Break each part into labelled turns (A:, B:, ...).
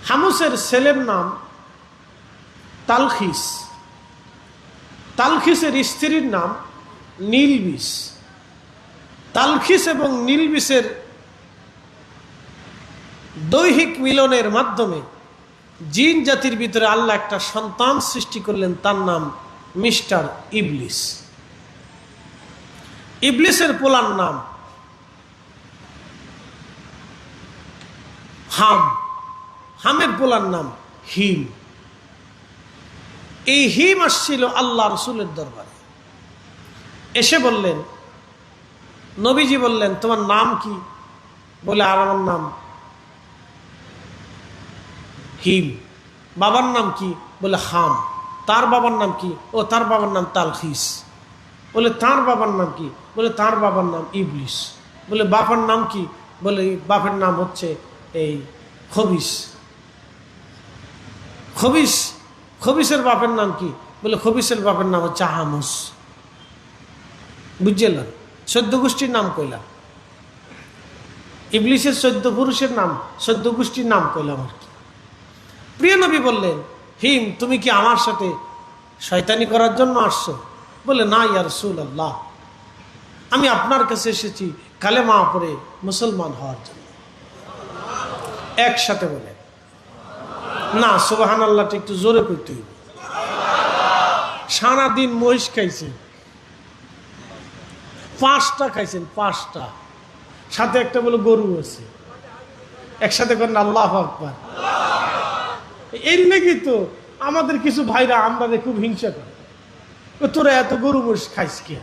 A: হামুসের ছেলের নাম তালখিস, তালখিসের স্ত্রীর নাম নীলবিষ। তালখিস এবং নীলবিষের দৈহিক মিলনের মাধ্যমে জিন জাতির ভিতরে আল্লাহ একটা সন্তান সৃষ্টি করলেন, তার নাম মিস্টার ইবলিস। ইবলিসের পোলার নাম হাম, হামের পোলার নাম হিম। এই হিম আসছিল আল্লাহ রসুলের দরবারে, এসে বললেন, নবীজি বললেন, তোমার নাম কি? বলে, আর আমার নাম হিম। বাবার নাম কি? বলে হাম। তার বাবার নাম কি? ও তার বাবার নাম তালখিস। বলে, তার বাবার নাম কি? বলে, তার বাবার নাম ইবলিস। বলে, বাবার নাম কি? বলে, বাপের নাম হচ্ছে এই খবিস। খবিস, খবিসের বাপের নাম কি? বলে, খবিসের বাপের নাম হচ্ছে হামুস। বুঝলেন? 14 গোষ্ঠীর নাম কইলাম। ইবলিসের 14 পুরুষের নাম, 14 গোষ্ঠীর নাম কইলাম আর কি। প্রিয় নবী বললেন, হিম, তুমি কি আমার সাথে শয়তানি করার জন্য আসছো? বলে, না ইয়া রাসূলুল্লাহ, আমি আপনার কাছে এসেছি কালেমা পড়ে মুসলমান হওয়ার জন্য। একসাথে বলে না, সুবহানাল্লাহটা একটু জোরে করতে হইব। সারাদিন মহিষ খাইছেন, 5টা খাইছেন, 5টা, সাথে একটা বলে গরু আছে। একসাথে করেন আল্লাহু আকবার। এর নাকি তো আমাদের কিছু ভাইরা আমরা খুব হিংসা করে, তোরা এত গরু মহিষ খাইস কে?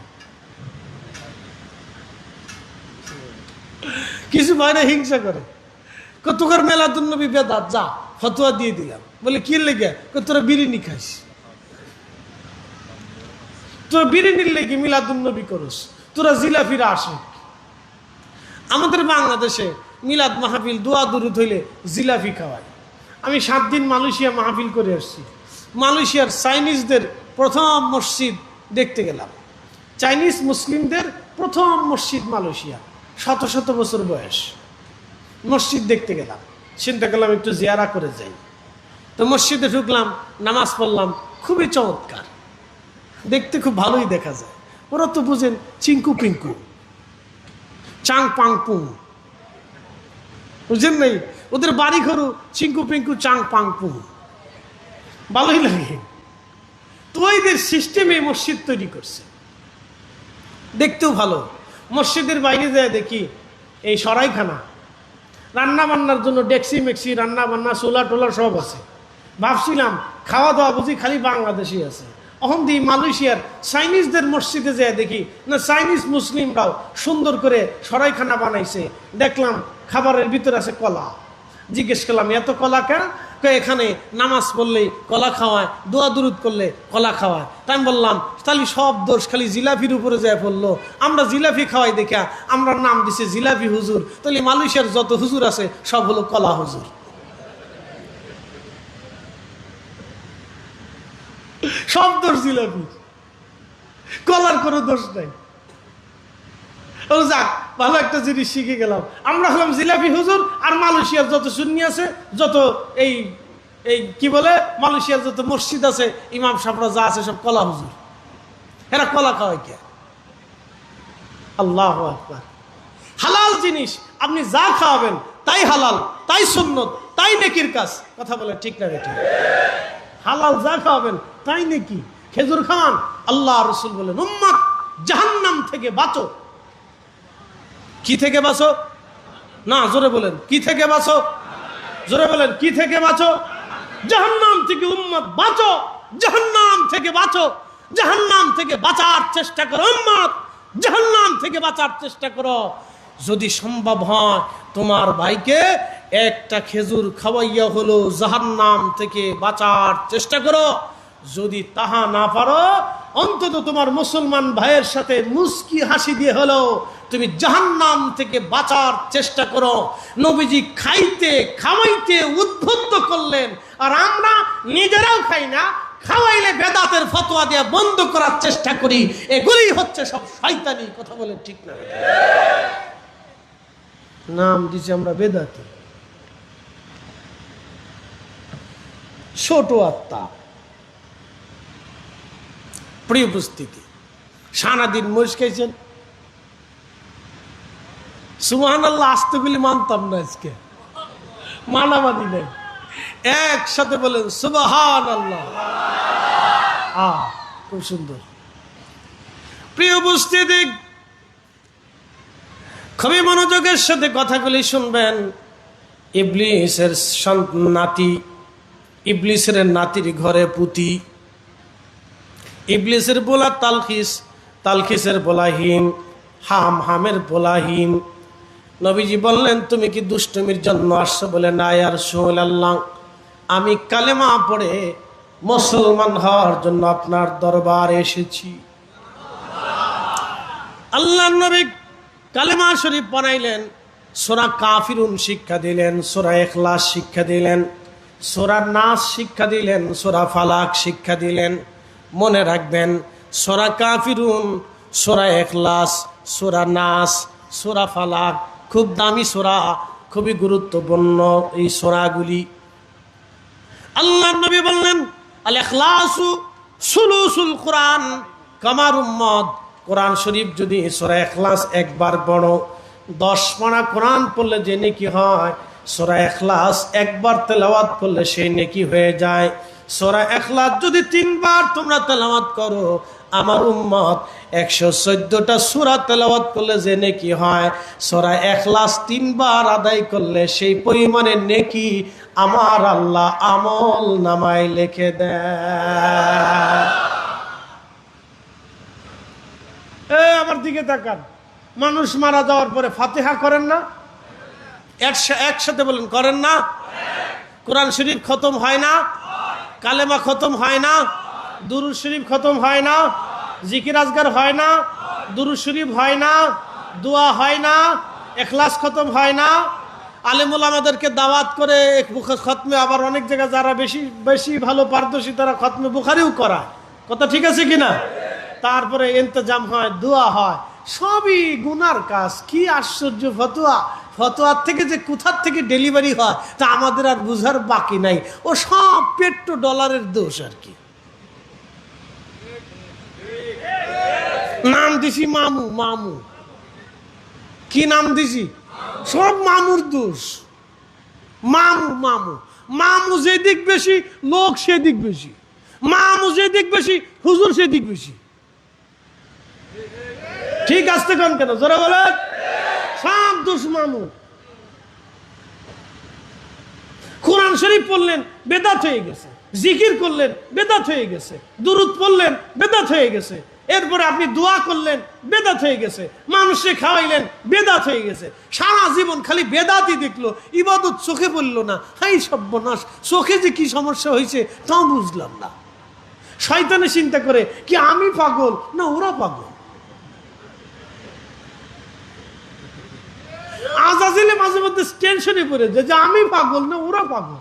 A: কিছু ভাইরা হিংসা করে, তোর মেলাদুন নবী বেদাত, যা ফতোয়া দিয়ে দিলাম। বলে, কি লেগে? তোরা বিরিয়ানি খাইস, তোরা বিরিয়ানির লেগে মিলাদুন নবী করস, তোরা জিলাফিরা আসে। আমাদের বাংলাদেশে মিলাদ মাহফিল দোয়া দুরুদ হইলে জিলাফি খাওয়ায়। আমি 7 দিন মালয়েশিয়া মাহফিল করে আসছি। মালয়েশিয়ার চাইনিজদের প্রথম মসজিদ দেখতে গেলাম। চাইনিজ মুসলিমদের প্রথম মসজিদ মালয়েশিয়া, 100 বছর বয়স। মসজিদ দেখতে গেলাম, চিন্তা করলাম একটু জিয়ারা করে যাই। তো মসজিদে ঢুকলাম, নামাজ পড়লাম, খুবই চমৎকার, দেখতে খুব ভালোই দেখা যায়। ওরা তো বুঝেন চিঙ্কু পিঙ্কু, চাং পাং পুং, বুঝেন নাই? ওদের বাড়ি ঘরও চিঙ্কু পিঙ্কু চাং পাং পুং, ভালোই লাগে। তো এদের সিস্টেমে মসজিদ তৈরি করছে, দেখতেও ভালো। মসজিদের বাইরে যায় দেখি এই সরাইখানা, রান্না বান্নার জন্য ডেক্সি মেক্সি, রান্না বান্না, সোলা টোলা সব আছে। ভাবছিলাম খাওয়া দাওয়া বুঝি খালি বাংলাদেশি আছে। অহন দি মালয়েশিয়ার চাইনিজদের মসজিদে যায় দেখি না, চাইনিজ মুসলিমরাও সুন্দর করে সরাইখানা বানাইছে। দেখলাম খাবারের ভিতরে আছে কলা। জিজ্ঞেস করলাম, এত কলা কেন? এখানে নামাজ পড়লে কলা খাওয়ায়, দোয়া দুরুদ করলে কলা খাওয়ায়। তাই আমি বললাম, তাহলে সব দোষ খালি জিলাপির উপরে যায় পড়লো। আমরা জিলাপি খাওয়াই দেখা আমরা নাম দিছি জিলাপি হুজুর। তাহলে মালয়েশিয়ার যত হুজুর আছে সব হলো কলা হুজুর। সব দোষ জিলাপি, কলার কোনো দোষ নাই। ও যাক, ভালো একটা জিনিস শিখে গেলাম। আমরা হলাম জিলাপি হুজুর, আর মালয়েশিয়ার যত সুন্নি আছে, যত এই এই কি বলে, মালয়েশিয়ার যত মসজিদ আছে, ইমাম সাহেবরা যা আছে সব কলা হুজুর। এরা কলা খাওয়ায় কে? আল্লাহু আকবার। হালাল জিনিস আপনি যা খাওয়াবেন তাই হালাল, তাই সুন্নত, তাই নেকির কাজ। কথা বলে ঠিক না বেঠিক? হালাল যা খাওয়াবেন তাই নেকি। খেজুর খাওয়ান, আল্লাহ রসুল বলেন উম্মত জাহান্নাম থেকে বাঁচো। কি থেকে বাঁচো? না, জোরে বলেন, কি থেকে বাঁচো? জোরে বলেন, কি থেকে বাঁচো? জাহান্নাম থেকে উম্মত বাঁচো, জাহান্নাম থেকে বাঁচো, জাহান্নাম থেকে বাঁচার চেষ্টা করো উম্মত, জাহান্নাম থেকে বাঁচার চেষ্টা করো। যদি সম্ভব হয় তোমার ভাইকে একটা খেজুর খাওয়াইয়া হলো জাহান্নাম থেকে বাঁচার চেষ্টা করো। যদি তাহা না পারো, অন্তত তোমার মুসলমান ভাইয়ের সাথে মুস্কি হাসি দিয়ে হলো তুমি জাহান্নাম থেকে বাঁচার চেষ্টা করো। নবীজি খাইতে খাওয়াইতে উদ্বুদ্ধ করলেন, আর আমরা নিজেরাও খাই না, খাওয়াইলে বেদাতের ফতোয়া দিয়ে বন্ধ করার চেষ্টা করি। এগুলি হচ্ছে সব শয়তানি। কথা বলে ঠিক না? নাম দিছি আমরা বেদাতি। ছোট আত্মা। প্রিয় উপস্থিতি, সারাদিন মহিষ খাইছেন, সুবহানাল্লাহ আস্তেগুলি মানতাম না, আজকে মানামানি নেই, একসাথে বলেন সুবহানাল্লাহ। খুব সুন্দর। প্রিয় উপস্থিতি, খুবই মনোযোগের সাথে কথাগুলি শুনবেন। ইবলিসের নাতি, ইবলিসের নাতির ঘরে পুতি, ইবলিসের বলা তালখিস, তালখিসের বলা হিম, হাম, হামের বলা হিম। নবীজি বললেন, তুমি কি দুষ্টমির জন্য আসছো? বলে না ইয়া রাসূলুল্লাহ, আমি কালেমা পড়ে মুসলমান হওয়ার জন্য আপনার দরবারে এসেছি। আল্লাহর নবী কালেমা শরীফ পড়াইলেন, সূরা কাফিরুন শিক্ষা দিলেন, সূরা ইখলাস শিক্ষা দিলেন, সূরা নাস শিক্ষা দিলেন, সূরা ফালাক শিক্ষা দিলেন। মনে রাখবেন, সূরা কাফিরুন, সূরা ইখলাস, সূরা নাস, সূরা ফালাক খুব দামি সূরা, খুবই গুরুত্বপূর্ণ এই সূরাগুলি। আল্লাহর নবী বললেন, আল ইখলাসু সুলুসুল কোরআন, কামার উম্মত। কোরআন শরীফ যদি সূরা ইখলাস একবার পড়ো, 10 পারা কোরআন পড়লে যে নেকি হয়, সূরা ইখলাস একবার তেলাওয়াত করলে সেই নেকি হয়ে যায়। সূরা ইখলাস যদি 3 বার তোমরা তেলাওয়াত করো, আমার উম্মত 114টা সূরা তেলাওয়াত করলে যে নেকি হয়, সূরা ইখলাস 3 বার আদায় করলে সেই পরিমাণের নেকি আমার আল্লাহ আমল নামায় লিখে দেয়। আমার দিকে তাকান, মানুষ মারা যাওয়ার পরে ফাতিহা করেন না? একসাথে বলেন, করেন না? কোরআন শরীফ খতম হয় না? কালেমা খতম হয় না? দুরূদ শরীফ খতম হয় না? জিকির আজগার হয় না? দুরূদ শরীফ হয় না? দোয়া হয় না? ইখলাস খতম হয় না? আলেমুল আমাদেরকে দাওয়াত করে খতমে, আবার অনেক জায়গায় যারা বেশি বেশি ভালো পারদর্শী তারা খতমে বুখারিও করা, কথা ঠিক আছে কিনা? তারপরে ইন্তজাম হয়, দোয়া হয়, সবই গুনার কাজ। কি আশ্চর্য ফতোয়া! ফতোয়ার থেকে যে কোথার থেকে ডেলিভারি হয় তা আমাদের আর বুঝার বাকি নাই। ও সব পেট্রো ডলারের দোষ আর কি। নাম দিছি মামু, মামু কি নাম দিছি? সব মামুর দোষ। মামু, মামু, মামু যেদিক বেশি লোক সেদিক বেশি, মামু যেদিক বেশি হুজুর সেদিক বেশি। ঠিক আসতে কোন কেন জোরে বলেন? সব দোষ মামু। কোরআন শরীফ পড়লেন বেদাত হয়ে গেছে, জিকির করলেন বেদাত হয়ে গেছে, দুরূদ পড়লেন বেদাত হয়ে গেছে, এরপরে আপনি দোয়া করলেন বেদাত হয়ে গেছে, মানুষকে খাওয়াইলেন বেদাত হয়ে গেছে। সারা জীবন খালি বেদাতই দেখলো, ইবাদত চোখে পড়লো না। হাই সর্বনাশ, চোখে যে কি সমস্যা হয়েছে তাও বুঝলাম না। শয়তানে চিন্তা করে কি আমি পাগল না ওরা পাগল। আজাজিলে মাঝে মধ্যে টেনশনে পড়ে যায় যে আমি পাগল না ওরা পাগল।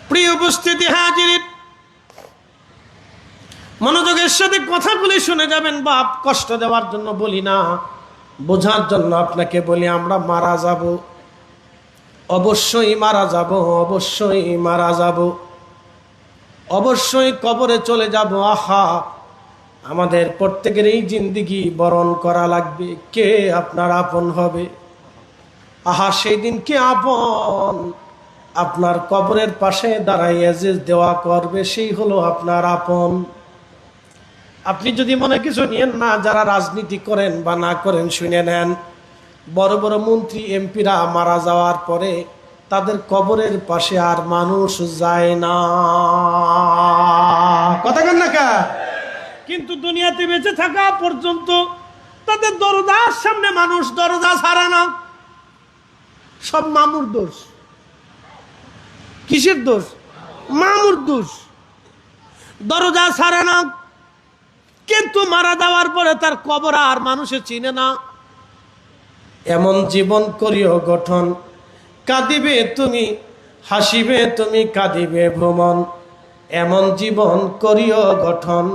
A: প্রিয় উপস্থিতি হাজির, মনোযোগের সাথে কথাগুলি শুনে যাবেন। বাপ কষ্ট দেওয়ার জন্য বলি না, বোঝার জন্য আপনাকে বলি, আমরা মারা যাব, অবশ্যই মারা যাব, অবশ্যই মারা যাব, অবশ্যই কবরে চলে যাব। আহা, আমাদের প্রত্যেকের এই জিন্দেগি বরণ করা লাগবে। কে আপনার আপন হবে? আহা, সেই দিন কে আপন? আপনার কবরের পাশে দাঁড়াইয়া যে দেওয়া করবে সেই হলো আপনার আপন। আপনি যদি মনে কিছু নিয়েন না, যারা রাজনীতি করেন বা না করেন শুনে নেন, বড় বড় মন্ত্রী এমপিরা মারা যাওয়ার পরে তাদের কবরের পাশে আর মানুষ যায় না, কথা কেন না কা? কিন্তু দুনিয়াতে বেঁচে থাকা পর্যন্ত তাদের দরজার সামনে মানুষ দরজা ছাড়ে না। সব মামুর দোষ। কিসের দোষ? মামুর দোষ। দরজা ছাড়ে না, কিন্তু মারা যাওয়ার পরে তার কবর আর মানুষে চিনে না। এমন জীবন করিও গঠন, কাঁদিবে তুমি, হাসিবে তুমি, কাঁদিবে ভ্রমণ। এমন জীবন করিও গঠন,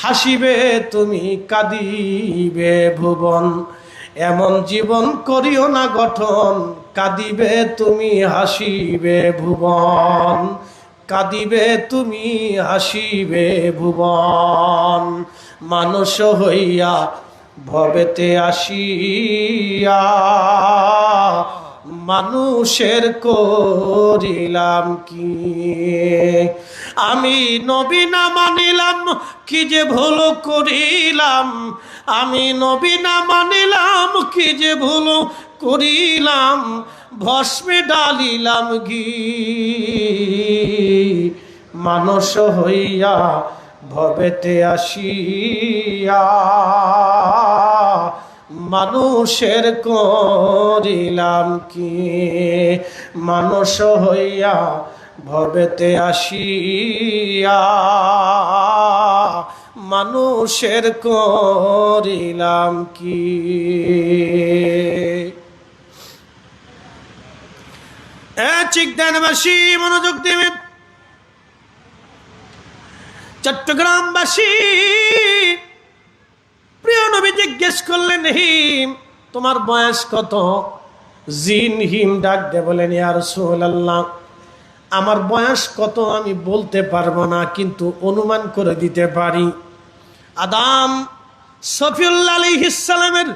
A: হাসিবে তুমি, কাঁদিবে ভুবন। এমন জীবন করিও না গঠন, কাঁদিবে তুমি হাসিবে ভুবন, কাঁদিবে তুমি হাসিবে ভুবন। মানুষ হইয়া ভবেতে আসিয়া মানুষের করিলাম কি? আমি নবী না মানিলাম কি যে ভুল করিলাম, আমি নবী না মানিলাম কি যে ভুল করিলাম, ভস্মে ডালিলাম ঘি। মানুষ হইয়া ভবেতে আসিয়া মানুষের করিলাম কি? মানুষ হইয়া ভবেতে আসিয়া মানুষের করিলাম কি? চিকদানবাসী মনোযোগ দেবেন। চট্টগ্রামবাসী, প্রিয় নবী জিজ্ঞেস করলেন, হিম তোমার বয়স কত? জিন হিম ডাক দে বলেন, ইয়া রাসূলুল্লাহ, আমার বয়স কত আমি বলতে পারবো না, কিন্তু অনুমান করে দিতে পারি। আদম সফিউল্লাহ আলাইহিস সালামের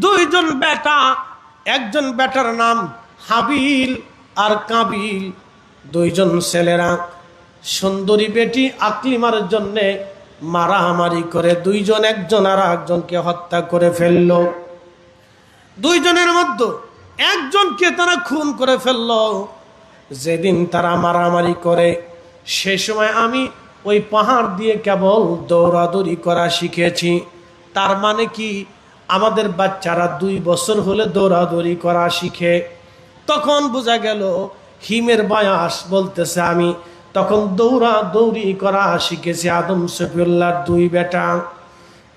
A: দুইজন বেটা, একজন বেটার নাম হাবিল আর কাবিল, দুইজন ছেলেরা সুন্দরী বেটি আকলিমার জন্যে মারামারি করে দুইজন একজন আর একজনকে হত্যা করে ফেলল। দুইজনের মধ্যে একজনকে তারা খুন করে ফেলল। যেদিন তারা মারামারি করে, সে সময় আমি ওই পাহাড় দিয়ে কেবল দৌড়াদৌড়ি করা শিখেছি। তার মানে কি, আমাদের বাচ্চারা 2 বছর হলে দৌড়াদৌড়ি করা শিখে। তখন বোঝা গেল হিমের বয়স বলতেছে আমি তখন দৌড়াদৌড়ি করা শিখেছি আদম সফিউল্লাহর 2 বেটা।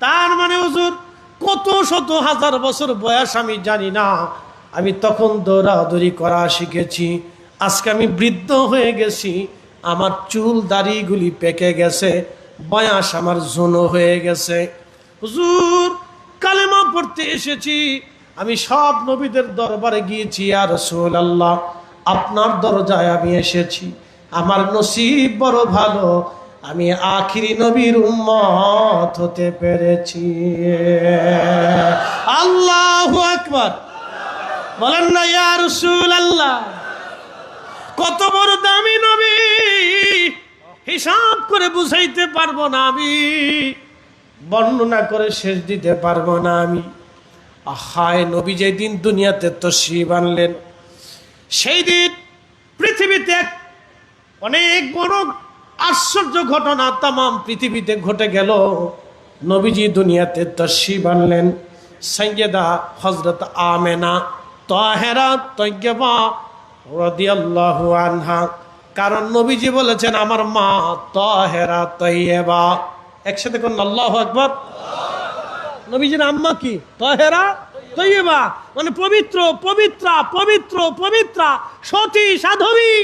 A: তার মানে হুজুর কত শত হাজার বছর বয়স আমি জানি না, আমি তখন দৌড়াদৌড়ি করা শিখেছি। আজকে আমি বৃদ্ধ হয়ে গেছি, আমার চুল দাড়িগুলি পেকে গেছে, বয়স আমার জোন হয়ে গেছে। হুজুর কালেমা পড়তে এসেছি, আমি সব নবীদের দরবারে গিয়েছি, ইয়া রাসূলুল্লাহ আপনার দরজায় আমি এসেছি, আমার নসিব বড় ভালো, আমি আখিরি নবীর উম্মত হতে পেরেছি। আল্লাহু আকবার বলেন না ইয়া রাসূলুল্লাহ। কত বড় দামি নবী, হিসাব করে বুঝাইতে পারবো না, আমি বর্ণনা করে শেষ দিতে পারবো না আমি। আহায়, নবী যেদিন দুনিয়াতে তাশরীফ আনলেন, সেই দিন পৃথিবীতে অনেক বড় আশ্চর্য ঘটনা তাম পৃথিবীতে ঘটে গেল। নবীজি দুনিয়াতে তাশরীফ আনলেন, সাইয়্যেদা হযরত আমেনা তাহেরা তয়্যিবা রাদিয়াল্লাহু আনহা, কারণ নবীজি বলেছেন আমার মা তাহেরা তয়্যিবা। একসাথে কোন আল্লাহু আকবার। নবীজির আম্মা কি? তাহেরা তয়্যিবা, মানে পবিত্র, পবিত্রা, পবিত্র, পবিত্রা, সতী, সাধবী।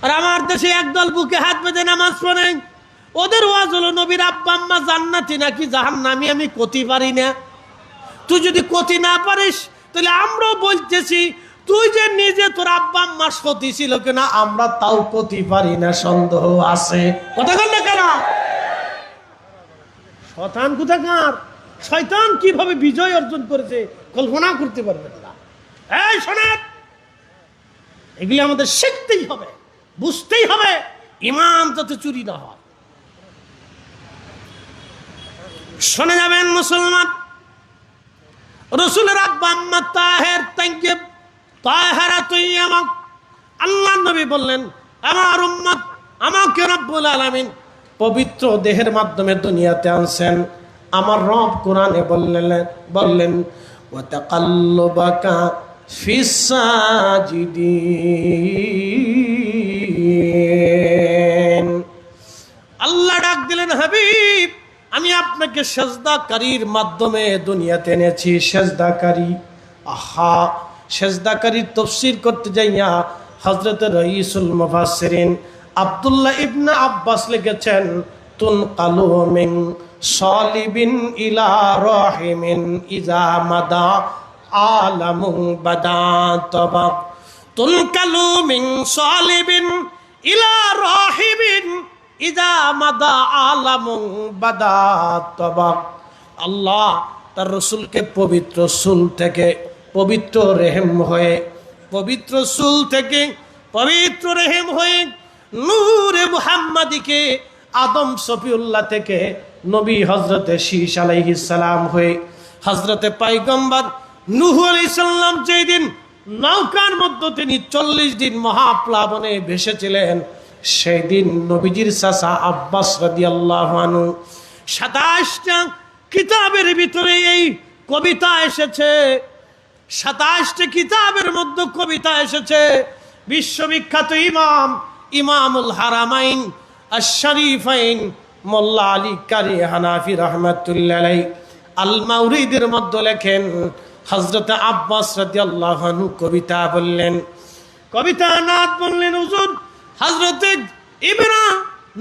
A: আর আমার দেশে একদল বুকে হাত বেঁধে নামাজ পড়ে, ওদের ওয়াজ হলো নবীর আব্বা আম্মা জান্নাতি নাকি জাহান্নামী আমি কতি পারি না। তুই যদি কতি না পারিস তাহলে আমরাও বলতেছি, তুই যে নিজে তোর আব্বা আম্মা সতী ছিল কিনা আমরা তাও কতি পারি না, সন্দেহ আছে। কথা বল না কেন? শয়তান কোথাকার, শয়তান কিভাবে বিজয় অর্জন করেছে কল্পনা করতে পারবেন না। এই শোনেন, এগুলি আমাদের শিখতেই হবে, বুঝতেই হবে, ইমান যাতে চুরি না হয়। শুনে যাবেন মুসলমান, রাসূলের আব্বা আম্মা তাহের তাইয়্যিব তাহেরা তয়্যিবা। আল্লাহ নবী বললেন, আমার উম্মত আমাকে রব্বুল আলামিন পবিত্র দেহের মাধ্যমে দুনিয়াতে আনছেন। আমার রব কোরআনে বললেন ওয়া তাকাল্লুবাকা ফিস সাজিদিন। আল্লাহ ডাক দিলেন, হাবিব আমি আপনাকে সেজদাকারীর মাধ্যমে দুনিয়াতে এনেছি। সেজদাকারী, আহা, সেজদাকারীর তাফসীর করতে যাইয়া হযরত রাইসুল মুফাসসিরিন আব্দুল্লাহ ইবনে আব্বাস লিখেছেন, তুনকালু মিন সালিবিন ইলা রাহিমিন ইজা মাদা আলামু বাদা তবা তুনকালু মিন সালিবিন ইলা রাহিমিন ইজা মাদা আলামু বাদা তবা। আল্লাহ তার রসুলকে পবিত্র চুল থেকে পবিত্র রেহেম হয়ে, পবিত্র চুল থেকে পবিত্র রেহেম হয়ে নূরে মুহাম্মাদিকে আদম সফিউল্লাহ থেকে নবী হযরতে শীশ আলাইহিস সালাম হয়ে হযরতে পয়গম্বর নূহ আলাইহিস সালাম যেই দিন নৌকার মধ্যে তিনি 40 দিন মহাপ্লাবনে ভেসেছিলেন, সেই দিন নবীজির চাচা আব্বাস রাদিয়াল্লাহু আনহু 27টা কিতাবের ভিতরে এই কবিতা এসেছে, 27টা কিতাবের মধ্যে কবিতা এসেছে। বিশ্ববিখ্যাত ইমামুল হারামাইন আশ-শরীফাইন মোল্লা আলী কারি হানাফি রাহমাতুল্লাহ আলাইহি আল মাউরিদের মধ্যে লেখেন, হযরত আব্বাস রাদিয়াল্লাহু আনহু কবিতা বললেন, কবিতা নাত বললেন, হুজুর হযরতে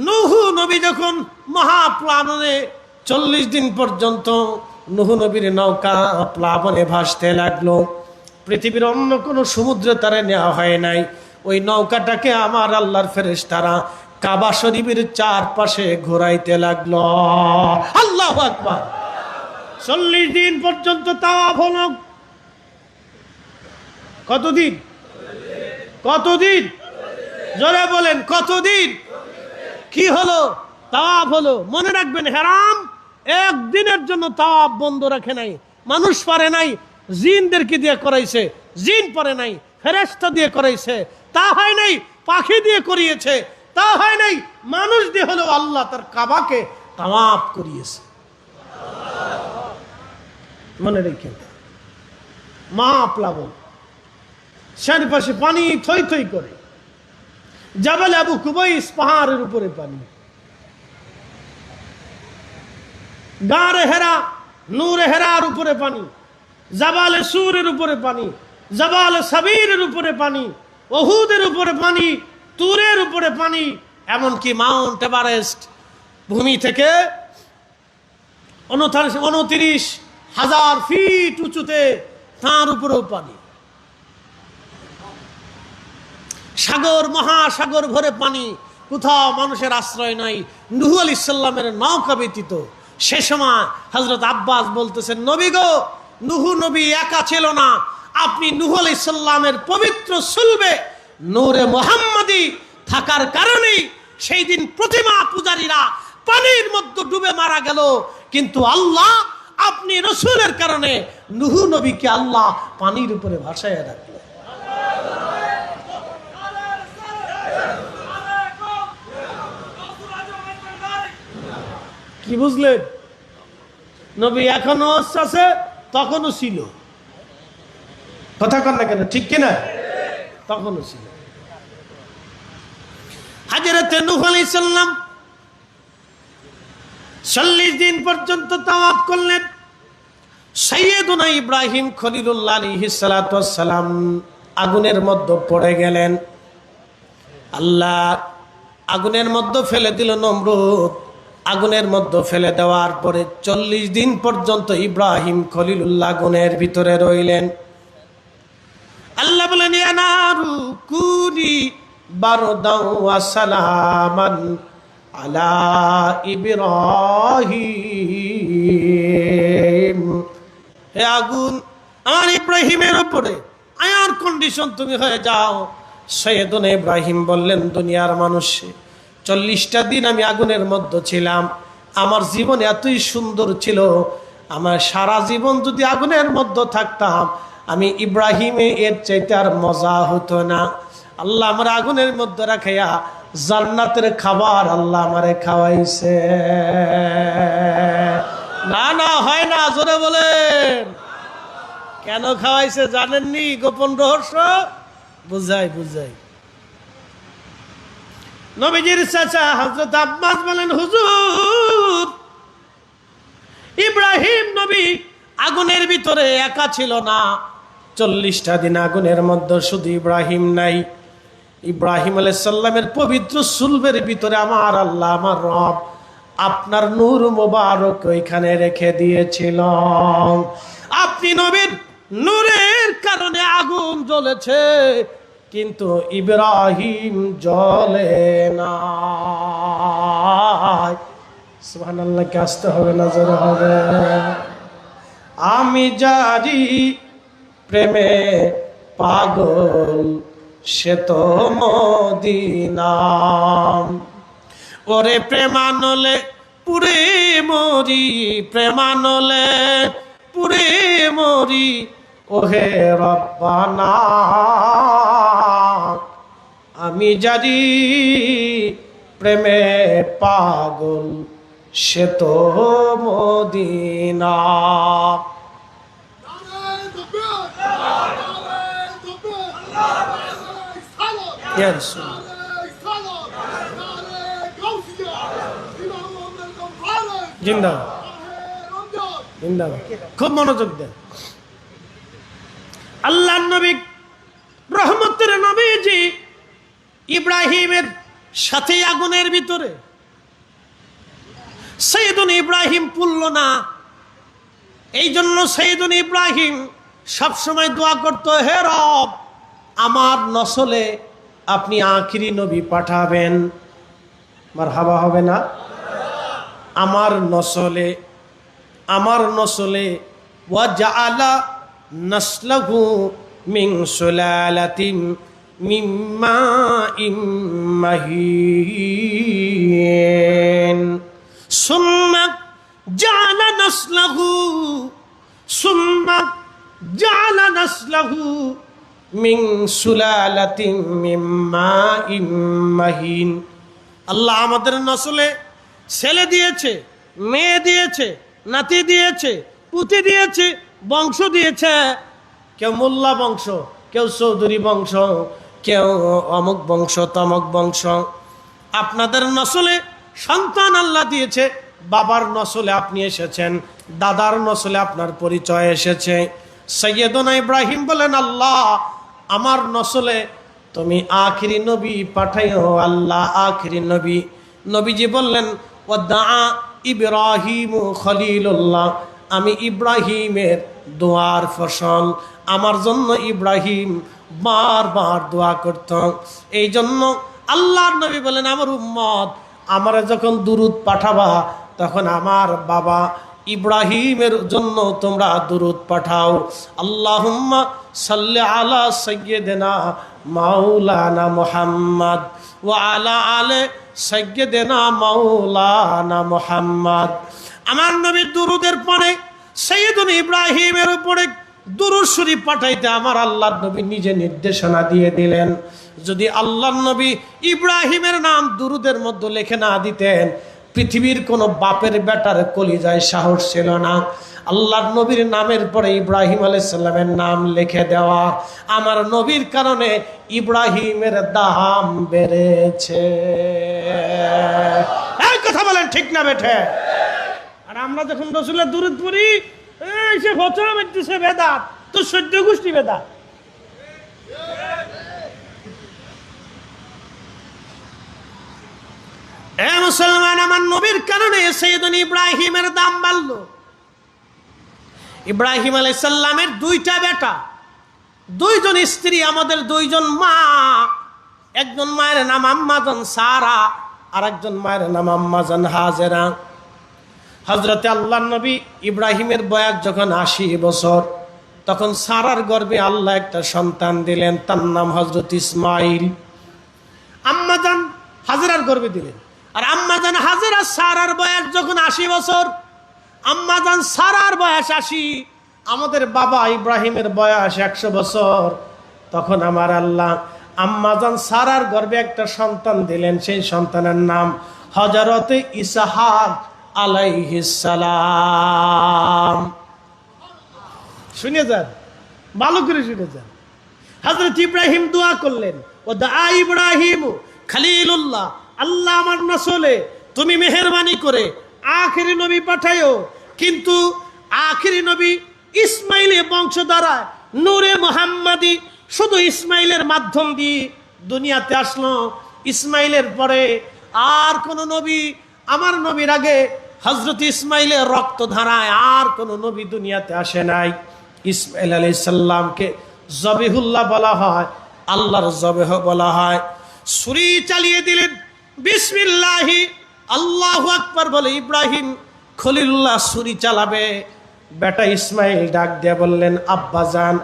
A: নূহ নবী যখন মহাপ্লাবনে 40 দিন পর্যন্ত নূহ নবীর নৌকা প্লাবনে ভাসতে লাগলো, পৃথিবীর অন্য কোনো সমুদ্রে তারা নেওয়া হয় নাই। ওই নৌকাটাকে আমার আল্লাহর ফেরেশতারা কাবা শরীফের চারপাশে ঘোরাইতে লাগলো। আল্লাহু আকবার। 40 দিন পর্যন্ত তাওয়াফ হলো। কতদিন? কতদিন? জোরে বলেন কতদিন? কি হলো? তাওয়াফ হলো। মনে রাখবেন, হারাম একদিনের জন্য তাওয়াফ বন্ধ রাখে নাই, মানুষ পারে নাই, জিনদেরকে দিয়ে করাইছে, জিন পারে নাই, ফেরেশতা দিয়ে করাইছে, তা হয় নাই, পাখি দিয়ে করিয়েছে, তা হয় নাই, মানুষ দিয়ে হলো আল্লাহ তার কাবাকে তাওয়াফ করিয়েছে। মনে রেখে, মহাপ্লাবন, চারপাশে পানি থই থই করে, জাবাল আবু কুবাইস পাহাড়ের উপরে পানি, গারে হেরা নূরে হেরার উপরে পানি, জাবালে সুরের উপরে পানি, জাবালে সাবিরের উপরে পানি, ওহুদের উপরে পানি, তুরের উপরে পানি, এমনকি মাউন্ট এভারেস্ট ভূমি থেকে 29,000 ফিট উঁচুতে তার উপরেও পানি, সাগর মহাসাগর ভরে পানি, কোথাও মানুষের আশ্রয় নাই নূহ আলাইহিস সালামের নৌকা ব্যতীত। সে সময় হযরত আব্বাস বলতেছেন, নবী গো, নূহ নবী একা ছিল না, আপনি নূহ আলাইহিস সালামের পবিত্র সুলবে নূরে মুহাম্মাদি থাকার কারণেই সেই দিন প্রতিমা পূজারীরা পানির মধ্যে ডুবে মারা গেল, কিন্তু আল্লাহ আপনি রসুলের কারণে নূহ নবীকে আল্লাহ পানির উপরে ভাসাইয়া রাখলেন। কি বুঝলেন? নবী এখনো আছে, তখনও ছিল। কথা কন না কেন, ঠিক কিনা? তখনও ছিল। হযরতে নূহ আলাইহিস সালাম 40 দিন পর্যন্ত তাওয়াফ করলেন। সাইয়্যিদুনা ইব্রাহিম খলিলুল্লাহ আলাইহিস সালাতু ওয়াস সালাম আগুনের মধ্যে পড়ে গেলেন। আল্লাহ আগুনের মধ্যে ফেলে দিল নমরুদ। আগুনের মধ্যে ফেলে দেওয়ার পরে 40 দিন পর্যন্ত ইব্রাহিম খলিলুল্লাহ আগুনের ভিতরে রইলেন। আল্লাহ বলেন, ইয়া নারু কুনি বারদাও ওয়া সালামান আলা ইব্রাহিম। হে আগুন, আমার ইব্রাহিমের উপরে আয়ার কন্ডিশন তুমি হয়ে যাও। সৈয়দনা ইব্রাহিম বললেন, দুনিয়ার মানুষ, 40টা দিন আমি আগুনের মধ্যে ছিলাম, আমার জীবন এতই সুন্দর ছিল, আমার সারা জীবন যদি আগুনের মধ্যে থাকতাম, আমি ইব্রাহিমে এর চাইতে আর মজা হতো না। আল্লাহ আমার আগুনের মধ্যে রাখাইয়া জান্নাতের খাবার আল্লাহ আমারে খাওয়াইছে। না না, হয় না, জোরে বলেন। কেন খাওয়াইছে জানেননি? গোপন রহস্য। বুঝাই বুঝাই। নবীজির চাচা হযরত আব্বাস বলেন, হুজুর, ইব্রাহিম নবী আগুনের ভিতরে একা ছিল না। 40টা দিন আগুনের মধ্যে শুধু ইব্রাহিম নাই, ইব্রাহিম আলাইহিস সালামের পবিত্র সুলবের ভিতরে আমার আল্লাহ, আমার রব আপনার নূর মোবারক ওইখানে রেখে দিয়েছিলাম। আপনি নবীর নূরের কারণে আগুন জ্বলেছে, কিন্তু ইব্রাহিম জ্বলে না। সুবহানাল্লাহ, কে আসতে হবে না জোরে হবে। আমি জারি প্রেমে পাগল, সে তো মদিনা। ওরে প্রেমানলে পুরে মরি, প্রেমানলে পুরে মরি, ওহে রব্বানা। আমি জানি প্রেমে পাগল, সে তো মদিনা। খুব মনোযোগ দেন। আল্লাহর নবী রহমতের নবীজি ইব্রাহিমের সাথে আগুনের ভিতরে, সৈয়দুন ইব্রাহিম পুরল না। এই জন্য সৈয়দুন ইব্রাহিম সবসময় দোয়া করতো, হে রব, আমার নসলে আপনি আখিরি নবী পাঠাবেন। মারহাবা হবে না? আমার নসলে ওয়াজআলা নাসলাহু মিন সুলালাতিন মিন মাইন মাহিন সুম্মা জাআলা নাসলাহু মিন সুলালাতিন মিন মাইন মাহিন। আল্লাহ আমাদের নসলে ছেলে দিয়েছে, মেয়ে দিয়েছে, নাতি দিয়েছে, পুতি দিয়েছে, বংশ দিয়েছে। কেউ মোল্লা বংশ, কেউ চৌধুরী বংশ, কেউ অমুক বংশ, তমক বংশ। আপনাদের নসলে সন্তান আল্লাহ দিয়েছে। বাবার নসলে আপনি এসেছেন, দাদার নসলে আপনার পরিচয় এসেছে। সৈয়দনা ইব্রাহিম বলেন, আল্লাহ আমার নসলে তুমি আখিরি নবী পাঠাইও আল্লাহ, আখিরি নবী। নবীজি বললেন, ওয়াদা ইব্রাহিম খলিলুল্লাহ, আমি ইব্রাহিমের দোয়ার ফসল। আমার জন্য ইব্রাহিম বারবার দোয়া করত। এই জন্য আল্লাহর নবী বলেন, আমার উম্মত আমারে যখন দুরুদ পাঠাবা, তখন আমার বাবা ইব্রাহিমের জন্য তোমরা দুরুদ পাঠাও। আল্লাহুম্মা সাল্লি আলা সাইয়্যিদিনা মাওলানা মুহাম্মদ ওয়া আলা আলে সাইয়্যিদিনা মাওলানা মুহাম্মদ। আমার নবীর দুরুদের পরে সাইয়্যিদুনা ইব্রাহিমের উপরে দুরুদ শরীফ পাঠাইতে আমার আল্লাহর নবী নিজে নির্দেশনা দিয়ে দিলেন। যদি আল্লাহর নবী ইব্রাহিমের নাম দুরুদের মধ্যে লিখে না দিতেন, পৃথিবীর কোন বাপের বেটার কলিজায় সাহস ছিল না আল্লাহর নবীর নামের পরে ইব্রাহিম আলাইহিস সালামের নাম লিখে দেওয়া। আমার নবীর কারণে ইব্রাহিমের দাম বেড়েছে। এই কথা বলেন ঠিক না বেঠে? আর আমরা যখন রাসূলের দুরূদ পড়ি, এই সে ফতোয়া মারতেছে বেদাত, তো সহ্য গোষ্ঠী বেদাত। এ মুসলমান, আমার নবীর কারণে সাইয়্যিদুনা ইব্রাহিমের দাম বাড়ল। ইব্রাহিম আলাইহিস সালামের দুইটা বেটা, দুইজন স্ত্রী, আমাদের দুইজন মা। একজন মায়ের নাম আম্মাজান সারা, আর একজন মায়ের নাম আম্মাজান হাজেরা। হযরতে আল্লাহর নবী ইব্রাহিমের বয়স যখন 80 বছর, তখন সারার গর্ভে আল্লাহ একটা সন্তান দিলেন, তার নাম হযরত ইসমাইল। আম্মাজান হাজেরার গর্ভে দিলেন। আর আম্মাজান হাজেরা সারার বয়স যখন 80 বছর, আম্মাজান সারার বয়স 80, আমাদের বাবা ইব্রাহিমের বয়স 100 বছর, তখন আমার আল্লাহ আম্মাজান সারার গর্ভে একটা সন্তান দিলেন। সেই সন্তানের নাম হযরত ইসহাক আলাইহিস সালাম। শুনে যান, ভালো করে শুনে যান। হযরত ইব্রাহিম দোয়া করলেন, ও দা ইব্রাহিম খলিলুল্লাহ, আল্লাহ আমার নসলে তুমি মেহেরবানি করে আখিরি নবী পাঠাইও। কিন্তু আখিরি নবী ইসমাইলের বংশ দ্বারা নূরে মুহাম্মাদি শুধু ইসমাইলের মাধ্যম দিয়ে দুনিয়াতে আসলো। ইসমাইলের পরে আর কোন নবী আমার নবীর আগে হযরত ইসমাইলের রক্ত ধারায় আর কোন নবী দুনিয়াতে আসে নাই। ইসমাইল আলাইহিস সালামকে জবিহুল্লাহ বলা হয়, আল্লাহর জবেহ বলা হয়। ছুরি চালিয়ে দিলেন, বিসমিল্লাহি আল্লাহু আকবার বলে ইব্রাহিম খলিলুল্লাহ ছুরি চালাবে। বেটা ইসমাইল ডাক দিয়ে বললেন, আব্বা জান,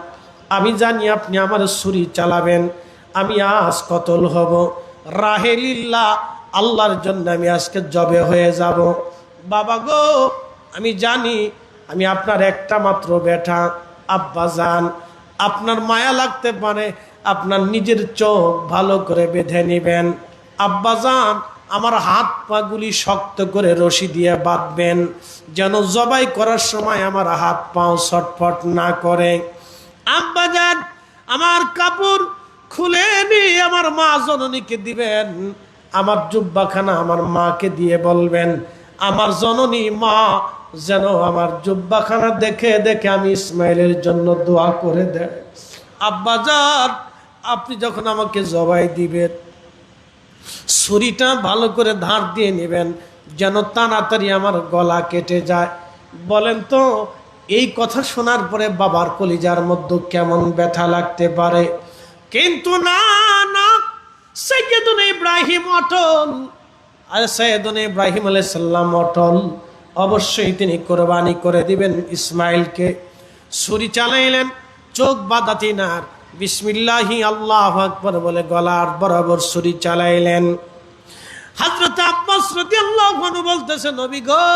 A: আমি জানি আপনি আমার ছুরি চালাবেন, আমি আজ কতল হব, রাহেলিল্লাহ আল্লাহর জন্য আমি আজকে জবে হয়ে যাব। বাবা গো, আমি জানি আমি আপনার একটা মাত্র বেটা, আব্বা জান আপনার মায়া লাগতে পারে, আপনার নিজের চোখ ভালো করে বেঁধে নেবেন। আব্বা জান আমার হাত পাগুলি শক্ত করে রশি দিয়ে বাঁধবেন, যেন জবাই করার সময় আমার হাত পাও ছটফট না করে। আব্বা জান আমার কাপড় খুলে নিয়ে আমার মা জননীকে দিবেন, আমার জুব্বাখানা আমার মাকে দিয়ে বলবেন, আমার জননী মা যেন আমার জুব্বাখানা দেখে দেখে আমি ইসমাইলের জন্য দোয়া করে দেয়। আব্বা জান আপনি যখন আমাকে জবাই দিবেন, ছুরিটা ভালো করে ধার দিয়ে নেবেন, যেন তাড়াতাড়ি আমার গলা কেটে যায়। বলেন তো এই কথা শোনার পরে বাবার কলিজার মধ্যে কেমন ব্যথা লাগতে পারে। কিন্তু না না, সাইয়েদুনা ইব্রাহিম অটল, আর সাইয়েদুনা ইব্রাহিম আলাইহিস সালাম অটল, অবশ্যই তিনি কোরবানি করে দিবেন ইসমাইলকে। ছুরি চালাইলেন, চোখ বাঁধাতি না, বিসমিল্লাহি আল্লাহু আকবার বলে গলার বরাবর ছুরি চালাইলেন। হযরত আব্বাস রাদিয়াল্লাহু আনহু বলতেছে, নবী গো,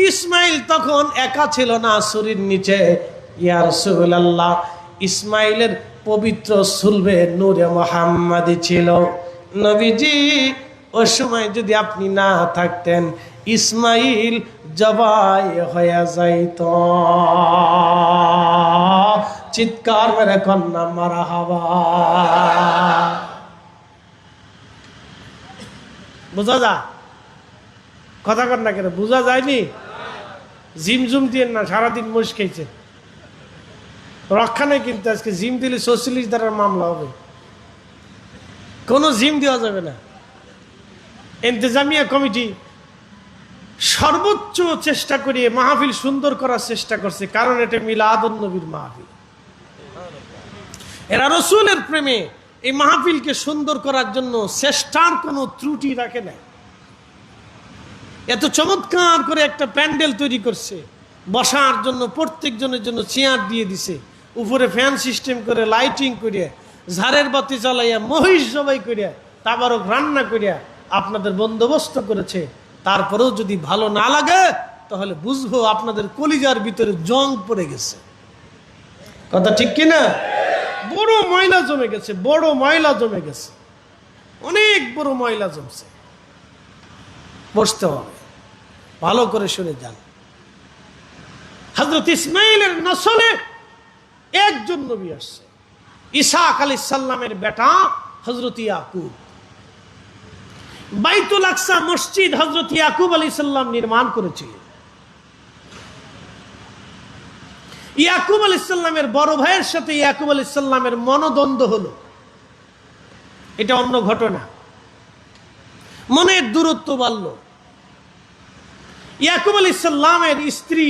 A: ইসমাইল তখন একা ছিল না ছুরির নিচে। ইয়া রাসূলুল্লাহ, ইসমাইলের পবিত্র সুলবে নূরে মুহাম্মাদি ছিল। নবীজি ওই সময় যদি আপনি না থাকতেন, ইসমাইল জবাই হয়ে যাইত। চিৎকার মেরে কন্যা মারহাবা। বোঝা যায় কথা কন্যা কেন বোঝা যায়নি? জিমজুম দিয়ে না, সারাদিন মোষ খেয়েছে, রক্ষা নেই। কিন্তু আজকে জিম দিলে ৪৬ ধারার মামলা হবে, কোনো জিম দেওয়া যাবে না। ইন্তেজামিয়া কমিটি সর্বোচ্চ চেষ্টা করিয়ে মাহফিল সুন্দর করার চেষ্টা করছে, কারণ এটা মিলাদুন নবীর মাহফিল। এরা রসুলের প্রেমে এই মাহফিলকে সুন্দর করার জন্য চেষ্টার কোনো ত্রুটি রাখে না। এত চমৎকার করে একটা প্যান্ডেল তৈরি করছে, বসার জন্য প্রত্যেকজনের জন্য চেয়ার দিয়ে দিছে, উপরে ফ্যান সিস্টেম করে লাইটিং করিয়া, ঝাড়ের বাতি জ্বালাইয়া, মহিষ জবাই করিয়া, তাবারক রান্না করিয়া আপনাদের বন্দোবস্ত করেছে। তারপরেও যদি ভালো না লাগে তাহলে বুঝবো আপনাদের কলিজার ভিতরে জং পড়ে গেছে। কথা ঠিক কিনা? বড় ময়লা জমে গেছে, বড় ময়লা জমে গেছে, অনেক বড় ময়লা জমছে। বসতে হবে, ভালো করে শুনে যান। হযরত ইসমাইলের নসলে একজন নবী আসছে, ইসহাক আলাইহিস সালামের বেটা হযরত ইয়াকুব। বাইতুল আকসা মসজিদ হযরত ইয়াকুব আলাইহিস সালাম নির্মাণ করেছিলেন। ইয়াকুব আলাইহিস সালামের বড় ভাইয়ের সাথে ইয়াকুব আলাইহিস সালামের মনোদ্বন্দ্ব হলো, এটা অন্য ঘটনা। মনের দূরত্ব বাড়ল। ইয়াকুব আলাইহিস সালামের স্ত্রী,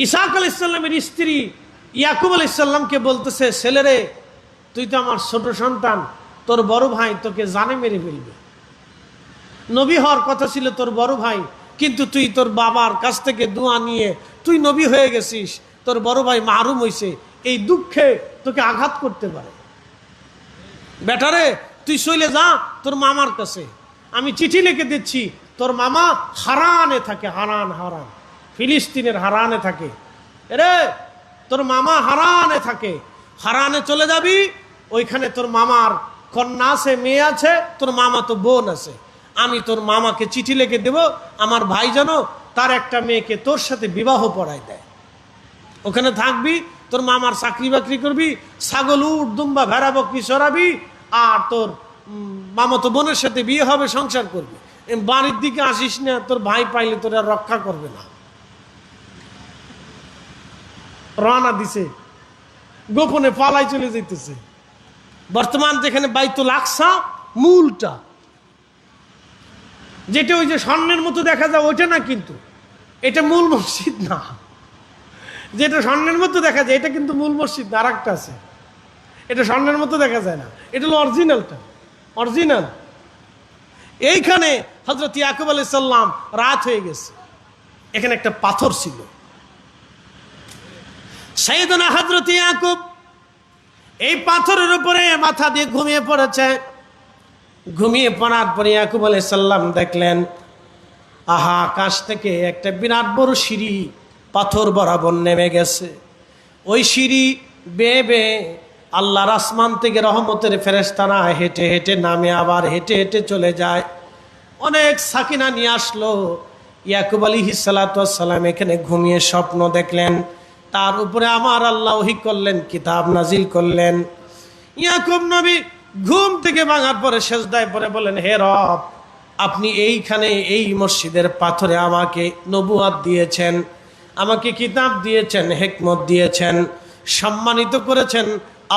A: ইসহাক আলাইহিস সালামের স্ত্রী ইয়াকুব আলাইহিস সালামকে বলতেছে, ছেলেরে তুই তো আমার ছোট সন্তান, তোর বড় ভাই তোকে জানে মেরে ফেলবে। নবী হওয়ার কথা ছিল তোর বড় ভাই, কিন্তু তুই তোর বাবার কাছ থেকে দোয়া নিয়ে তুই নবী হয়ে গেছিস, তোর বড় ভাই মাহরুম হইছে, এই দুঃখে তোকে আঘাত করতে পারে। বেটারে তুই চলে যা তোর মামার কাছে, আমি চিঠি লিখে দিচ্ছি, তোর মামা হারানে থাকে, হারান হারান, ফিলিস্তিনের হারানে থাকে। রে তোর মামা হারানে থাকে, হারানে চলে যাবি, ওইখানে তোর মামার কন্যা আছে, মেয়ে আছে, তোর মামা তো বোন আছে। আমি তোর মামাকে চিঠি লিখে দেব, আমার ভাই যেন তার একটা মেয়েকে তোর সাথে বিবাহ পড়ায় দেয়। ওখানে থাকবি, তোর মামার চাকরি বাকরি করবি, ছাগল উট দুম্বা ভেড়া বকরি চড়াবি, আর তোর মামাতো বোনের সাথে বিয়ে হবে, সংসার করবি। বাড়ির দিকে আসিস না, তোর ভাই পাইলে তোর আর রক্ষা করবে না। রওনা দিছে, গোপনে পালাই চলে যেতেছে। বর্তমান যেখানে বাইতুল আকসা মূলটা, যেটা ওই যে স্বর্ণের মতো দেখা যায় ওইটা না, কিন্তু এটা মূল মসজিদ না। যেটা স্বর্ণের মতো দেখা যায় এটা কিন্তু মূল মসজিদ না, আর একটা আছে, এটা স্বর্ণের মতো দেখা যায় না, এটা হলো অরিজিনালটা, অরিজিনাল। এইখানে হযরত ইয়াকুব আলাইহিস সালাম রাত হয়ে গেছে, এখানে একটা পাথর ছিল। সাইয়েদনা হযরত ইয়াকুব এই পাথরের উপরে মাথা দিয়ে ঘুমিয়ে পড়েছে। ঘুমিয়ে পড়ার পরে ইয়াকুব আলাইহিস সালাম দেখলেন, আহা, আকাশ থেকে একটা বিরাট বড় সিঁড়ি পাথর বরাবর নেমে গেছে। ওই সিঁড়ি বেয়ে বেয়ে আল্লাহর আসমান থেকে রহমতের ফেরেশতারা হেঁটে হেঁটে নামে, আবার হেঁটে হেঁটে চলে যায়। অনেক সাকিনা নিয়ে আসলো। ইয়াকুব আলাইহিস সালাতু ওয়াস সালাম এখানে ঘুমিয়ে স্বপ্ন দেখলেন, তার উপরে আমার আল্লাহ ওহী করলেন, কিতাব নাজিল করলেন। ইয়াকুব নবী ঘুম থেকে ভাঙার পরে সেজদায় পড়ে বলেন, হে রব, আপনি এইখানে এই মসজিদের পাথরে আমাকে নবুয়াত দিয়েছেন, আমাকে কিতাব দিয়েছেন, হিকমত দিয়েছেন, সম্মানিত করেছেন।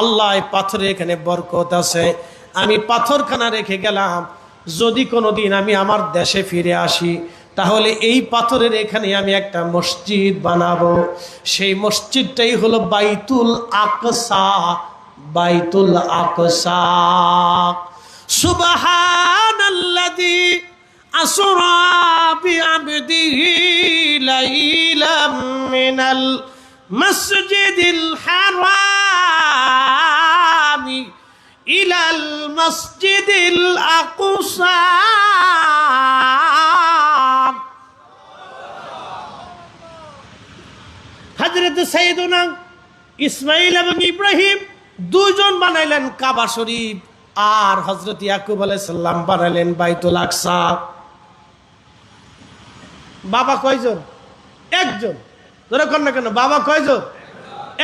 A: আল্লাহ, এই পাথরে এখানে বরকত আছে। আমি পাথরখানা রেখে গেলাম, যদি কোনোদিন আমি আমার দেশে ফিরে আসি তাহলে এই পাথরের এখানে আমি একটা মসজিদ বানাবো। সেই মসজিদটাই হলো বাইতুল আকসা, বাইতুল আকসা। সুবহানাল্লাযী আসরা বিআবদিহি লাইলাম মিনাল মাসজিদিল হারামি ইলাল মসজিদিল আকসা। হযরত সাইয়েদনা ইসমাঈল এবং ইব্রাহিম দুইজন বানাইলেন কাবা শরীফ, আর হযরত ইয়াকুব আলাইহিস সালাম বানাইলেন বাইতুল আকসা। বাবা কয়জন? একজন। ধরে কর না কেন, বাবা কয়জন?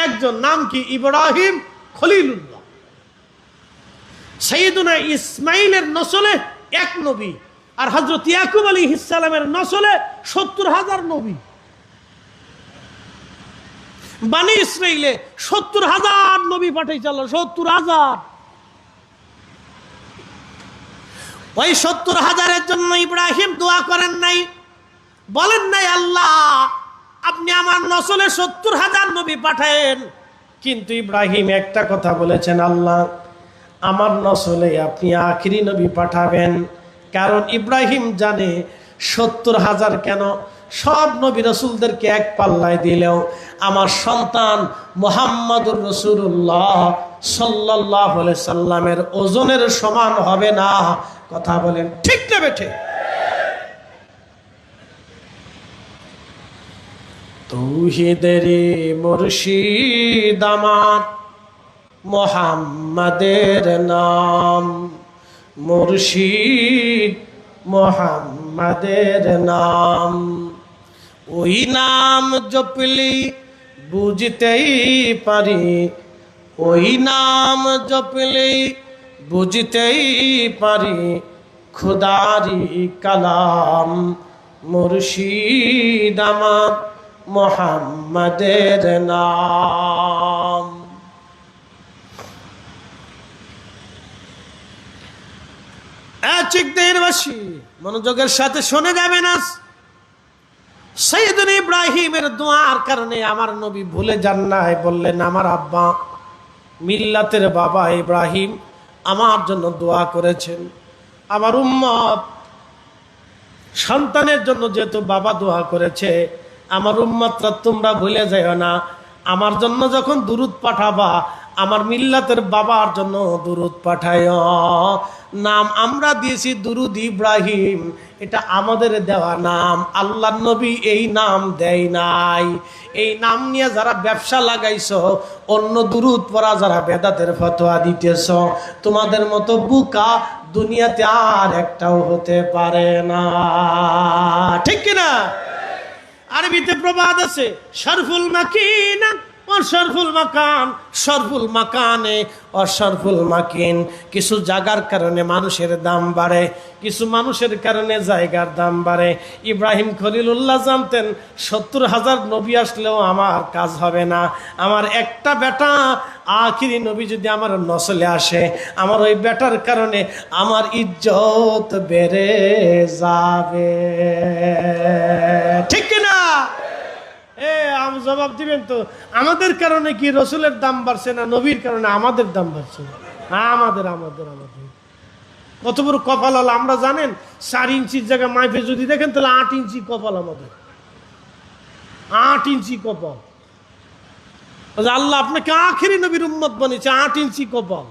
A: একজন। নাম কি? ইব্রাহিম খলিলুল্লাহ। সাইয়েদনা ইসমাঈলের নসলে এক নবী, আর হযরত ইয়াকুব আলাইহিস সালামের নসলে ৭০,০০০ নবী। বানি ইসরাইলে ৭০,০০০ নবী পাঠাইছে আল্লাহ, ৭০,০০০। ওই ৭০,০০০-এর জন্য ইব্রাহিম দোয়া করেন নাই, বলেন নাই আল্লাহ আপনি আমার নসলে ৭০,০০০ নবী পাঠায়েন। কিন্তু ইব্রাহিম একটা কথা বলেছেন, আল্লাহ আমার নসলে আপনি আখিরি নবী পাঠাবেন। কারণ ইব্রাহিম জানে ৭০,০০০ কেন, সব নবী রাসূলদেরকে এক পাল্লায় দিলেও আমার সন্তান মুহাম্মদুর রাসূলুল্লাহ সাল্লাল্লাহু আলাইহি সাল্লামের ওজনের সমান হবে না। কথা বলেন ঠিক না বেঠে? তৌহিদের মুর্শিদ আমার মুহাম্মাদের নাম, মুর্শিদ মুহাম্মাদের নাম। ওই নাম জপলি বুঝতেই পারি, ওই নাম জপলি বুঝতেই পারি খুদারি কালাম। মুর্শিদ আমার মুহাম্মাদের নাম। চিকদেরবাসী মনোযোগের সাথে শুনে যাবেন। আজ সাইয়েদনা ইব্রাহিমের দোয়ার কারণে আমার নবী ভুলে যান নাই, বললেন আমার আব্বা মিল্লাতের বাবা ইব্রাহিম আমার জন্য দোয়া করেছেন। আমার উম্মত সন্তানের জন্য যেহেতু বাবা দোয়া করেছে, আমার উম্মতরা তোমরা ভুলে যাও না, আমার জন্য যখন দুরূদ পাঠাবা আমার মিল্লাতের বাবার জন্য দুরূদ পাঠায়। নাম আমরা দিয়েছি দুরূদ ইব্রাহিম, এটা আমাদের দেওয়া নাম, আল্লাহর নবী এই নাম দেয় নাই। এই নাম নিয়ে যারা ব্যবসা লাগাইছো, অন্য দুরূদ পড়া যারা বেদাতের ফতোয়া দিতেছ, তোমাদের মতো বুকা দুনিয়াতে আর একটাও হতে পারে না। ঠিক কিনা? আরবিতে প্রবাদ আছে, শরফুল মাকিনা অশরফুল মাকান, শরফুল মাকানে অশরফুল মাকিন। কিছু জায়গার কারণে মানুষের দাম বাড়ে, কিছু মানুষের কারণে জায়গার দাম বাড়ে। ইব্রাহিম খলিলুল্লাহ জানতেন 70,000 নবী আসলেও আমার কাজ হবে না। আমার একটা বেটা আখিরি নবী যদি আমার নসলে আসে, আমার ওই বেটার কারণে আমার ইজ্জত বেড়ে যাবে। ঠিক কিনা? জবাব দিবেন তো। আমাদের কারণে কি রসুলের দাম বাড়ছে না নবীর কারণে আমাদের দাম বাড়ছে? আমাদের আমাদের আমাদের কত বড় কপাল হলো আমরা জানেন। 4 ইঞ্চির জায়গায় মাইফে যদি দেখেন তাহলে 8 ইঞ্চি কপাল আমাদের, 8 ইঞ্চি কপাল। আল্লাহ আপনাকে আখেরি নবীর উম্মত বানিয়েছে, 8 ইঞ্চি কপাল।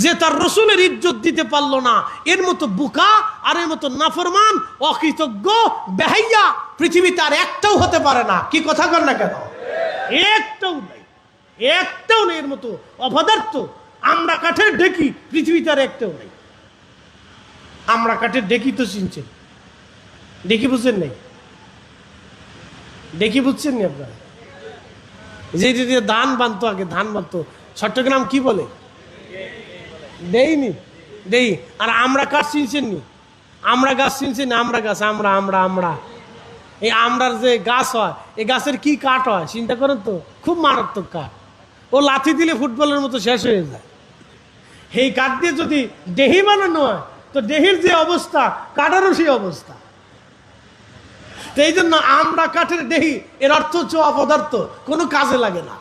A: যে তার রসুলের ইজ্জত দিতে পারলো না, এর মতো বুকা আর এর মতো নাফরমান অকৃতজ্ঞ বেহাইয়া পৃথিবীতে আর একটাও হতে পারে না। কি কথা কর না কেন? একটাও নাই, একটাও নেই এর মতো অপদার্থ। আমরা কাঠের ঢেকি পৃথিবীতে আর একটাও নেই। আমরা কাঠের ঢেকি তো চিনছেন, ঢেকি বুঝছেন নাই? ঢেকি বুঝছেন নি আপনারা? যে ধান বানতো, আগে ধান বানতো, চট্টগ্রাম কি বলে? দেইনি দেই। আর আমরা কাঠ চিনছেন নি? আমরা গাছ চিনছেন? আমরা গাছ, আমরা আমরা আমরা এই আমরার যে গাছ হয়, এই গাছের কি কাঠ হয় চিন্তা করেন তো? খুব মারাত্মক কাঠ। ও লাথি দিলে ফুটবলের মতো শেষ হয়ে যায়। এই কাঠ দিয়ে যদি দেহি বানানো হয় তো দেহির যে অবস্থা, কাঠেরও সেই অবস্থা। তো এই জন্য আমরা কাঠের দেহি, এর অর্থ হচ্ছে অপদার্থ, কোনো কাজে লাগে না,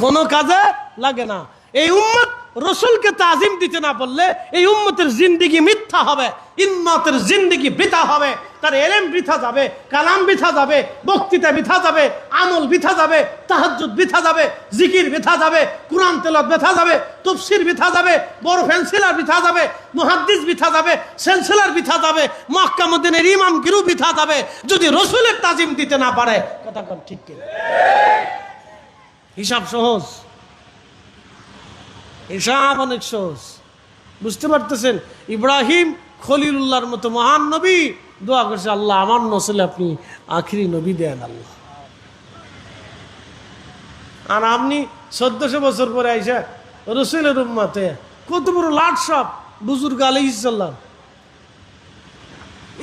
A: কোনো কাজে লাগে না। এই উম্মত রসুলকে তাজিম দিতে না পারলে এই উম্মতের জিন্দিগি মিথ্যা হবে, উম্মতের জিন্দিগি বৃথা হবে। তার এলেম বৃথা যাবে, কালাম বৃথা যাবে, বক্তৃতা বৃথা যাবে, আমল বৃথা যাবে, তাহাজ্জুদ বৃথা যাবে, জিকির বৃথা যাবে, কুরআন তেলাওয়াত বৃথা যাবে, তাফসীর বৃথা যাবে, বড় ফেন্সিলার বৃথা যাবে, মুহাদ্দিস বৃথা যাবে, সেলসিলার বৃথা যাবে, মক্কা মদিনার ইমামগিরু বৃথা যাবে, যদি রসুলের তাজিম দিতে না পারে। কথা কোন ঠিক কিনা? হিসাব সহজ, হিসাব অনেক সহজ। বুঝতে পারতেছেন? ইব্রাহিম খলিলুল্লাহর মতো মহান নবী দোয়া করছে, আল্লাহ আমার নসলে আপনি আখিরি নবী দেন আল্লাহ। আর আপনি 1400 বছর পরে আইসা রসুলের উম্মতে কত বড় লাট সব বুজুর্গ আলাইহিস সালাম।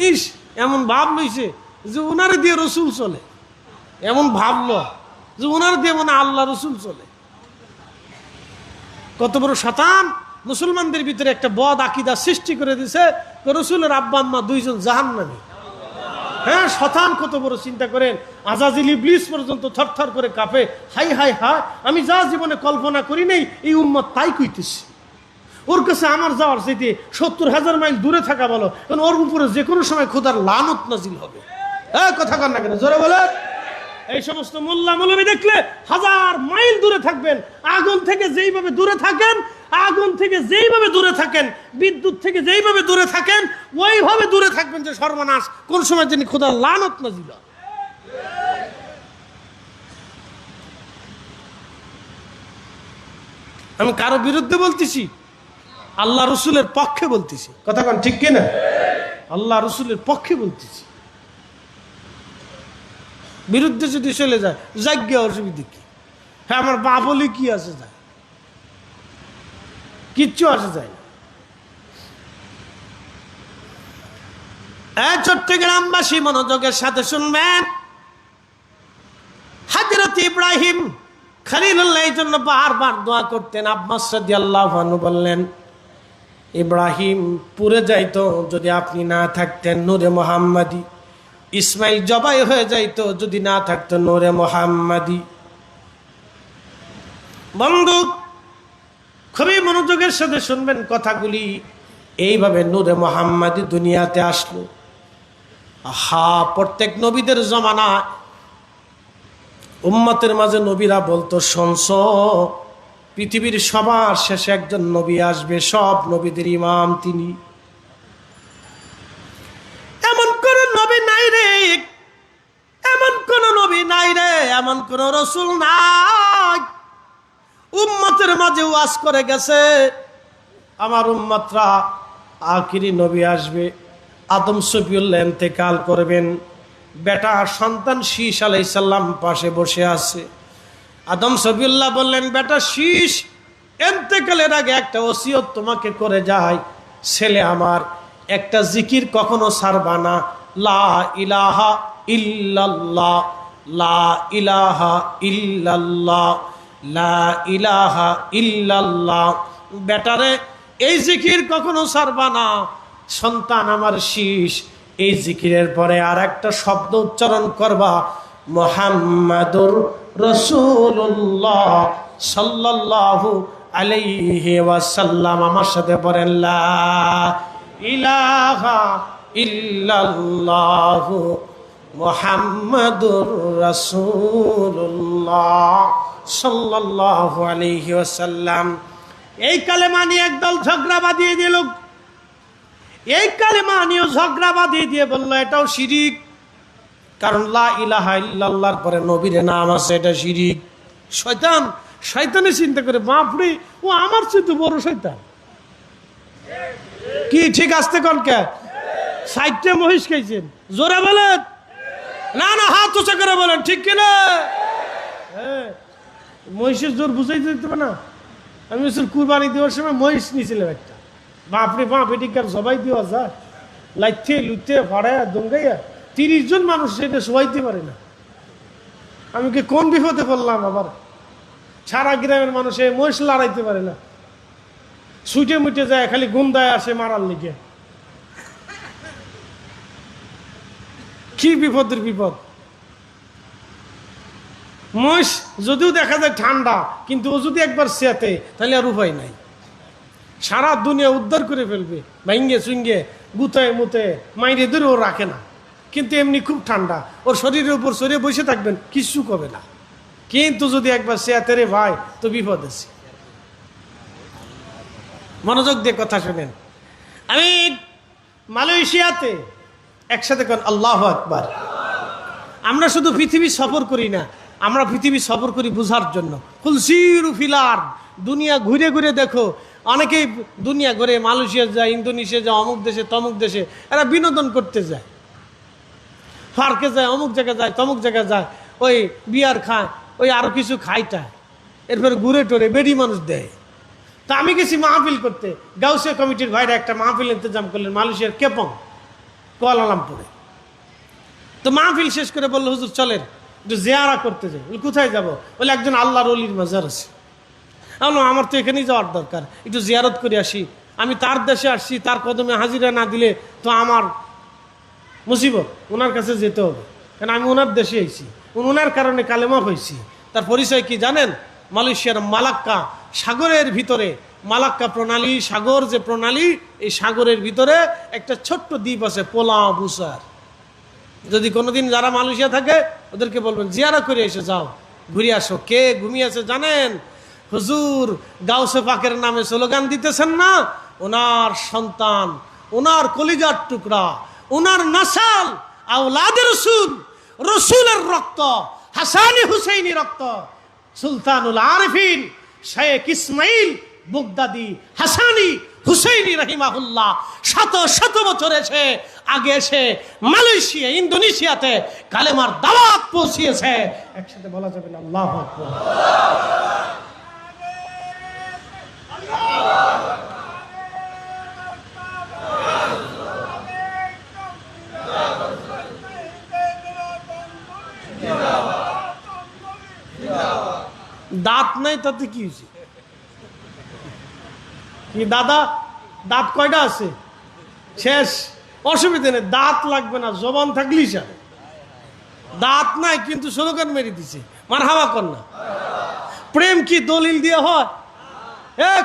A: ইস, এমন ভাব লইছে যে ওনারে দিয়ে রসুল চলে, এমন ভাবলো যে ওনার দিয়ে মানে আল্লাহ রসুল চলে। কত বড় শয়তান মুসলমানদের ভিতরে একটা বদ আকীদা সৃষ্টি করে দিয়েছে, রসুলের আব্বা আম্মা 2 জন জাহান্নামী। হ্যাঁ, শয়তান কত বড়, চিন্তা করেন। আজাজিল ইবলিস পর্যন্ত থরথর করে কাঁপে। হাই হাই হাই, আমি যা জীবনে কল্পনা করি নাই এই উম্মত তাই কইতেছি। ওর কাছে আমার যাওয়ার চাইতে 70,000 মাইল দূরে থাকা ভালো, কারণ ওর উপরে যে কোনো সময় খোদার লানত নাজিল হবে। হ্যাঁ, কথা কন না কেন? জোরে বলে। এই সমস্ত মোল্লা মৌলবী দেখলে 1000 মাইল দূরে থাকবেন। আগুন থেকে যেইভাবে দূরে থাকেন, আগুন থেকে যেইভাবে দূরে থাকেন, বিদ্যুৎ থেকে যেইভাবে দূরে থাকেন, ওইভাবে দূরে থাকবেন যে সর্বনাশ কোন সময় যিনি খোদার লানত নাজিল। আমি কারো বিরুদ্ধে বলতেছি? আল্লাহ রসুলের পক্ষে বলতেছি। কথা কোন ঠিক কিনা? আল্লাহ রসুলের পক্ষে বলতেছি। বিরুদ্ধে যদি চলে যায় যাজ্ঞা, অসুবিধা কি? হ্যাঁ, আমার বাপ বলে কি আসে যায়? কিচ্ছু আসে যায় না। চট্টগ্রামবাসী মনোযোগের সাথে শুনবেন। হযরত ইব্রাহিম খলিলুল্লাহ এই জন্য বারবার দোয়া করতেন। আব্বাস রাদিয়াল্লাহু আনহু বললেন, ইব্রাহিম পুড়ে যাইতো যদি আপনি না থাকতেন, নূরে মুহাম্মাদি। ইসমাইল জবাই হয়ে যাইতো যদি না থাকতো নূরে মুহাম্মাদি। বন্ধু, খুবই মনোযোগের সাথে শুনবেন কথাগুলি। এইভাবে নূরে মুহাম্মাদি দুনিয়াতে আসলো। প্রত্যেক নবীদের জমানা উম্মতের মাঝে নবীরা বলতো, শুনছো, পৃথিবীর সবার শেষে একজন নবী আসবে, সব নবীদের ইমাম তিনি। এমন কোন নবী নাই রে, এমন কোন নবী নাই রে, এমন কোন রসুল নাই। উম্মতের মাঝে ওয়াজ করে গেছে, আমার উম্মতরা আখিরি নবী আসবে, আদম শফিউল্লাহ ইন্তেকাল করবেন, বেটা সন্তান শীষ আলাইহিস সালাম পাশে বসে আছে। আদম সফিউল্লাহ বললেন, বেটা শীষ, ইন্তেকালের আগে একটা ওসিয়ত তোমাকে করে যায়, ছেলে আমার একটা জিকির কখনো ছাড়বা না, লা ইলাহা ইল্লাল্লাহ, লা ইলাহা ইল্লাল্লাহ, লা ইলাহা ইল্লাল্লাহ। বেটারে এই জিকির কখনো ছাড়বা না। সন্তান আমার শীষ, এই জিকিরের পরে আর একটা শব্দ উচ্চারণ করবা, মুহাম্মাদুর রাসূলুল্লাহ সাল্লাল্লাহু আলাইহি ওয়াসাল্লাম। আমার সাথে পড়েন, লা ইলাহা ইল্লাল্লাহু মুহাম্মাদুর রাসূলুল্লাহ সাল্লাল্লাহু আলাইহি ওয়াসাল্লাম। এই কালেমা নিয়ে একদল ঝগড়া বাঁধিয়ে দিল। এই কালেমা নিয়ে ঝগড়া বাঁধিয়ে দিয়ে বললো এটাও শিরিক, কারণ লা ইলাহা ইল্লাল্লাহর পরে নবীর নাম আছে, এটা শিরিক। শয়তানে চিন্তা করে, বাপরে ও আমার চেয়ে তো বড় শয়তান। কি ঠিক আসতে কনকে 60টা মহিষ খাইছেন, জোরে বলেন না, না হাত উঁচা করে বলেন ঠিক কিনা। হ্যাঁ, মহিষের জোর বুঝাই দিতে পারে না। আমি কুরবানি দেওয়ার সময় মহিষ নিয়েছিলাম একটা, বাপরে বাপ, এটিকার সবাই দেওয়া যায়, লাইতে লুতে ফাড়াইয়া দঙ্গাইয়া 30 জন মানুষ সেটা সবাইতে পারে না। আমি কি কোন বিপদে পড়লাম আবার। সারা গ্রামের মানুষ এই মহিষ লড়াইতে পারে না, ছুটে মুটে যায়, খালি গুন্দায় আসে মারার লিগে। কি বিপদের বিপদ। মহিষ যদিও দেখা যায় ঠান্ডা, কিন্তু ও যদি একবার সেতে তাহলে আর উপায় নাই, সারা দুনিয়া উদ্ধার করে ফেলবে, ভাঙ্গে চুঙ্গে গুতায় মুতে মাইরে ধরে ও রাখে না। কিন্তু এমনি খুব ঠান্ডা, ওর শরীরের উপর সরিয়ে বসে থাকবেন, কিচ্ছু করবে না। কিন্তু যদি একবার সেতে রে ভাই, তো বিপদ আছে। মনোযোগ দিয়ে কথা শুনেন। আমি মালয়েশিয়াতে একসাথে কোন আল্লাহু আকবার। আমরা শুধু পৃথিবী সফর করি না, আমরা পৃথিবী সফর করি বুঝার জন্য। কুলসিরু ফিল আরদ, দুনিয়া ঘুরে ঘুরে দেখো। অনেকেই দুনিয়া ঘুরে মালয়েশিয়া যায়, ইন্দোনেশিয়া যায়, অমুক দেশে তমুক দেশে, এরা বিনোদন করতে যায়, পার্কে যায়, অমুক জায়গায় যায়, তমুক জায়গায় যায়, ওই বিয়ার খায়, ওই আরো কিছু খাইটায়, এরপরে ঘুরে টোরে বেডি মানুষ দেয়। তা আমি গেছি মাহফিল করতে, গাউসিয়া কমিটির ভাইরা একটা মাহফিল ইন্তজাম করলেন মালয়েশিয়ার কেপং কুয়ালালামপুরে। তো মাহফিল শেষ করে বললো, হুজুর চলেন একটু জিয়ারা করতে যাই। বলে কোথায় যাবো? বলে একজন আল্লাহর ওলির মাজার আছে। বললাম আমার তো এখানেই যাওয়ার দরকার, একটু জিয়ারত করে আসি। আমি তার দেশে আসছি, তার কদমে হাজিরা না দিলে তো আমার মুসিবত, ওনার কাছে যেতে হবে, কারণ আমি ওনার দেশে আইছি, ওনার কারণে কালেমা হয়েছি। তার পরিচয় কি জানেন? মালয়েশিয়ার মালাক্কা সাগরের ভিতরে, মালাক্কা প্রণালী, সাগর যে প্রণালী, এই সাগরের ভিতরে একটা ছোট্ট দ্বীপ আছে, পোলা বুসার। যদি কোনোদিন যারা মালয়েশিয়া থাকে ওদেরকে বলবেন জিয়ারা করে এসে যাও, ঘুরে আসো। কে ঘুমিয়ে আছে জানেন? হুজুর গাউসে পাকের নামে স্লোগান দিতেছেন না, ওনার সন্তান, ওনার কলিজার টুকরা, ওনার নাসাল, আওলাদের রসুল, রসুলের রক্ত, হাসানি হুসাইনি রক্ত, সুলতানুল আরিফিন শেখ ইসমাইল বুগদাদি হাসানি হুসাইনি রাহিমাহুল্লাহ শত শত বছর আগে এসে মালয়েশিয়া, ইন্দোনেশিয়াতে কালেমার দাওয়াত পৌঁছিয়েছে। একসাথে বলা যাবে না আল্লাহু আকবার। দাঁত নাই তাতে কি হয়েছে? কি দাদা, দাঁত কয়টা আছে? শেষ, অসুবিধা নেই, দাঁত লাগবে না, জবান থাকলেই সাথে। দাঁত নাই কিন্তু স্লোগান মেরে দিছে, মারহাবা কর না। প্রেম কি দলিল দিয়ে হয়?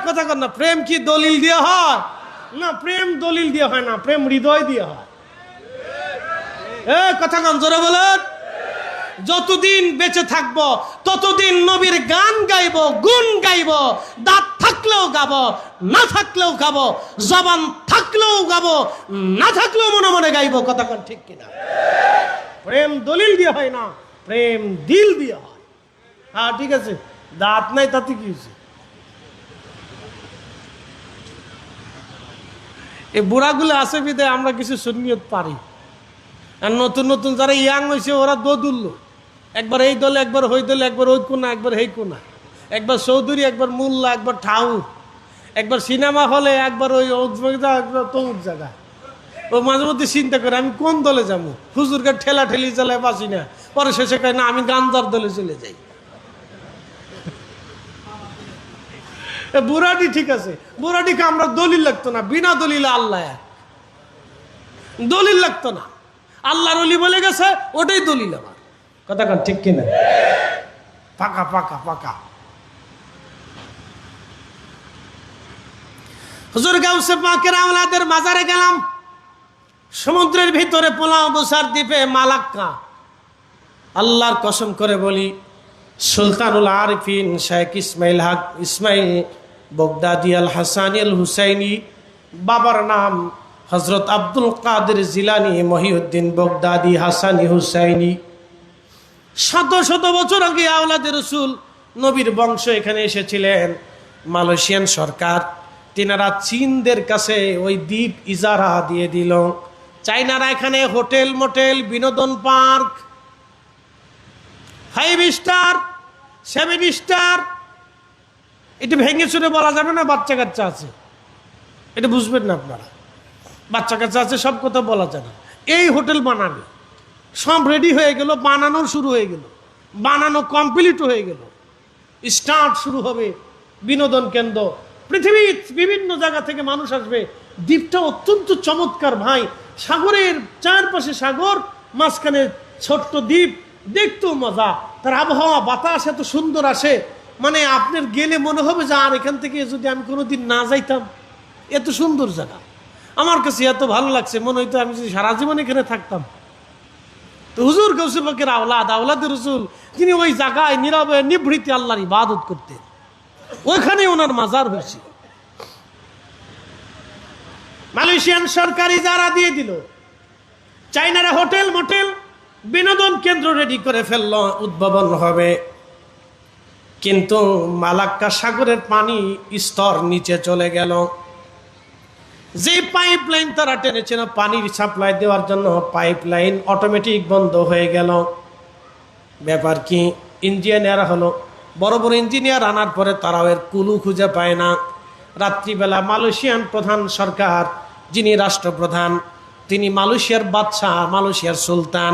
A: কথা কর না। প্রেম কি দলিল দিয়ে হয়? না, প্রেম দলিল দিয়ে হয় না, প্রেম হৃদয় দিয়ে হয়। কথা কন জোরে বলেন। যতদিন বেঁচে থাকবো ততদিন নবীর গান গাইব, গুণ গাইব। দাঁত থাকলেও গাবো, না থাকলেও গাবো, জবান থাকলেও গাবো, না থাকলেও মনে মনে গাইবো। কথা কন ঠিক কিনা? প্রেম দলিল দিয়ে হয় না, প্রেম দিল দিয়ে হয়। হ্যাঁ ঠিক আছে, দাঁত নাই তাতে কি হয়েছে? এই বুড়াগুলো আছে বিদে আমরা কিছু সুন্নিয়ত পারি। আর নতুন নতুন যারা ইয়াং হয়েছে ওরা দোদুল্লো, একবার এই দলে, একবার ওই দলে, একবার ওই কোনা, একবার এই কোনা, একবার চৌধুরী, একবার মোল্লা, একবার ঠাউর, একবার সিনেমা হলে, একবার ওই একবার তমুক জায়গা। ও মাঝে মধ্যে চিন্তা করে আমি কোন দলে যাবো, হুজুরকে ঠেলা ঠেলি চালায় বাঁচি না, পরে শেষে কয় না আমি গাঞ্জার দলে চলে যাই। বুড়াটি ঠিক আছে, বুড়াটিকে আমরা দলিল লাগতো না, বিনা দলিলে আল্লাহ এক, দলিল লাগতো না, আল্লাহর ওলি বলে গেছে ওটাই দলিল আমার। কথা কন ঠিক কিনা? পাকা পাকা পাকা। হুজুর গাউসে পাকের আওলাদের মাজারে গেলাম, সমুদ্রের ভিতরে পোলাও বসার দ্বীপে মালাক্কা। আল্লাহর কসম করে বলি, সুলতানুল আরিফিন শেখ ইসমাইল বগদাদি আল হাসানি আল হুসাইনি, বাবার নাম হজরত আব্দুল কাদের জিলানি মহিউদ্দিন বগদাদি হাসানি হুসাইনি। শত শত বছর আগে আওলাদে রসুল নবীর বংশ এখানে এসেছিলেন। মালয়েশিয়ান সরকার তিনারা চীনদের কাছে ওই দ্বীপ ইজারা দিয়ে দিল। চাইনারা এখানে হোটেল মোটেল, বিনোদন পার্ক, 5 স্টার 7 স্টার, এটা ভেঙে চুরে বলা যাবে না। বাচ্চা কাচ্চা আছে, এটা বুঝবেন না আপনারা, বাচ্চা কাচ্চা আছে, সব কথা বলা যায় না। এই হোটেল বানাবে, সব রেডি হয়ে গেল, বানানো শুরু হয়ে গেল, বানানো কমপ্লিট হয়ে গেল, স্টার্ট শুরু হবে বিনোদন কেন্দ্র। পৃথিবীর বিভিন্ন জায়গা থেকে মানুষ আসবে। দ্বীপটা অত্যন্ত চমৎকার ভাই, সাগরের চারপাশে সাগর, মাঝখানে ছোট্ট দ্বীপ, দেখতেও মজা, তার আবহাওয়া বাতাস এত সুন্দর আসে, মানে আপনার গেলে মনে হবে যে আর এখান থেকে যদি আমি কোনোদিন না যাইতাম। এত সুন্দর জায়গা, আমার কাছে এত ভালো লাগছে, মনে হইতো আমি যদি সারা জীবন এখানে থাকতাম। তো হুজুর গৌসে পাকের আওলাদের রসুল, তিনি ওই জায়গায় নীরবে নিভৃতে আল্লাহর ইবাদত করতেন, ওইখানে ওনার মাজার হয়েছে। মালয়েশিয়ান সরকার ইজারা দিয়ে দিল, চাইনারা হোটেল মোটেল বিনোদন কেন্দ্র রেডি করে ফেললো, উদ্ভাবন হবে। কিন্তু মালাক্কা সাগরের পানি স্তর নিচে চলে গেল। যে পাইপ লাইন তারা টেনেছিল পানির সাপ্লাই দেওয়ার জন্য, পাইপ লাইন অটোমেটিক বন্ধ হয়ে গেল। ব্যাপার কি? ইঞ্জিনিয়ার হলো, বড় বড় ইঞ্জিনিয়ার আনার পরে তারাও এর কুলু খুঁজে পায় না। রাত্রিবেলা মালয়েশিয়ান প্রধান সরকার, যিনি রাষ্ট্রপ্রধান, তিনি মালয়েশিয়ার বাদশাহ, মালয়েশিয়ার সুলতান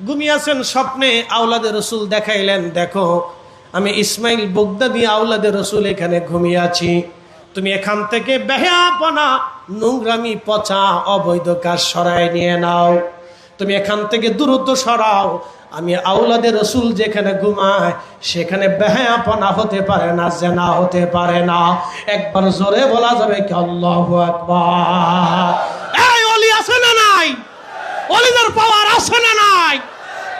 A: ঘুমিয়েছেন। স্বপ্নে আওলাদে রসুল দেখাইলেন, দেখো আমি ইসমাইল বগদাদি আওলাদে রসুল এখানে ঘুমিয়ে আছি, তুমি এখান থেকে বেহাপনা, নোংরামি, পচা, অবৈধ কাজ সরাই নিয়ে নাও, তুমি এখান থেকে দ্রুত সরাও। আমি আওলাদে রসুল যেখানে ঘুমায় সেখানে বেহাপনা হতে পারে না, জেনা হতে পারে না। একবার জোরে বলা যাবে কি আল্লাহু আকবার? এই ওলি আছে না নাই? ওলিদের পাওয়ার আছে না নাই?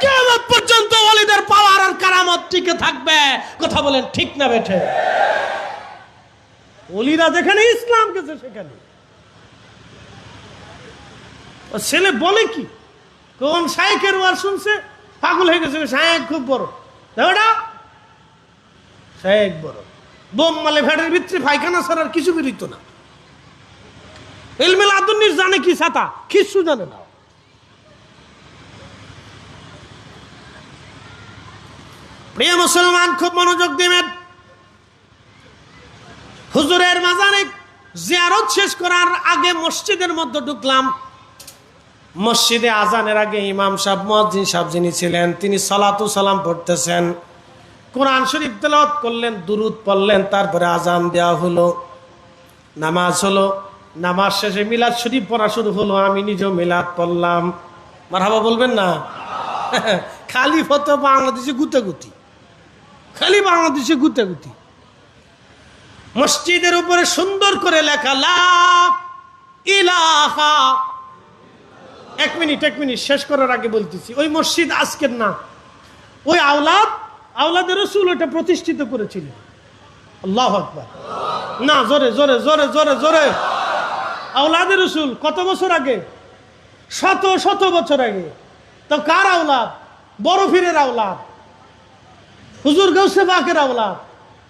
A: কিয়ামত পর্যন্ত ওলিদের পাওয়ার আর কারামত টিকে থাকবে। কথা বলেন ঠিক না বেঠে? ওলিরা যেখানে ইসলাম গেছে সেখানে। ও ছেলে বলে কি, কোন শাইখের ওয়াজ শুনছে, পাগল হয়ে গেছে, শাইখ খুব বড়, দেখোটা শাইখ বড়, বোম মালে ভেড়ের ভিতরে পায়খানা ছাড়ার কিছু বেরিত না। ইলমে লাদুন্নির জানে কি ছাতা, কিছু জানে না। প্রিয় মুসলমান, খুব মনোযোগ দিবেন। হুজুরের মাজারে জিয়ারত শেষ করার আগে মসজিদের মধ্যে ঢুকলাম। মসজিদে আজানের আগে ইমাম সাহেব, মুয়াজ্জিন সাহেব যিনি ছিলেন, তিনি সালাতু সালাম পড়তেছেন, কোরআন শরীফ তেলাওয়াত করলেন, দুরূদ পড়লেন, তারপরে আজান দেওয়া হলো, নামাজ হলো। নামাজ শেষে মিলাদ শরীফ পড়া শুরু হলো। আমি নিজেও মিলাদ পড়লাম। মারহাবা বলবেন না? খালি ফতো বাংলাদেশে গুতাগুতি, খালি বাংলাদেশে গুতাগুতি। মসজিদের উপরে সুন্দর করে লেখা লা ইলাহা। এক মিনিট শেষ করার আগে বলতেছি, ওই মসজিদ আজকের না, ওই আওলাদের রসুল ওটা প্রতিষ্ঠিত করেছিলেন। আল্লাহু আকবার। না, জোরে জোরে জোরে জোরে জোরে। আওলাদের রসুল কত বছর আগে? শত শত বছর আগে। তো কার আওলাদ? বড় পীরের আওলাদ, হুজুর গাউসে পাকের আওলাদ।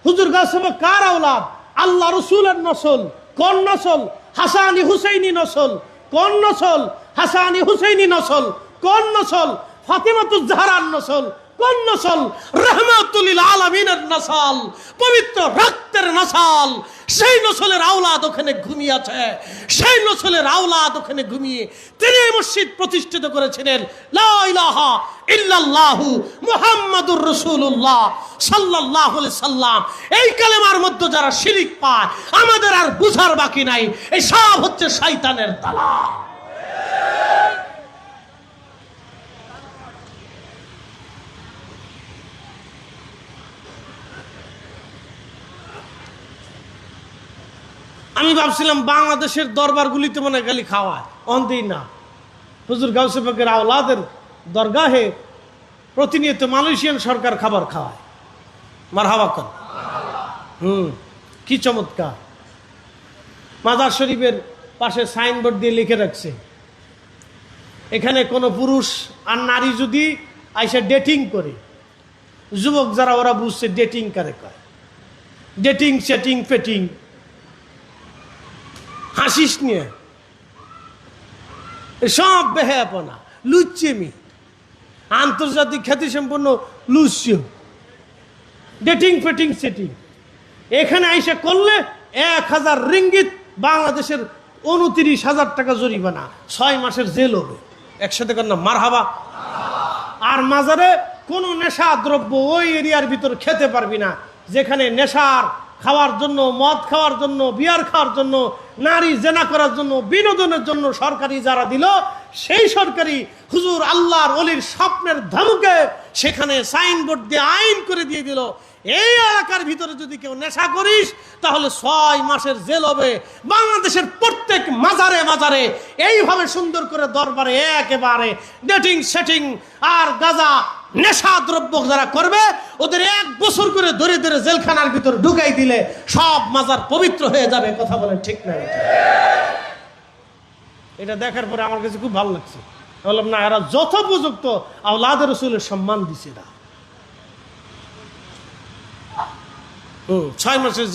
A: হুজুর গাউসে পাক কার আওলাদ? আল্লাহ রসুলের নসল। কোন নসল? হাসানি হুসাইনি নসল। কোন নসল? হাসানি হুসাইনি নসল। কোন নসল? ফাতিমাতুজ জাহরার নসল। কোন নসল? রাহমাতুল লিল আলামিনের নসল, পবিত্র রক্তের নসল। সেই নসলের আওলাদ ওখানে ঘুমিয়ে আছে, সেই নসলের আওলাদ ওখানে ঘুমিয়ে তিনি মসজিদ প্রতিষ্ঠিত করেছিলেন। লা ইলাহা ইল্লাল্লাহু মুহাম্মাদুর রাসূলুল্লাহ সাল্লাল্লাহু আলাইহি সাল্লাম। এই কালেমার মধ্যে যারা শিরিক পায় আমাদের আর বুঝার বাকি নাই, এই সব হচ্ছে শয়তানের দালাল। আমি ভাবছিলাম বাংলাদেশের দরবারগুলিতে মনে গালি খাওয়ায়, অন্তেই না। হুজুর গাউসে পাকের আওলাদের দরগাহে প্রতিনিয়ত মালয়েশিয়ান সরকার খাবার খাওয়ায়। মারহাবা কর। কি চমৎকার। মাজার শরীফের পাশে সাইনবোর্ড দিয়ে লিখে রাখছে, এখানে কোনো পুরুষ আর নারী যদি আইসা ডেটিং করে, যুবক যারা ওরা বুঝছে ডেটিং কারে কয়, ডেটিং সেটিং পেটিং, হাসিস নিয়ে সব বেহায়াপনা, লুচ্চেমি, আন্তর্জাতিক খ্যাতিসম্পন্ন লুচ্চ, ডেটিং ফেটিং সেটিং। এখানে আইসা করলে 1000 রিঙ্গিত, বাংলাদেশের 29,000 টাকা জরিমানা, 6 মাসের জেল হবে। একসাথে কর না মারহাবা। আর মাজারে কোনো নেশা দ্রব্য ওই এরিয়ার ভিতর খেতে পারবি না, যেখানে নেশার খাওয়ার জন্য, মদ খাওয়ার জন্য, বিয়ার খাওয়ার জন্য, নারী জেনা করার জন্য, বিনোদনের জন্য সরকারি যারা দিল, সেই সরকারি হুজুর আল্লাহর ওলির স্বপ্নের ধমকে সেখানে সাইনবোর্ড দিয়ে আইন করে দিয়ে দিল, এই এলাকার ভিতরে যদি কেউ নেশা করিস তাহলে 6 মাসের জেল হবে। বাংলাদেশের প্রত্যেক মাজারে মাজারে এইভাবে সুন্দর করে দরবারে একেবারে ডেটিং সেটিং আর গাঁজা নেশা দ্রব্য যারা করবে ওদের 1 বছর করে ধরে ধরে জেলখানার ভিতর ঢুকাই দিলে সব মাজার পবিত্র হয়ে যাবে। কথা বলেন ঠিক না? এটা দেখার পরে আমার কাছে খুব ভালো লাগছে। বললাম না, এরা যথোপযুক্ত আওলাদের রাসূলের সম্মান দিছে না। 6 মাসের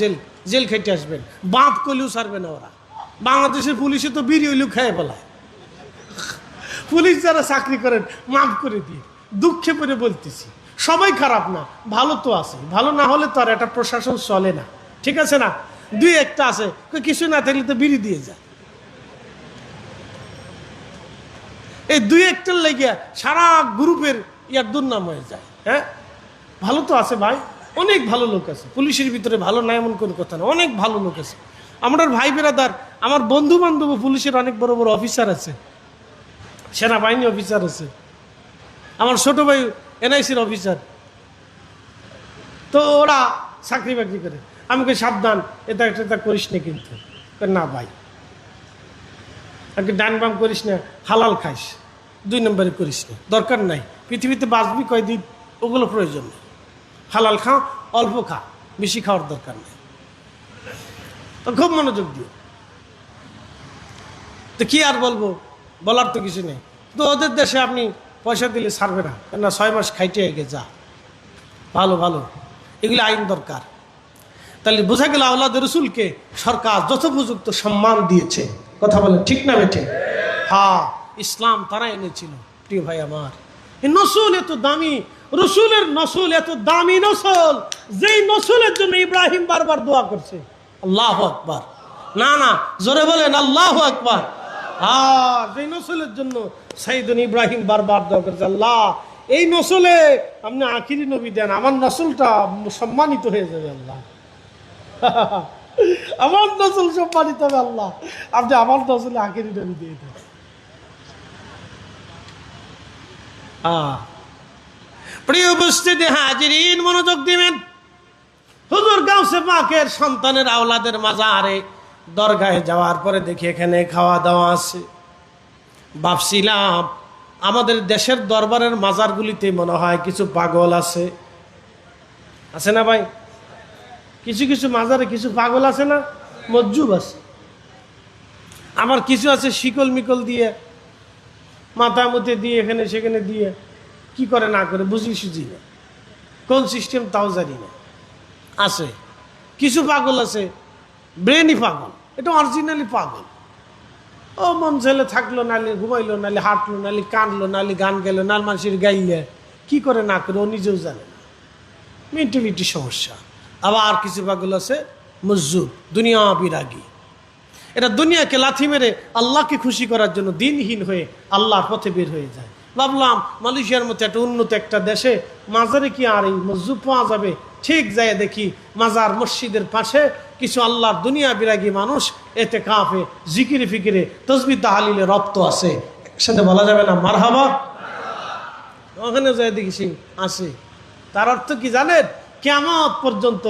A: জেল খেটে আসবেন, বাপ কইলেও ছাড়বে না ওরা। বাংলাদেশের পুলিশে তো বিড়ি হইলেও খেয়ে বলায়। পুলিশ যারা চাকরি করেন মাফ করে দিয়ে, দুঃখে পড়ে বলতেছি, সবাই খারাপ না, ভালো তো আছে। ভালো না হলে তো আর একটা প্রশাসন চলে না, ঠিক আছে না? 2-1টা আছে, কিছু না থাকলে তো বিড়ি দিয়ে যায়। এই 2-1টার লেগে সারা গ্রুপের ইয়ার দুর্নাম হয়ে যায়। হ্যাঁ, ভালো তো আছে ভাই, অনেক ভালো লোক আছে পুলিশের ভিতরে, ভালো না এমন কোনো কথা না, অনেক ভালো লোক আছে। আমার ভাই বেরাদার, আমার বন্ধু বান্ধব পুলিশের অনেক বড় বড় অফিসার আছে, সেনাবাহিনী অফিসার আছে, আমার ছোট ভাই এনআইসির অফিসার। তো ওরা চাকরি বাকরি করে। আমি কই সাবধান, এটা এটা করিস না কিন্তু। না ভাই, আগে ডান বাম করিস না, হালাল খাইস, 2 নম্বরে করিস না, দরকার নাই। পৃথিবীতে বাঁচবি কয়দিন, ওগুলো প্রয়োজন নেই। হালাল খা, অল্প খা, বেশি খাওয়ার দরকার নেই। তো খুব মনোযোগ দিও। তো কি আর বলবো, বলার তো কিছু নেই। তো ওদের দেশে আপনি পয়সা দিলে ছাড়বে না, কেননা 6 মাস খাইতে এগে যা। ভালো ভালো, এগুলো আইন দরকার। তাহলে বোঝা গেল আওলাদের রাসূলকে সরকার যথোপযুক্ত সম্মান দিয়েছে। কথা বলে ঠিক না বেঠে? হ্যাঁ, ইসলাম তারা এনেছিল। প্রিয় ভাই আমার, এই নসল এত দামি, রসুলের নসল এত দামি নসল, যেই নসলের জন্য ইব্রাহিম বারবার দোয়া করছে, আল্লাহু আকবার। না না, জোরে বলেন আল্লাহু আকবার। হ্যাঁ, যেই নসলের জন্য সাইয়েদুনা ইব্রাহিম বারবার দোয়া করছে, আল্লাহ এই নসলে আপনি আখিরি নবী দেন, আমার নসলটা সম্মানিত হয়ে যাবে আল্লাহ। আমার নসল সম্মানিত হবে আল্লাহ, আপনি আমার নসলে আখিরি নবী দিয়ে দেন। প্রিয় উপস্থিতি হাজিরিন, মনোযোগ দিবেন। হুজুর গাউসে পাকের সন্তানের আওলাদের মাজারে দরগাহে যাওয়ার পরে দেখি এখানে খাওয়া দাওয়া আছে। ভাবছিলাম আমাদের দেশের দরবারের মাজারগুলিতে মনে হয় কিছু পাগল আছে, আছে না ভাই? কিছু কিছু মাজারে কিছু পাগল আছে না, মজ্জুব আছে। আমার কিছু আছে শিকল মিকল দিয়ে, মাথা মুতে দিয়ে, এখানে সেখানে দিয়ে কি করে না করে বুঝি সুঝি না, কোন সিস্টেম তাও জানি না। আছে কিছু পাগল আছে ব্রেনই পাগল, এটা অরিজিনালি পাগল। ও মন ছেলে থাকলো, নালি ঘুমাইলো, নালি হাঁটলো, নালি কানলো, নালি গান গেলো, নাল মানুষের গাইলে কি করে না করে ও নিজেও জানে না। মেন্টালিটি সমস্যা। আবার কিছু পাগল আছে মজজুদ, দুনিয়া বিরাগী। এরা দুনিয়াকে লাথি মেরে আল্লাহকে খুশি করার জন্য দিনহীন হয়ে আল্লাহর পথে বের হয়ে যায়। ভাবলাম মালয়েশিয়ার মতো একটা উন্নত একটা দেশে মাজারে কি আর এই মসজিদ পাওয়া যাবে। ঠিক যায় দেখি মাজার মসজিদের পাশে কিছু আল্লাহর দুনিয়া বিরাগী মানুষ এতে কাফে জিকিরে ফিকিরে তসবিহ তাহলিলে রপ্ত আছে। একসাথে বলা যাবে না মারহাবা? ওখানে যায় দেখি আসে। তার অর্থ কি জানেন? কিয়ামত পর্যন্ত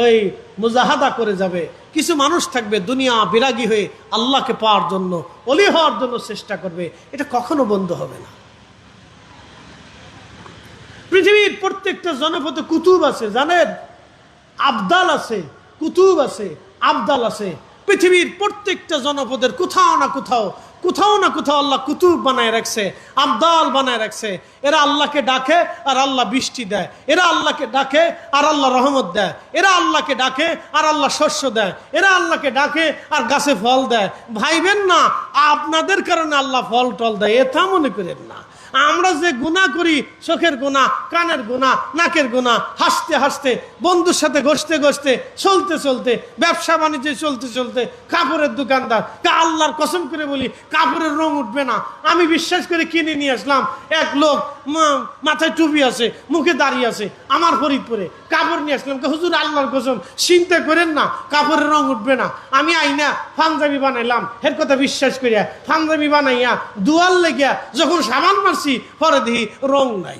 A: ওই মুজাহাদা করে যাবে। কিছু মানুষ থাকবে দুনিয়া বিরাগী হয়ে আল্লাহকে পাওয়ার জন্য, ওলি হওয়ার জন্য চেষ্টা করবে। এটা কখনো বন্ধ হবে না। পৃথিবীর প্রত্যেকটা জনপদে কুতুব আছে, জানেন? আবদাল আছে, কুতুব আছে, আবদাল আছে। পৃথিবীর প্রত্যেকটা জনপদের কোথাও না কোথাও আল্লাহ কুতুব বানায় রাখছে, আবদাল বানায় রাখছে। এরা আল্লাহকে ডাকে আর আল্লাহ বৃষ্টি দেয়, এরা আল্লাহকে ডাকে আর আল্লাহ রহমত দেয়, এরা আল্লাহকে ডাকে আর আল্লাহ শস্য দেয়, এরা আল্লাহকে ডাকে আর গাছে ফল দেয়। ভাইবেন না আপনাদের কারণে আল্লাহ ফল টল দেয়, এটা মনে করেন না। আমরা যে গুনাহ করি, চোখের গুনাহ, কানের গুনাহ, নাকের গুনাহ, হাসতে হাসতে, বন্ধুর সাথে ঘষতে ঘষতে, চলতে চলতে, ব্যবসা বাণিজ্যে চলতে চলতে, কাপড়ের দোকানদার, আল্লাহর কসম করে বলি কাপড়ের রং উঠবে না। আমি বিশ্বাস করে কিনে নিয়ে আসলাম। এক লোক মাথায় টুপি আছে, মুখে দাঁড়িয়ে আছে, আমার ফরিদপুরে কাপড় নিয়ে আসলাম। হুজুর আল্লাহর কসম চিন্তা করেন না, কাপড়ের রং উঠবে না। আমি আইনা পাঞ্জাবি বানাইলাম, এর কথা বিশ্বাস করিয়া পাঞ্জাবি বানাইয়া দুয়ার লেগিয়া যখন সাবান মারছি, পরে দেখি রং নাই।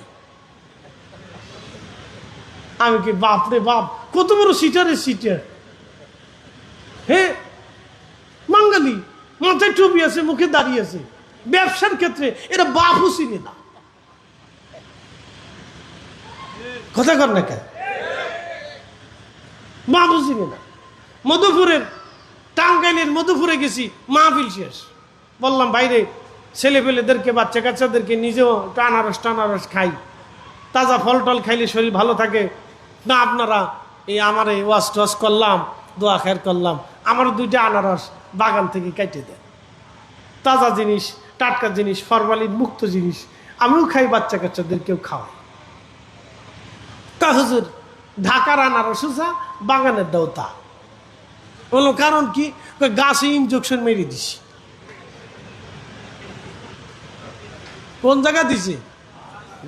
A: আমি কি বাপরে বাপ, কত বড় সিটারের সিটার! হে বাঙালি, মাথায় টুপি আছে, মুখে দাঁড়িয়ে আছে, ব্যবসার ক্ষেত্রে এরা বাপও চিনে না। কথা কর না কেন? বাপও চিনে না। মধুপুরের টাঙ্গাইলের মধুপুরে গেছি, মাহফিল শেষ। বললাম বাইরে ছেলে পেলেদেরকে, বাচ্চা কাচ্চাদেরকে, নিজেও টানারস খাই। তাজা ফল টল খাইলে শরীর ভালো থাকে না। আপনারা এই আমার এই ওয়াশ টোয়াশ করলাম, দোয়া খের করলাম, আমার 2টা আনারস বাগান থেকে কেটে দেয়। তাজা জিনিস, টাটকা জিনিস, ফরমালিন মুক্ত জিনিস আমিও খাই, বাচ্চা কাচ্চাদেরকেও খাওয়াই। তা হুজুর ঢাকার আনারস যা, বাগানের দাও তা। বললো কারণ কি? গাছে ইনজেকশন মেরে দিছি। কোন জায়গা দিছি?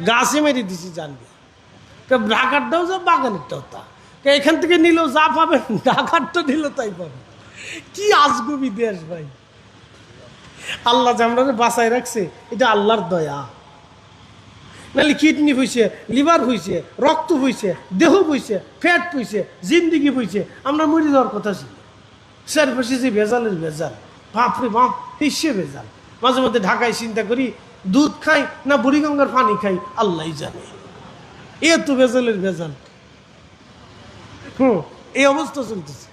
A: গাছে মেরে দিছি। জানবে ঢাকারটাও যা, বাগানেরটাও তা। এখান থেকে নিলেও যা পাবে, ঢাকারটা নিলেও তাই পাবে। কি আজগুবি দেশ ভাই! আল্লাহ যে আমরা বাঁচাই রাখছে, এটা আল্লাহর দয়া। নাহলে কিডনি হইছে, লিভার হইছে, রক্ত হইছে, দেহ হইছে, ফ্যাট হইছে, জিন্দিগি হইছে, আমরা মরে যাওয়ার কথা ছিল। চারপাশে যে ভেজালের ভেজাল, বাপরে বাপ, হিসে ভেজাল। মাঝে মধ্যে ঢাকায় চিন্তা করি দুধ খাই না বুড়িগঙ্গার পানি খাই, আল্লাহ জানে। এত ভেজালের ভেজাল। এই অবস্থা চলতেছে।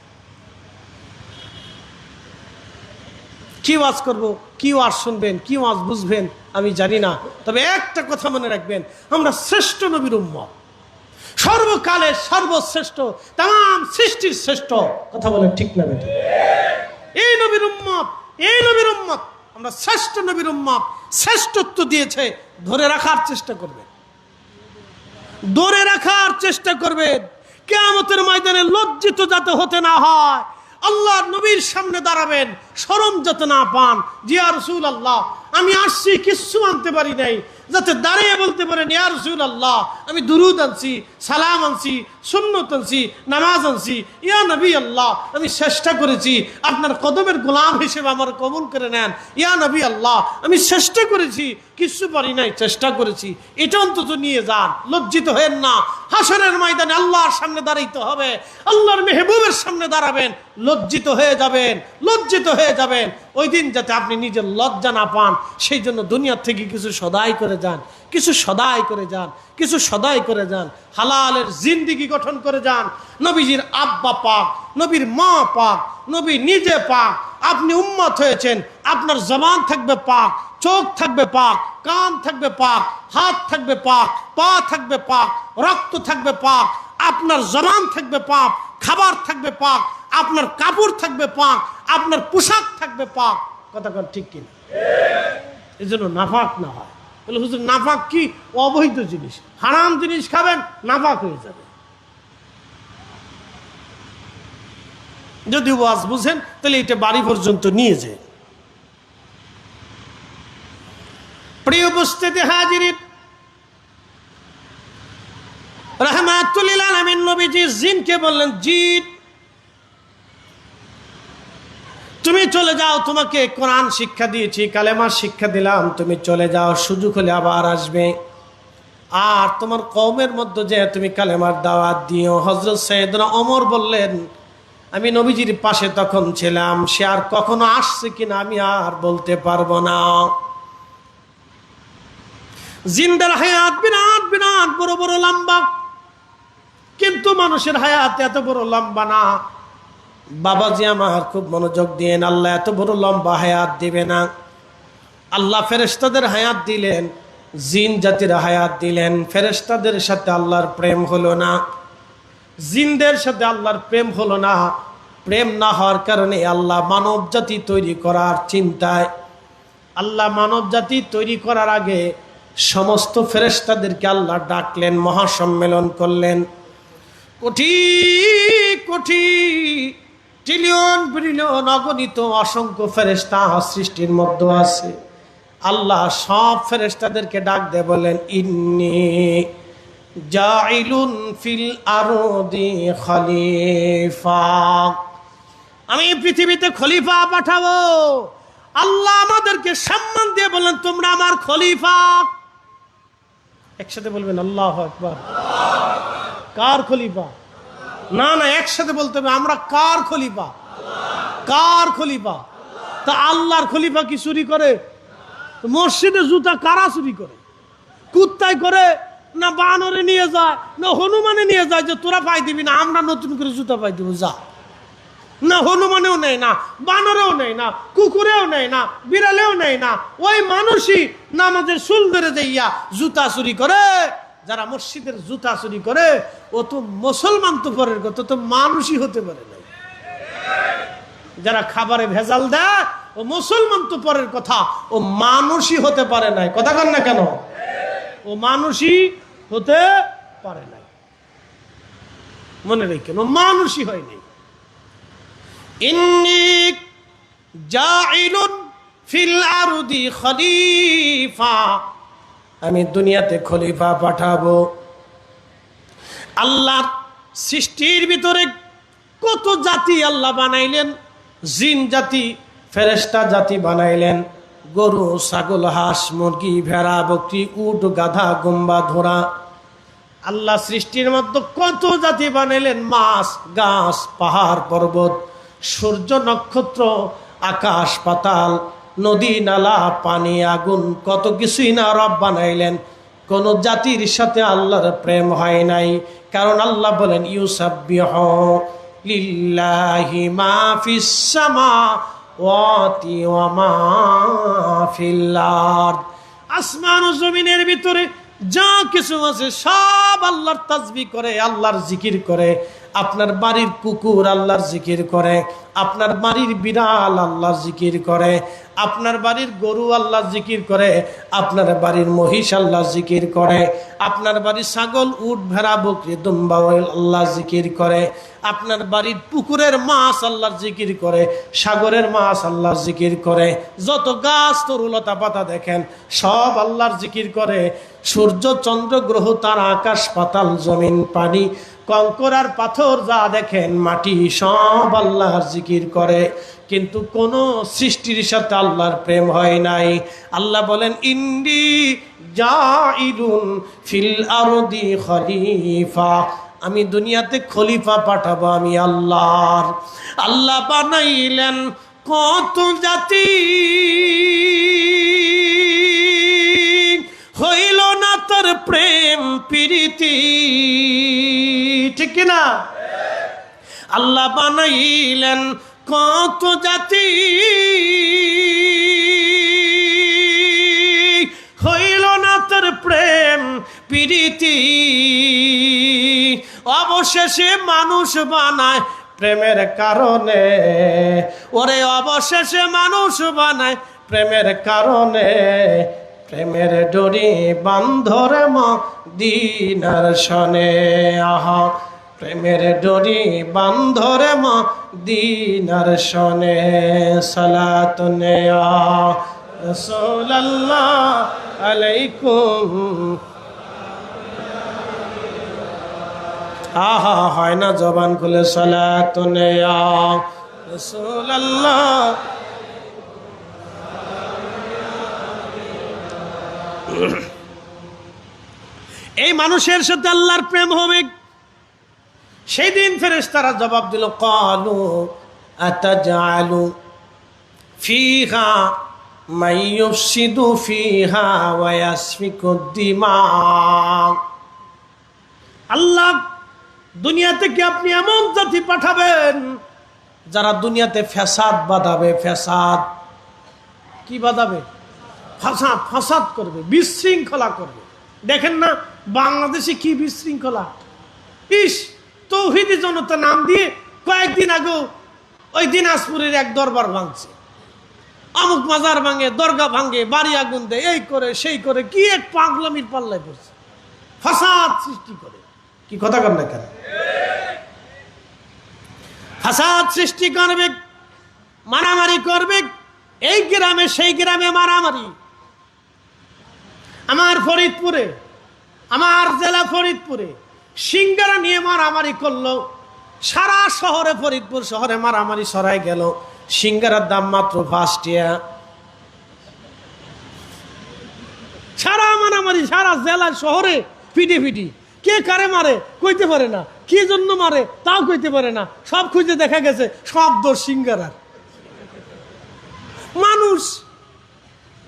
A: কি ওয়াজ করবো, কি ওয়াজ শুনবেন, কি ওয়াজ বুঝবেন আমি জানি না। তবে একটা কথা মনে রাখবেন, আমরা শ্রেষ্ঠ নবীর উম্মত, সর্বকালের সর্বশ্রেষ্ঠ, তাম সৃষ্টির শ্রেষ্ঠ। কথা বলেন ঠিক না বেটা? এই নবীর উম্মত, এই নবীর উম্মত, আমরা শ্রেষ্ঠ নবীর উম্মত। শ্রেষ্ঠত্ব দিয়েছে, ধরে রাখার চেষ্টা করবেন, ধরে রাখার চেষ্টা করবেন। কিয়ামতের ময়দানে লজ্জিত যাতে হতে না হয়, আল্লাহর নবীর সামনে দাঁড়াবেন, শরম যাতে না পান। ইয়া রাসূলুল্লাহ, আমি আসছি কিচ্ছু আনতে পারি নাই, যাতে দাঁড়িয়ে বলতে পারেন ইয়া রাসূলুল্লাহ আমি দুরুদ আনছি, সালাম আনছি, সুন্নত আনছি, নামাজ আনছি। ইয়া নবী আল্লাহ, আমি চেষ্টা করেছি, আপনার কদমের গোলাম হিসেবে আমার কবুল করে নেন। ইয়া নবী আল্লাহ, আমি চেষ্টা করেছি, কিচ্ছু পারি নাই, চেষ্টা করেছি। এটা অন্তত নিয়ে যান, লজ্জিত হয়েন না। হাসরের ময়দানে আল্লাহর সামনে দাঁড়াইতে হবে, আল্লাহর মেহবুবের সামনে দাঁড়াবেন, লজ্জিত হয়ে যাবেন, লজ্জিত হয়ে যাবেন। ওই দিন যাতে আপনি নিজের লজ্জা না পান, সেই জন্য দুনিয়ার থেকে কিছু সদাই করে যান, কিছু সদাই করে যান, কিছু সদাই করে যান। হালালের জিন্দিগি গঠন করে যান। নবীজির আব্বা পাক, নবীর মা পাক, নবী নিজে পাক। আপনি উম্মত হয়েছেন, আপনার জবান থাকবে পাক, চোখ থাকবে পাক, কান থাকবে পাক, হাত থাকবে পাক, পা থাকবে পাক, রক্ত থাকবে পাক, আপনার জবান থাকবে পাক, খাবার থাকবে পাক, আপনার কাপড় থাকবে পাক, আপনার পোশাক থাকবে পাক। কথা কর ঠিক কিনা? এই জন্য নাফাক না হয়। বলে হুজুর নাফাক কি? অবৈধ জিনিস, হারাম জিনিস খাবেন নাফাক হয়ে যাবে। যদি ওয়াজ বুঝেন তাহলে এটা বাড়ি পর্যন্ত নিয়ে যায়। প্রিয় উপস্থিতি হাজিরিন, রাহমাতুল লিল আলামিন নবীজি জিনকে বললেন, জিন তুমি চলে যাও, তোমাকে কোরআন শিক্ষা দিয়েছি, কালেমা শিক্ষা দিলাম, তুমি চলে যাও, সুযোগ হলে আবার আসবে। আর তোমার কওমের মধ্যে যে তুমি কালেমার দাওয়াত দিও। হযরত সাইয়েদনা ওমর বললেন, আমি নবীজির পাশে তখন ছিলাম, সে আর কখনো আসছে কিনা আমি আর বলতে পারবো না। জিন্দার হায়াত বিরাট বিরাট বড় বড় লম্বা, কিন্তু মানুষের হায়াত এত বড় লম্বা না। বাবাজি আমার খুব মনোযোগ দিয়েন, আল্লাহ এত বড় লম্বা হায়াত দিবে না। আল্লাহ ফেরেশতাদের হায়াত দিলেন, জিন জাতির হায়াত দিলেন। ফেরেশতাদের সাথে আল্লাহর প্রেম হলো না, জিনদের সাথে আল্লাহর প্রেম হলো না। প্রেম না হওয়ার কারণে আল্লাহ মানব জাতি তৈরি করার চিন্তায়, আল্লাহ মানব জাতি তৈরি করার আগে সমস্ত ফেরেশতাদেরকে আল্লাহ ডাকলেন, মহাসম্মেলন করলেন। কোটি কোটি ট্রিলিয়ন বিলিয়ন অগণিত অসংখ্য ফেরেশতা সৃষ্টির মধ্যে আছে। আল্লাহ সব ফেরেশতাদেরকে ডাক দিয়ে বলেন, ইন্নী জাইলুন ফিল আরদি খলিফা, আমি পৃথিবীতে খলিফা পাঠাবো। আল্লাহ আমাদেরকে সম্মান দিয়ে বলেন, তোমরা আমার খলিফা। একসাথে বলবেন আল্লাহু আকবার। কার খলিফা? না না, একসাথে বলতে হবে, আমরা কার খলিফা? কার খলিফা? তা আল্লাহর খলিফা কি চুরি করে? মসজিদে জুতা কারা চুরি করে? কুত্তায় করে না বানরে নিয়ে যায় না হনুমানে নিয়ে যায় যে তোরা পাই দিবি না, আমরা নতুন করে জুতা পাই দিব? যা না, হনুমানেও নেয় না, বানরেও নেয় না, কুকুরেও নেয় না, বিড়ালেও নেয় না। ওই মানুষই নামাজের সুল ধরে যাইয়া জুতা চুরি করে। যারা মসজিদের জুতা চুরি করে ও তো মুসলমান তো পরের কথা, তো মানুষই হতে পারে না। যারা খাবারে ভেজাল দেয় ও মুসলমান তো পরের কথা, ও মানুষই হতে পারে নাই। কথা কন না কেন? ও মানুষই হতে পারে নাই, মনে রেখেন, ও মানুষই হয়নি। ইন্নী জাইলুন ফিল আরদি খলিফা, আমি দুনিয়াতে খলিফা পাঠাবো। আল্লাহর সৃষ্টির ভিতরে কত জাতি আল্লাহ বানাইলেন। জিন জাতি, ফেরেশতা জাতি বানাইলেন, গরু, ছাগল, হাঁস, মুরগি, ভেড়া, বকরি, উট, গাধা, গম্বা, ঘোড়া। আল্লাহ সৃষ্টির মধ্যে কত জাতি বানাইলেন। মাছ, গাছ, পাহাড়, পর্বত, সূর্য, নক্ষত্র, আকাশ, পাতাল, নদী, নালা, পানি, আগুন, কত কিছুই না রব বানাইলেন। কোন জাতির সাথে আল্লাহর প্রেম হয় নাই, কারণ আল্লাহ বলেন, ইউসাব্বিহু লিল্লাহি মা ফিস সামাওয়াতি ওয়া মা ফিল আরদ। আসমান ও জমিনের ভিতরে যা কিছু আছে সব আল্লাহর তাসবিহ করে, আল্লাহর জিকির করে। আপনার বাড়ির কুকুর আল্লাহর জিকির করে, আপনার বাড়ির বিড়াল আল্লাহর জিকির করে, আপনার বাড়ির গরু আল্লাহর জিকির করে, আপনার বাড়ির মহিষ আল্লাহর জিকির করে, আপনার বাড়ির ছাগল, উট, ভেড়া, বকরি, দুম্বা আল্লাহর জিকির করে, আপনার বাড়ির পুকুরের মাছ আল্লাহর জিকির করে, সাগরের মাছ আল্লাহর জিকির করে, যত গাছ তরুলতা পাতা দেখেন সব আল্লাহর জিকির করে। সূর্য, চন্দ্র, গ্রহ, তারা, আকাশ, পাতাল, জমিন, পানি, কঙ্কর আর পাথর যা দেখেন, মাটি, সব আল্লাহর জিকির করে। কিন্তু কোন সৃষ্টির সাথে আল্লাহর প্রেম হয় নাই। আল্লাহ বলেন, ইন্নী জাইলুন ফিল আরদি খলিফা, আমি দুনিয়াতে খলিফা পাঠাবো, আমি আল্লাহর। আল্লাহ বানাইলেন কত জাতি, হইল না তার প্রেম প্রীতি, ঠিক কিনা? আল্লাহ বানাইলেন কত জাতি, হইল না তার প্রেম প্রীতি। অবশেষে মানুষ বানায় প্রেমের কারণে, ওরে অবশেষে মানুষ বানায় প্রেমের কারণে, প্রেমের ডোরি বান্ধরে মদিনার শনে, আহা প্রেমের ডোরি বান্ধরে মদিনার শনে, সালাতুনে ইয়া রাসূলুল্লাহ আলাইকুম। আহা হয় না জবান খুলে সালাতুনে ইয়া রাসূলুল্লাহ। এই মানুষের সাথে আল্লাহর প্রেম হবে। সেই দিন ফেরেশতারা জবাব দিল, ক্বালু আতাজআলু ফিহা মাইয়ুফসিদু ফিহা ওয়া ইয়াসফিকুদ দিমা। আল্লাহ, দুনিয়াতে কি আপনি এমন জাতি পাঠাবেন যারা দুনিয়াতে ফ্যাসাদ বাঁধাবে? ফ্যাসাদ কি বাঁধাবে? ফাসাদ, ফাসাদ করবে, বিশৃঙ্খলা করবে। দেখেন না বাংলাদেশে কি বিশৃঙ্খলা। ইস, তৌহিদি জনতা নাম দিয়ে কয়েকদিন আগে ওই দিনাজপুরের এক দরবার ভাঙছে, অমুক মাজার ভাঙে, দরগা ভাঙে, বাড়ি আগুন দেয়, এই করে সেই করে, কি এক পাগলামির পাল্লায় পড়ছে, ফাসাদ সৃষ্টি করে। কি কথা কর না কেন? ফাসাদ সৃষ্টি করবে, মারামারি করবে, এই গ্রামে সেই গ্রামে মারামারি। আমার ফরিদপুরে, আমার জেলা ফরিদপুরে সিঙ্গারা নিয়ে মারামারি করলো, সারা শহরে, ফরিদপুর শহরে মারামারি সরাই গেল। সিঙ্গারার দাম মাত্র 5 টাকা। সারা মারামারি, সারা জেলা শহরে পিটি পিটি, কে কারে মারে কইতে পারে না, কি জন্য মারে তাও কইতে পারে না। সব খুঁজে দেখা গেছে সব দোষ সিঙ্গারার। মানুষ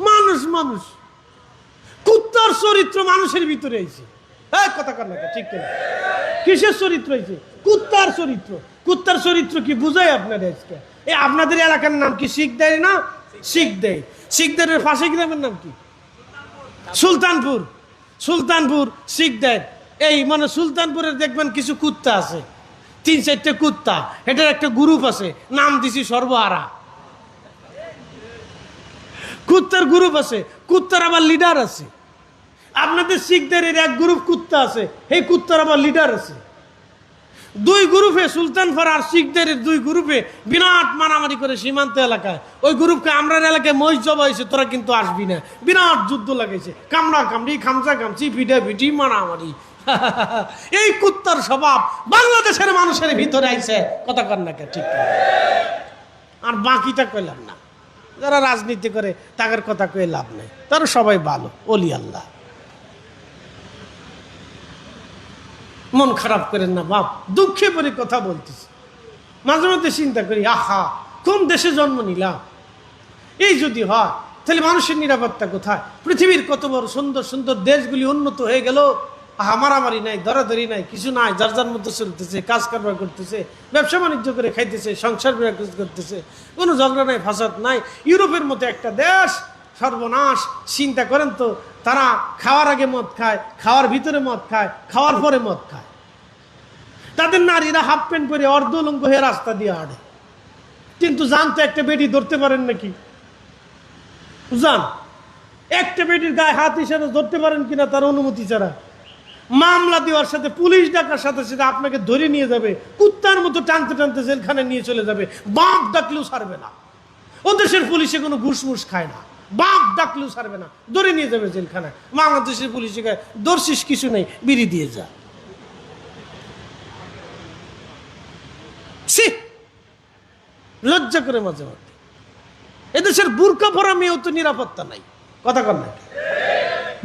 A: মানুষ মানুষ, কুত্তার চরিত্র মানুষের ভিতরে আইছে। কথা কার না ঠিক না? কিসের চরিত্র হয়েছে? কুত্তার চরিত্র। কুত্তার চরিত্র কি বুঝাই আপনাদের আজকে? এই আপনাদের এলাকার নাম কি শিখদেয় না? শিখদেয়। শিখদের পাশে গ্রামের নাম কি? সুলতানপুর। সুলতানপুর শিখদেয়। এই মানে সুলতানপুরের দেখবেন কিছু কুত্তা আছে, 3-4টা কুত্তা, এটার একটা গ্রুপ আছে, নাম দিছি সর্বহারা। কুত্তার গ্রুপ আছে, কুত্তার আবার লিডার আছে। আপনাদের শিখদের এক গ্রুপ কুত্তা আছে, এই কুত্তার আবার লিডার আছে। 2 গ্রুপে, সুলতানপুর আর শিখদের 2 গ্রুপে বিরাট মারামারি করে সীমান্ত এলাকায়। ওই গ্রুপকে আমরা এলাকায় মহিষ জবা হয়েছে, তোরা কিন্তু আসবি না, বিরাট যুদ্ধ লাগাইছে, কামড়া কামড়ি, খামচা খামচি, পিঠা পিঠি, মারামারি। এই কুত্তার স্বভাব বাংলাদেশের মানুষের ভিতরে আইছে। কথা কর না ঠিক? আর বাকিটা কইলাম না, যারা রাজনীতি করে তাদের কথা কয়ে লাভ নেই, তারা সবাই ভালো, ওলি আল্লাহ। মন খারাপ করেন না বাপ, দুঃখে পরে কথা বলতেছি। মাঝে মধ্যে চিন্তা করি, আহা কোন দেশে জন্ম নিলাম। এই যদি হয় তাহলে মানুষের নিরাপত্তা কোথায়? পৃথিবীর কত বড় সুন্দর সুন্দর দেশগুলি উন্নত হয়ে গেল, আহা মারামারি নাই, ধরাধরি নাই, কিছু নাই, যার যার মধ্যে চলতেছে, কাজ কারবার করতেছে, ব্যবসা বাণিজ্য করে খাইতেছে, সংসার করতেছে, কোনো ঝগড়া নাই, ফাসাদ নাই। ইউরোপের মতো একটা দেশ, সর্বনাশ। চিন্তা করেন তো, তারা খাওয়ার আগে মদ খায়, খাওয়ার ভিতরে মদ খায়, খাওয়ার পরে মদ খায়। তাদের নারীরা হাফ প্যান্ট পরে অর্ধলঙ্গ হয়ে রাস্তা দিয়ে হাঁটে। কিন্তু জানতো একটা বেটি ধরতে পারেন নাকি? জান একটা বেটির গায়ে হাত হিসাবে ধরতে পারেন কিনা তার অনুমতি ছাড়া? মামলা দেওয়ার সাথে, পুলিশ ডাকার সাথে সাথে আপনাকে ধরে নিয়ে যাবে, কুত্তার মতো টানতে টানতে জেলখানে নিয়ে চলে যাবে। বাপ ডাকলেও ছাড়বে না। ও দেশের পুলিশে কোনো ঘুষমুষ খায় না, বাপ ডাকলেও ছাড়বে না, ধরে নিয়ে যাবে জেলখানায়। বাংলাদেশের পুলিশে গায়ে দর্শিস কিছু নেই, বিড়ি দিয়ে যা। লজ্জা করে মাঝে মধ্যে। এদেশের বুরকা পরা মেয়েও তো নিরাপত্তা নাই। কথা কর না?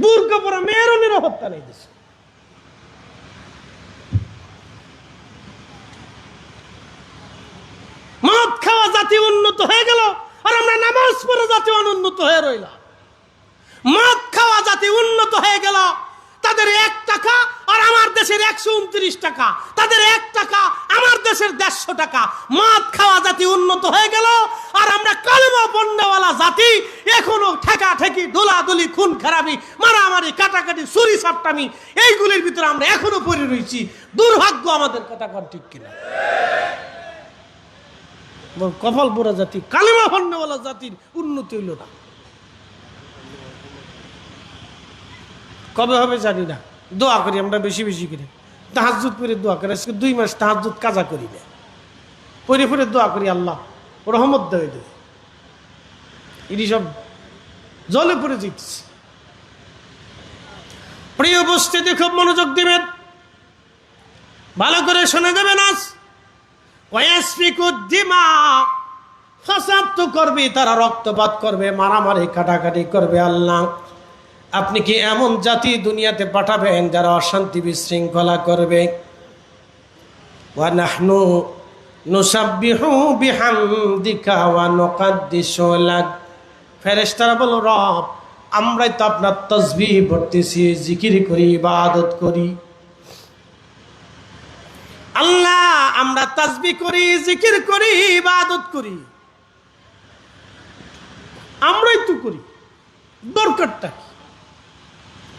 A: বুরকা পরা মেয়েরও নিরাপত্তা নেই দেশে। মদ খাওয়া জাতি উন্নত হয়ে গেল, আর আমরা নামাজ পড়ে জাতি অনুন্নত হয়ে রইলাম। মদ খাওয়া জাতি উন্নত হয়ে গেল, তাদের 1 টাকা আর আমার দেশের 129 টাকা, তাদের 1 টাকা আমার দেশের 150 টাকা। মদ খাওয়া জাতি উন্নত হয়ে গেল, আর আমরা কালেমা পড়নেওয়ালা জাতি এখনো ঠেকা ঠেকি, দোলাদুলি, খুন খারাপি, মারামারি, কাটাকাটি, চুরি চাপটামি, এইগুলির ভিতরে আমরা এখনো পড়ে রয়েছি। দুর্ভাগ্য আমাদের। কথা কন ঠিক কিনা? কপাল পোড়া জাতি, কালিমা পড়নেওয়ালা জাতির উন্নতি হইল না। কবে হবে জানি না। দোয়া করি আমরা বেশি বেশি করে, তাহাজ্জুদ করে দোয়া করি। আজকে 2 মাস তাহাজ্জুদ কাজা করি না, পরে পরে দোয়া করি আল্লাহ রহমত দেবে দেবে। এটি সব জলে পড়ে জিতছে। প্রিয় উপস্থিতি, খুব মনোযোগ দিবেন, ভালো করে শুনে দেবেন। আজ ওয়াসফিকুদ্দিমা, ফাসাদ তো করবে, তারা রক্তপাত করবে, মারামারি কাটাকাটি করবে। আল্লাহ আপনি কি এমন জাতি দুনিয়াতে পাঠাবেন যারা অশান্তি বিশৃঙ্খলা করবে? ওয়া নাহনু নুসাব্বিহু বিহামদিকা ওয়া নুকাদ্দিসু লাক। ফেরেশতারা বলল, রব আমরাই তো আপনার তাসবিহ পড়তেছি, জিকির করি, ইবাদত করি। আল্লাহ আমরা তাসবিহ করি, জিকির করি, ইবাদত করি, আমরাই তো করি, দরকারটা কি?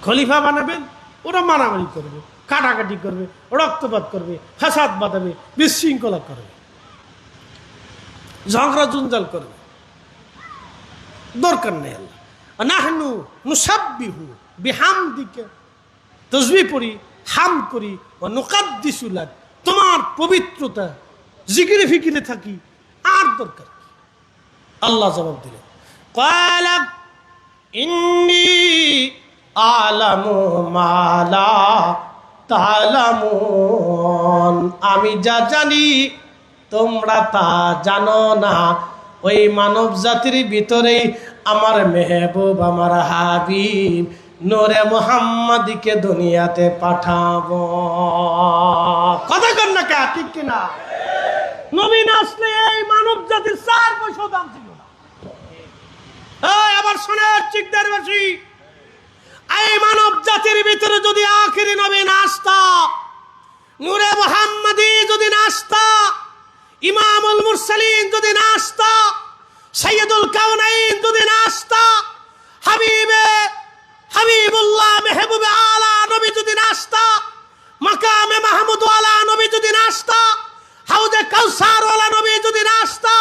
A: খলিফা বানাবেন, ওরা মারামারি করবে, কাটাকাটি করবে, রক্তপাত করবে, ফাসাদ বাঁধাবে, বিশৃঙ্খলা করবে, ঝগড়া জঞ্জাল করবে, দরকার নেই। আল্লাহ নাহনু নুসাব্বিহু বিহামদিকা, তাসবিহ পড়ি, হাম করি, ওয়া নুকাদ্দিসু লাক, তোমার পবিত্রতা জিকিরে ফিকিরে থাকি, আর দরকার কি? আল্লাহ জবাব দিলেন, ক্বালা ইন্নী আ'লামু মা লা তা'লামুন, আমি যা জানি তোমরা তা জানো না। ওই মানব জাতির ভিতরে আমার মেহবুব, আমার হাবিব নূরে মুহাম্মাদীকে দুনিয়াতে পাঠাবো। কথা কন না কে, ঠিক কিনা? নবী না আসলে এই মানব জাতির 4 পয়সা দাম ছিল না। এই আবার শুনে চিকদারবাসী, এই মানব জাতির ভিতরে যদি আখিরি নবী না আসতা, নূরে মুহাম্মাদী যদি না আসতা, ইমামুল মুরসালিন যদি না আসতা, সাইয়্যিদুল কাউনাইন যদি না আসতা, হাবিবুল্লাহ মেহবুবে আলা নবী যদি না আসতা, মাকামে মাহমুদ ওয়ালা নবী যদি না আসতা, হাউজে কাউসার ওয়ালা নবী যদি না আসতা,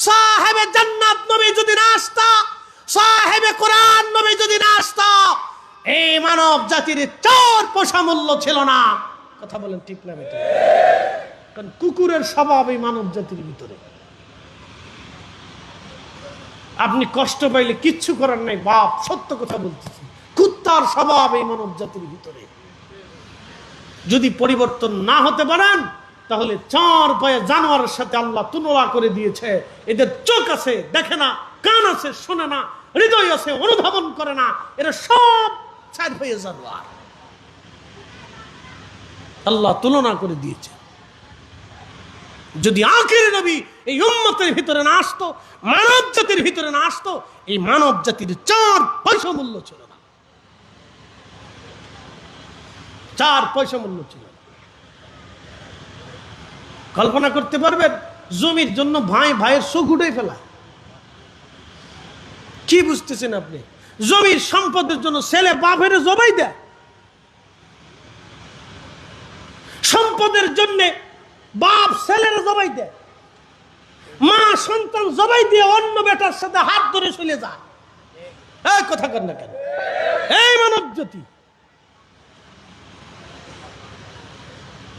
A: সাহেবে জান্নাত নবী যদি না আসতা, সাহেবে কোরআন নবী যদি না আসতা, এই মানব জাতির 4 পয়সা মূল্য ছিল না। কথা বলেন ঠিক না বেটা? কারণ কুকুরের স্বভাব এই মানব জাতির ভিতরে। আপনি কষ্ট পাইলে কিচ্ছু করার নাই বাপ, সত্য কথা বলতেছি, কুত্তার স্বভাব এই মানব জাতির ভিতরে। যদি পরিবর্তন না হতে পারেন তাহলে 4 পায়ে জানোয়ারের সাথে আল্লাহ তুলনা করে দিয়েছে। এদের চোখ আছে, দেখে না, কান আছে, শোনে না, হৃদয় আছে, অনুধাবন করে না, এরা সব 4 পায়ে জানোয়ার। আল্লাহ তুলনা করে দিয়েছে। যদি আখির নবী এই উম্মতের ভিতরে না আসতো, মানব জাতির ভিতরে না আসতো, এই মানব জাতির 4 পয়সা মূল্য ছিল না। 4 পয়সা মূল্য ছিল না। কল্পনা করতে পারবেন? জমির জন্য ভাইয়ের চোখ উঠে ফেলা। কি বুঝতেছেন আপনি? জমির সম্পদের জন্য ছেলে বাপের জবাই দেয়, সম্পদের জন্য বাপ ছেলের জবাই দেয়, মা সন্তান জবাই দিয়ে অন্য বেটার সাথে হাত ধরে চলে যায়। এই কথা কর না কেন? এই মানব জাতি।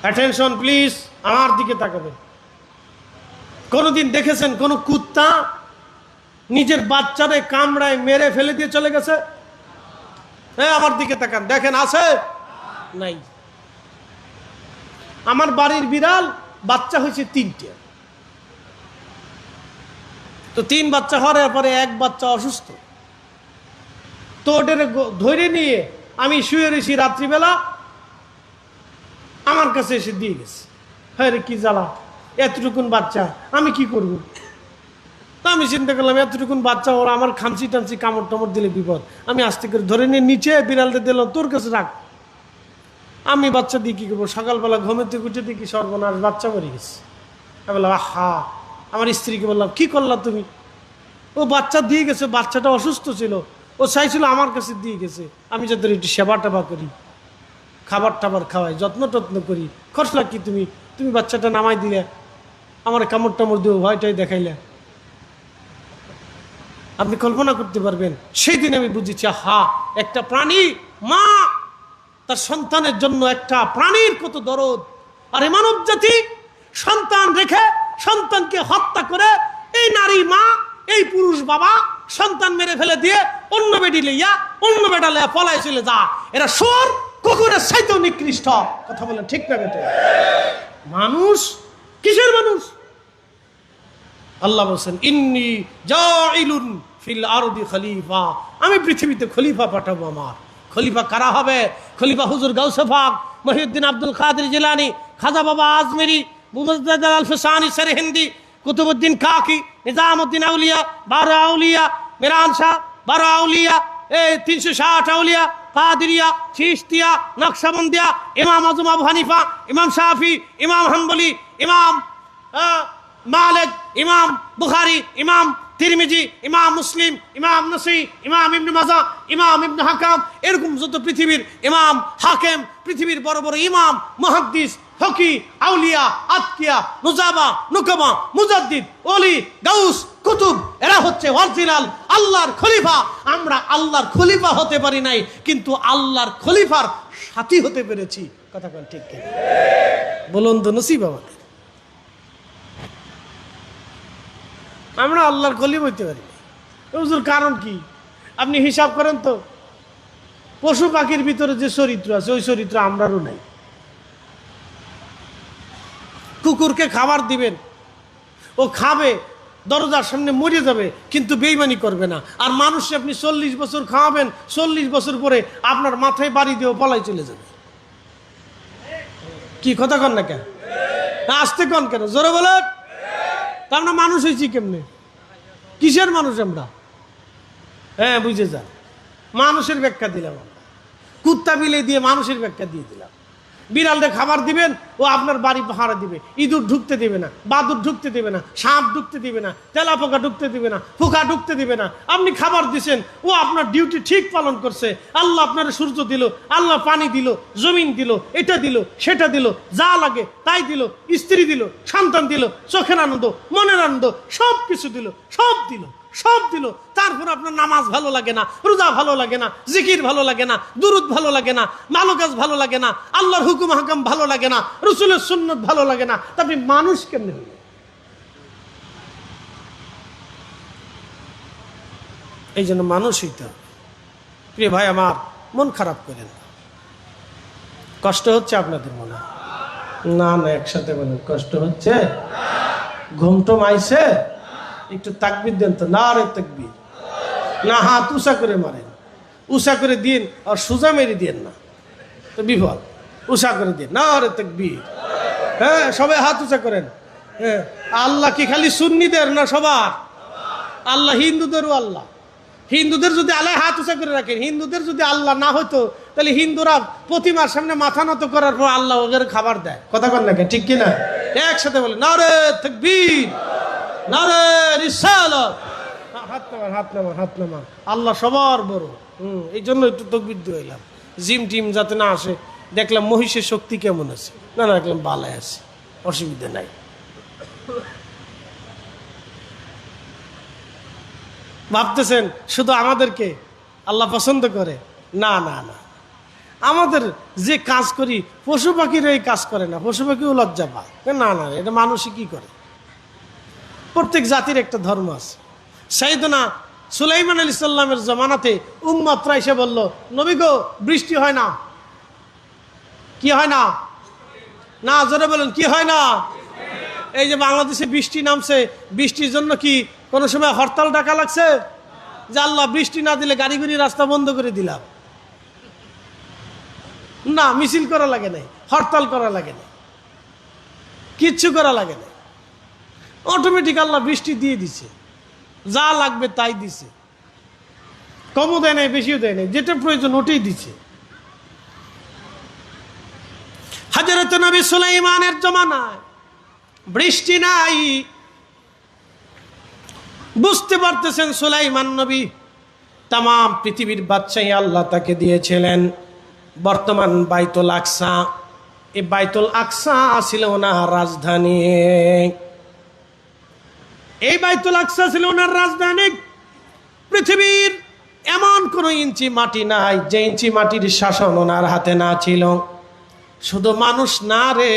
A: অ্যাটেনশন প্লিজ, আমার দিকে তাকাবেন। কোনদিন দেখেছেন কোন কুত্তা নিজের বাচ্চারে কামড়ায় মেরে ফেলে দিয়ে চলে গেছে? আমার দিকে তাকান, দেখেন আছে? নাই। আমার বাড়ির বিড়াল বাচ্চা হয়েছে 3টে। তো 3 বাচ্চা হওয়ার পরে 1 বাচ্চা অসুস্থ। তো ওদের ধরে নিয়ে আমি শুয়ে রয়েছি রাত্রিবেলা, আমার কাছে এসে দিয়ে গেছে। হ্যাঁ রে, কি জ্বালা, এতটুকুন বাচ্চা, আমি কি করব? তা আমি চিন্তা করলাম, এতটুকুন বাচ্চা, ওরা আমার খামচি টামচি কামড় টামড় দিলে বিপদ। আমি আস্তে করে ধরে নিয়ে নিচে বিড়ালটা দিলাম, তোর কাছে রাখ। আমি বাচ্চা দিয়ে কি করবো? সকালবেলা ঘুমের থেকে উঠে দেখি সর্বনাশ, বাচ্চা মরে গেছে। আমি বললাম আহা, আমার স্ত্রীকে বললাম কি করলা তুমি? ও বাচ্চা দিয়ে গেছে, বাচ্চাটা অসুস্থ ছিল, ও চাইছিল আমার কাছে দিয়ে গেছে, আমি যাদের একটু সেবা টেবা করি, খাবার টাবার খাওয়াই, যত্ন টত্ন করি, খরচলা কি তুমি বাচ্চাটা নামাই দিলে? আমার কামড় টামড় দিয়ে ভয়টাই দেখাইলে আপনি কল্পনা করতে পারবেন। সেই দিন আমি বুঝেছি, হা, একটা প্রাণী মা তার সন্তানের জন্য, একটা প্রাণীর কত দরদ। আর এই মানব জাতি সন্তান রেখে সন্তানকে হত্যা করে, এই নারী মা, এই পুরুষ বাবা সন্তান মেরে ফেলে দিয়ে অন্য বেডি লইয়া, অন্য বেটা লইয়া পলায় চলে যা। এরা শুয়োর কুকুরের চাইতেও নিকৃষ্ট। কথা বলেন ঠিক না বেটে? মানুষ কিসের মানুষ? আল্লাহ বলছেন, ইন্নী জাইলুন ফিল আরদি খলিফা, আমি পৃথিবীতে খলিফা পাঠাবো। আমার খলিফা কারা হবে? খলিফা হুজুর গাউসে পাক মহিউদ্দিন আব্দুল কাদের জিলানী, খাজা বাবা আজমেরি, মুজাদ্দিদ আল ফসানি সরহিন্দি, কুতুবউদ্দিন কাকি, নিজামউদ্দিন আউলিয়া, 12 আউলিয়া, মিরান শাহ 12 আউলিয়া, 360 আউলিয়া, কাদিরিয়া, চিশতিয়া, নকশবন্দিয়া, ইমাম আজম আবু হানিফা, ইমাম শাফি, ইমাম হানবলি, ইমাম মালিক, ইমাম বুখারী, ইমাম তিরমিজি, ইমাম মুসলিম, ইমাম নসী, ইমাম ইবনে মাজাহ, ইমাম ইবনে হাকাম, এরকম যত পৃথিবীর ইমাম হাকেম, পৃথিবীর বড় বড় ইমাম, মুহাদ্দিস, ফকি, আউলিয়া, আতকিয়া, নুজাবা, নুকবা, মুজাদ্দিদ, ওলি, গাউস, কুতুব, এরা হচ্ছে অরিজিনাল আল্লাহর খলিফা। আমরা আল্লাহর খলিফা হতে পারি নাই, কিন্তু আল্লাহর খলিফার সাথী হতে পেরেছি। কথা কোন ঠিক কি? বলুন তো নসিব আমাদের। আমরা আল্লাহর খলিফা হইতে পারি। হুজুর কারণ কি? আপনি হিসাব করেন তো, পশু পাখির ভিতরে যে চরিত্র আছে ওই চরিত্র আমরারও নাই। কুকুরকে খাবার দিবেন, ও খাবে, দরজার সামনে মরে যাবে, কিন্তু বেইমানি করবে না। আর মানুষকে আপনি 40 বছর খাওয়াবেন, 40 বছর পরে আপনার মাথায় বাড়ি দিয়ে পলাই চলে যাবে। কি কথা কন না কেন? আসতে কন কেন? জোরে বলেন। তা আমরা মানুষ হয়েছি কেমনে? কিসের মানুষ আমরা? হ্যাঁ, বুঝে যান। মানুষের ব্যাখ্যা দিলাম আমরা, কুত্তা বিলে দিয়ে মানুষের ব্যাখ্যা দিয়ে দিলাম। বিড়ালটা খাবার দিবেন, ও আপনার বাড়ি পাহারা দিবে, ইঁদুর ঢুকতে দেবে না, বাদুর ঢুকতে দেবে না, সাপ ঢুকতে দিবে না, তেলাপোকা ঢুকতে দিবে না, পোকা ঢুকতে দিবে না। আপনি খাবার দিছেন, ও আপনার ডিউটি ঠিক পালন করছে। আল্লাহ আপনার সূর্য দিল, আল্লাহ পানি দিল, জমিন দিল, এটা দিল, সেটা দিল, যা লাগে তাই দিল, স্ত্রী দিল, সন্তান দিল, চোখের আনন্দ, মনের আনন্দ, সব কিছু দিল, সব দিল, সব দিল। তারপর আপনার নামাজ ভালো লাগে না, রোজা ভালো লাগে না, জিকির ভালো লাগে না, দুরুদ ভালো লাগে না, ভালো কাজ ভালো লাগে না, আল্লাহর হুকুম হাকাম ভালো লাগে না, রসুলের সুন্নত ভালো লাগে না। তা আপনি মানুষ কেমনে হলেন? এই জন্য মানুষ হইতে হবে। প্রিয় ভাই আমার, মন খারাপ করেন না। কষ্ট হচ্ছে আপনাদের মনে? না না, একসাথে বলেন, কষ্ট হচ্ছে? ঘুমটম আইছে? একটু তাকবীর দেন তো। না রে তাকবীর। না, হাত উঁচা করে মারেন, উঁচা করে দিন, আর সোজা মেরে দিন না, তো বিপদ। উঁচা করে দিন, না রে তাকবীর। হ্যাঁ, সবাই হাত উঁচা করেন। হ্যাঁ, আল্লাহ কি খালি সুন্নিদের না সবার? আল্লাহ হিন্দুদেরও আল্লাহ। হিন্দুদের যদি আল্লাহ হাত উঁচা করে রাখেন, হিন্দুদের যদি আল্লাহ না হতো, তাহলে হিন্দুরা প্রতিমার সামনে মাথা নত করার পর আল্লাহ ওদের খাবার দেয়। কথা কন না, ঠিক কিনা? একসাথে বলে, না রে তাকবীর, নারে রিসালাত। হাত নামান, হাত নামান, হাত নামান। আল্লাহ সবার বড়। এই জন্য একটু তাকবীর দিয়ে এলাম, জিম টিম যাতে না আসে। দেখলাম মহিষের শক্তি কেমন আছে, না না, দেখলাম বালায় আছে, অসুবিধা নাই। ভাবতেছেন শুধু আমাদেরকে আল্লাহ পছন্দ করে? না না না, আমাদের যে কাজ করি পশু পাখির এই কাজ করে না, পশু পাখিও লজ্জা পায়। না না, এটা মানুষই কি করে। প্রত্যেক জাতির একটা ধর্ম আছে। সাইয়েদনা সুলাইমান আলাইহিস সালামের জমানাতে উম্মতরা এসে বলল, নবী গো, বৃষ্টি হয় না। কি হয় না? না, জোরে বলেন, কি হয় না? এই যে বাংলাদেশে বৃষ্টি নামছে, বৃষ্টির জন্য কি কোনো সময় হরতাল ডাকা লাগছে যে আল্লাহ বৃষ্টি না দিলে গাড়ি গুড়ি রাস্তা বন্ধ করে দিলাম? না, মিছিল করা লাগে নাই, হরতাল করা লাগে নাই, কিচ্ছু করা লাগে না। অটোমেটিক আল্লাহ বৃষ্টি দিয়ে দিছে, যা লাগবে তাই দিছে, কমও দেয় নাই, বেশিও দেয় নাই, যেটা প্রয়োজন ওটাই দিছে। হযরত নবী সুলাইমানের জমানায় বৃষ্টি নাই। বুঝতে পারতেছেন সুলাইমান নবী তাম পৃথিবীর বাদশাহী আল্লাহ তাকে দিয়েছিলেন। বর্তমান বাইতুল আকসা, এই বাইতুল আকসা ছিল না রাজধানী। এই বাইতুল আকসা ছিল ওনার রাজধানী। পৃথিবীর এমন কোন ইঞ্চি মাটি নাই যে ইঞ্চি মাটির শাসন ওনার হাতে না ছিল। শুধু মানুষ না রে,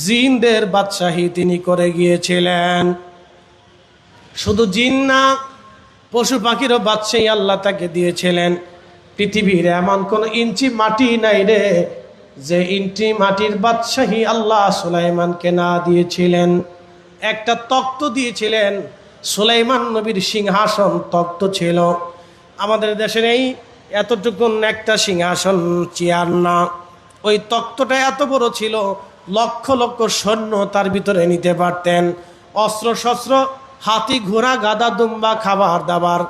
A: জিনদের বাদশাহী তিনি করে গিয়েছিলেন। শুধু জিন না, পশু পাখিরও বাদশাহী আল্লাহ তাকে দিয়েছিলেন। পৃথিবীর এমন কোন ইঞ্চি মাটি নাই রে যে ইঞ্চি মাটির বাদশাহী আল্লাহ সুলাইমানকে না দিয়েছিলেন। একটা তক্ত দিয়েছিলেন, সুলাইমান নবীর সিংহাসন তক্ত ছিল। আমাদের দেশের এই এতটুকুন একটা সিংহাসন, চেয়ার না, ওই তক্তটা এত বড় ছিল, লক্ষ লক্ষ সৈন্য তার ভিতরে নিতে পারতেন। অস্ত্র শস্ত্র, হাতি ঘোড়া গাদা দুম্বা, খাবার দাবার,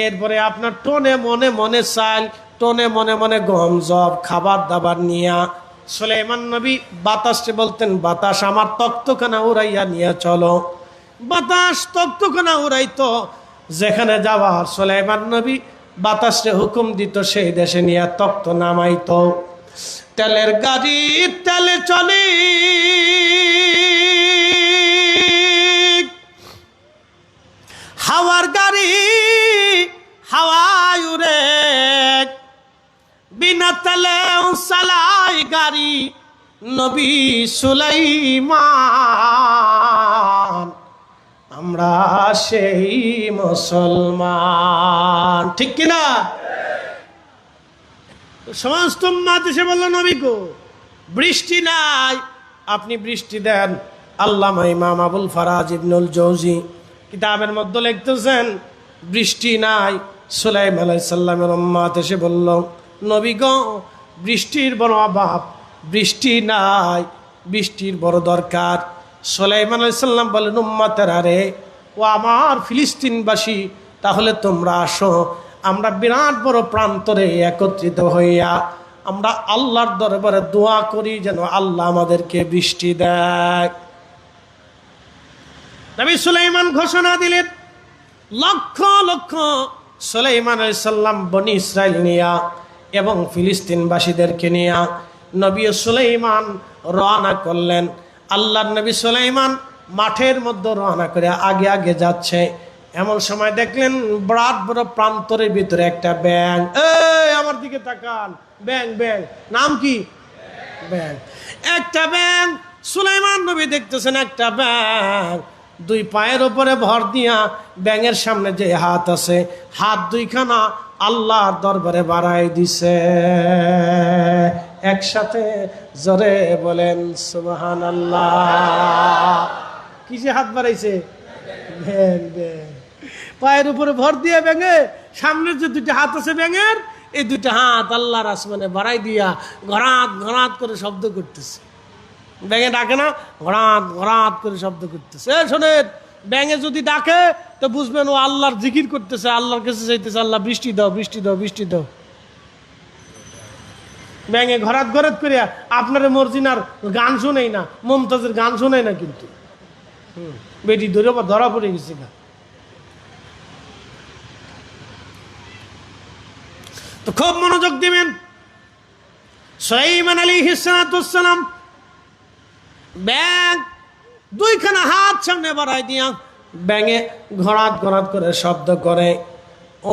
A: এরপরে আপনার টনে মনে মনে চাল, টনে মনে মনে গম জব, খাবার দাবার নিয়া সুলাইমান নবী বাতাসে বলতেন, বাতাস আমার তক্তখানা উড়াইয়া নিয়ে চলো। বাতাস তক্তখানা উড়াইতো, যেখানে যাওয়ার সুলাইমান নবী বাতাসে হুকুম দিত সেই দেশে নিয়ে তক্ত নামাইতো। তেলের গাড়ি তেলে চলে, হাওয়ার গাড়ি হাওয়ায় উড়ে, বিনা তেলে চালাই গাড়ি নবী সুলাইমান। আমরা সেই মুসলমান, ঠিক কিনা? সমস্ত উম্মাত এসে বলল, নবী গো বৃষ্টি নাই, আপনি বৃষ্টি দেন। আল্লামা ইমাম আবুল ফারাজ ইবনুল জৌজি কিতাবের মধ্যে লিখতেছেন, বৃষ্টি নাই। সুলাইমান আলাইহিস সালামের উম্মাত এসে বলল, নবী গো বৃষ্টির বড় অভাব, বৃষ্টি নাই, বৃষ্টির বড় দরকার। সুলাইমান আলাইহিস সালাম বলেন, উম্মাতেরা রে, ও আমার ফিলিস্তিনবাসী, তাহলে তোমরা আসো, আমরা বিরাট বড় প্রান্তরে একত্রিত হইয়া আমরা আল্লাহর দরবারে দোয়া করি যেন আল্লাহ আমাদেরকে বৃষ্টি দেয়। নবী সুলাইমান ঘোষণা দিলেন, লক্ষ লক্ষ সুলাইমান আলাইহিস সালাম বনি ইসরাইল নিয়া এবং ফিলিস্তিনবাসীদেরকে নিয়া নবী সুলাইমান রওনা করলেন। আল্লাহর নবী সুলাইমান মাঠের মধ্যে রওনা করে আগে আগে যাচ্ছে। এমন সময় দেখলেন বিরাট বড় প্রান্তরের ভিতরে একটা ব্যাঙ। এই আমার দিকে তাকান, ব্যাঙ, ব্যাঙ, নাম কি? ব্যাঙ। একটা ব্যাঙ, সুলাইমান নবী দেখতেছেন একটা ব্যাঙ দুই পায়ের উপরে ভর দিয়া ব্যাঙের সামনে যে হাত আছে, হাত দুইখানা আল্লাহর দরবারে বাড়াই দিছে। একসাথে জোরে বলেন সুবহানাল্লাহ। কি যে হাত বাড়াইছে? ব্যাঙ, ব্যাঙ পায়ের উপরে ভর দিয়ে ব্যাঙে, সামনের যে দুইটা হাত আছে ব্যাঙের, এই দুইটা হাত আল্লাহর আসমানে বাড়াই দিয়া ঘরাত ঘরাত করে শব্দ করতেছে। ব্যাঙে ডাকে না, ঘরাত ঘরাত করে শব্দ করতেছে। শোনেন, ব্যাঙে যদি ডাকে তো বুঝবেন ও আল্লাহর জিকির করতেছে, আল্লাহর কাছে চাইতেছে, আল্লাহ বৃষ্টি দাও, বৃষ্টি দাও, বৃষ্টি দাও। ব্যাঙে ঘরাত ঘরাত করিয়া আপনার মর্জিনার গান শোনেই না, মমতাজের গান শোনেই না, কিন্তু বেটি ধরে ধরা পড়ে গেছে গা। তো খুব মনোযোগ দিবেন। সুলাইমান আলাইহিস সালাম ব্যাঙ দুইখানা হাত সামনে বাড়াই দিয়া ব্যাঙে ঘরাত ঘরাত করে শব্দ করে।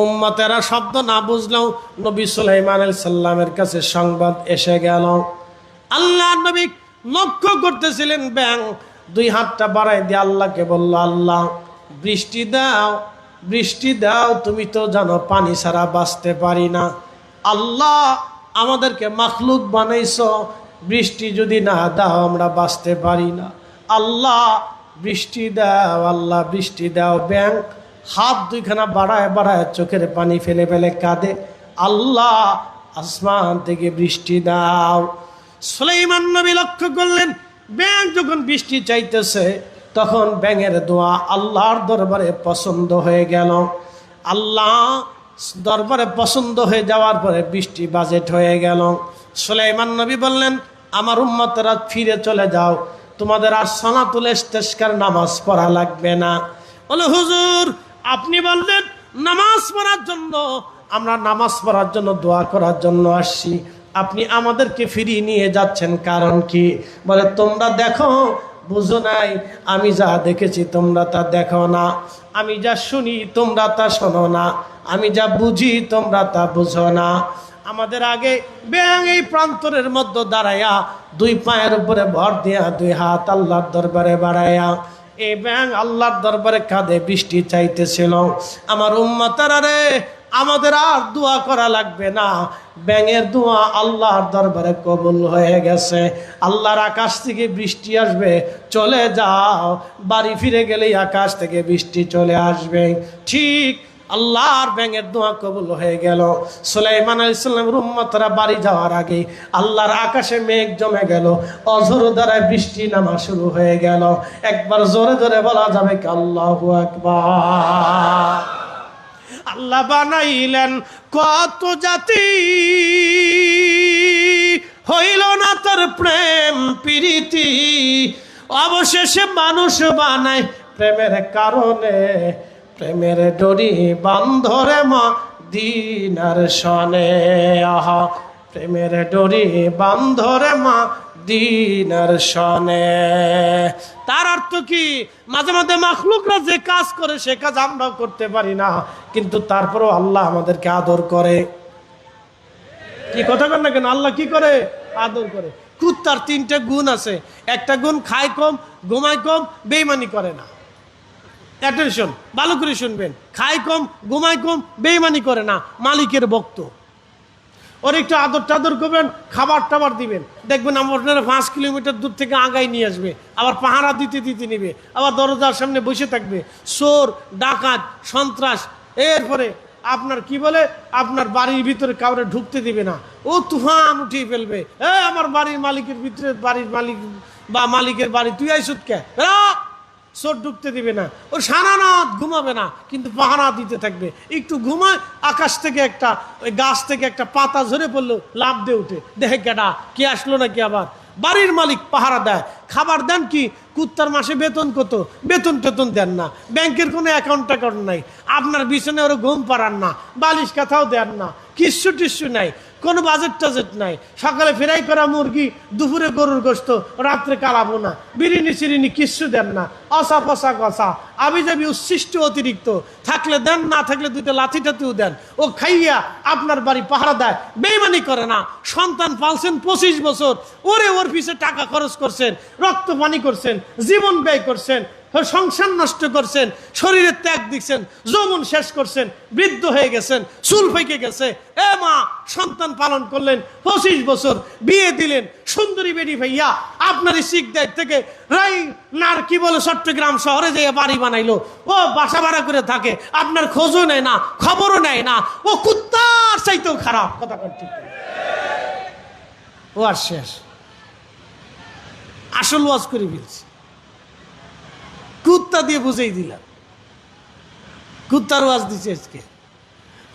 A: উম্মতেরা শব্দ না বুঝলেও নবী সুলাইমান আলাইহিস সালামের কাছে সংবাদ এসে গেল। আল্লাহ নবী লক্ষ্য করতেছিলেন ব্যাঙ দুই হাতটা বাড়াই দিয়ে আল্লাহকে বলল, আল্লাহ বৃষ্টি দাও, বৃষ্টি দাও, তুমি তো জানো পানি ছাড়া বাঁচতে পারি না। আল্লাহ আমাদেরকে মাখলুক বানাইছো, বৃষ্টি যদি না দাও আমরা বাঁচতে পারি না। আল্লাহ বৃষ্টি দাও, আল্লাহ বৃষ্টি দাও। ব্যাঙ হাত দুইখানা বাড়ায় বাড়ায় চোখের পানি ফেলে ফেলে কাঁদে, আল্লাহ আসমান থেকে বৃষ্টি দাও। সুলাইমান নবী লক্ষ্য করলেন ব্যাঙ যখন বৃষ্টি চাইতেছে তখন ব্যাঙের দোয়া আল্লাহর দরবারে পছন্দ হয়ে গেল। আল্লাহ দরবারে পছন্দ হয়ে যাওয়ার পরে বৃষ্টি বাজেট হয়ে গেল। সুলাইমান নবী বললেন, আমার উম্মতেরা ফিরে চলে যাও, তোমাদের আর সালাতুল ইস্তিসকার নামাজ পড়া লাগবে না। বলে, হুজুর আপনি বললেন নামাজ পড়ার জন্য, আমরা নামাজ পড়ার জন্য দোয়া করার জন্য আসছি, আপনি আমাদেরকে ফিরিয়ে নিয়ে যাচ্ছেন কারণ কি? বলে, তোমরা দেখো বুঝো নাই, আমি যা দেখেছি তোমরা তা দেখো না, আমি যা শুনি তোমরা তা শোনো না, আমি যা বুঝি তোমরা তা বুঝো না। আমাদের আগে ব্যাং এই প্রান্তরের মধ্যে দাঁড়াইয়া দুই পায়ের উপরে ভর দিয়া দুই হাত আল্লাহর দরবারে বাড়াইয়া এই ব্যাং আল্লাহর দরবারে কাঁধে বৃষ্টি চাইতেছিল। আমার উম্মতেরা রে, আমাদের আর দোয়া করা লাগবে না, ব্যাঙের দোয়া আল্লাহর দরবারে কবুল হয়ে গেছে। আল্লাহর আকাশ থেকে বৃষ্টি আসবে, চলে যাও, বাড়ি ফিরে গেলেই আকাশ থেকে বৃষ্টি চলে আসবে। ঠিক আল্লাহর ব্যাঙের দোয়া কবুল হয়ে গেল। সুলাইমান আলাইহিস সালামের উম্মতরা বাড়ি যাওয়ার আগে আল্লাহর আকাশে মেঘ জমে গেল, অঝোর দ্বারা বৃষ্টি নামা শুরু হয়ে গেল। একবার জোরে জোরে বলা যাবে কি আল্লাহু আকবার। আল্লাহ বানাইলেন কত জাতি, হইল না তোর প্রেম প্রীতি, অবশেষে মানুষ বানায় প্রেমের কারণে, প্রেমের ডরি বান্ধরে মদিনার সনে। আহা, প্রেমের ডরি বান্ধরে মদিনার সনে। তার অর্থ কি, মাঝে মাঝে মাখলুকরা যে কাজ করে সে কাজ আমরাও করতে পারি না, কিন্তু তারপরেও আল্লাহ আমাদেরকে আদর করে। কি কথা বল না কেন, আল্লাহ কি করে? আদর করে। কুত্তার তিনটা গুণ আছে। একটা গুণ, খায় কম, ঘুমায় কম, বেঈমানি করে না। অ্যাটেনশন, ভালো করে শুনবেন। খায় কম, ঘুমায় কম, বেঈমানি করে না, মালিকের ভক্ত। ওর একটু আদর টাদর করবেন, খাবার টাবার দিবেন, দেখবেন আপনারা 5 কিলোমিটার দূর থেকে আগায় নিয়ে আসবে, আবার পাহারা দিতে দিতে নিবে, আবার দরজার সামনে বসে থাকবে। চোর, ডাকাত, সন্ত্রাস, এরপরে আপনার কি বলে, আপনার বাড়ির ভিতরে কাউরে ঢুকতে দিবে না, ও তুফান উঠিয়ে ফেলবে। আমার বাড়ির মালিকের ভিতরে, বাড়ির মালিক বা মালিকের বাড়ি, তুই আইসুত কে, চোর ঢুকতে দিবে না। ও সারা রাত ঘুমাবে না, কিন্তু পাহারা দিতে থাকবে। একটু ঘুমায়, আকাশ থেকে একটা, ওই গাছ থেকে একটা পাতা ঝরে পড়লো, লাফ দিয়ে উঠে, দেখে কেডা, কে আসলো নাকি। আবার বাড়ির মালিক পাহারা দেয়। খাবার দেন কি, কুত্তার মাসে বেতন কত, বেতন টেতন দেন না, ব্যাংকের কোনো অ্যাকাউন্ট ট্যাকাউন্ট নাই, আপনার বিছানে ওরা ঘুম পাড়ান না, বালিশ কাঁথাও দেন না, কিচ্ছু টিস্যু নাই, কোনো বাজেট টাজেট নাই। সকালে ফ্রাই করা মুরগি, দুপুরে গরুর গোস্ত, রাত্রে কালাবো না, বিরিয়ানি সিরিনি কিচ্ছু দেন না, অসা পসা কষা, আবি যাবি উচ্ছিষ্ট অতিরিক্ত, থাকলে দেন, না থাকলে দুইটা লাথি টাতিও দেন। ও খাইয়া আপনার বাড়ি পাহারা দেয়, বেইমানি করে না। সন্তান পালছেন 25 বছর, ওর পিছে টাকা খরচ করছেন, রক্ত পানি করছেন, জীবন ব্যয় করছেন, সংসার নষ্ট করছেন, শরীরের ত্যাগ দিচ্ছেন, যৌবন শেষ করছেন, বৃদ্ধ হয়ে গেছেন, চুল ফেঁকে গেছে। মা সন্তান পালন করলেন 25 বছর, বিয়ে দিলেন, সুন্দরী বেডি ভাইয়া আপনার শিখদায় থেকে রাই নার কি বলে চট্টগ্রাম শহরে যেয়ে বাড়ি বানাইলো, ও বাসা ভাড়া করে থাকে, আপনার খোঁজও নেয় না, খবরও নেয় না, ও কুত্তার চাইতেও খারাপ। কথা ঠিক, ও আর শেষ, আসল ওয়াজ করে ফেলছি, কুত্তা দিয়ে বুঝাই দিলাম, কুত্তার ওয়াজ দিচ্ছে আজকে,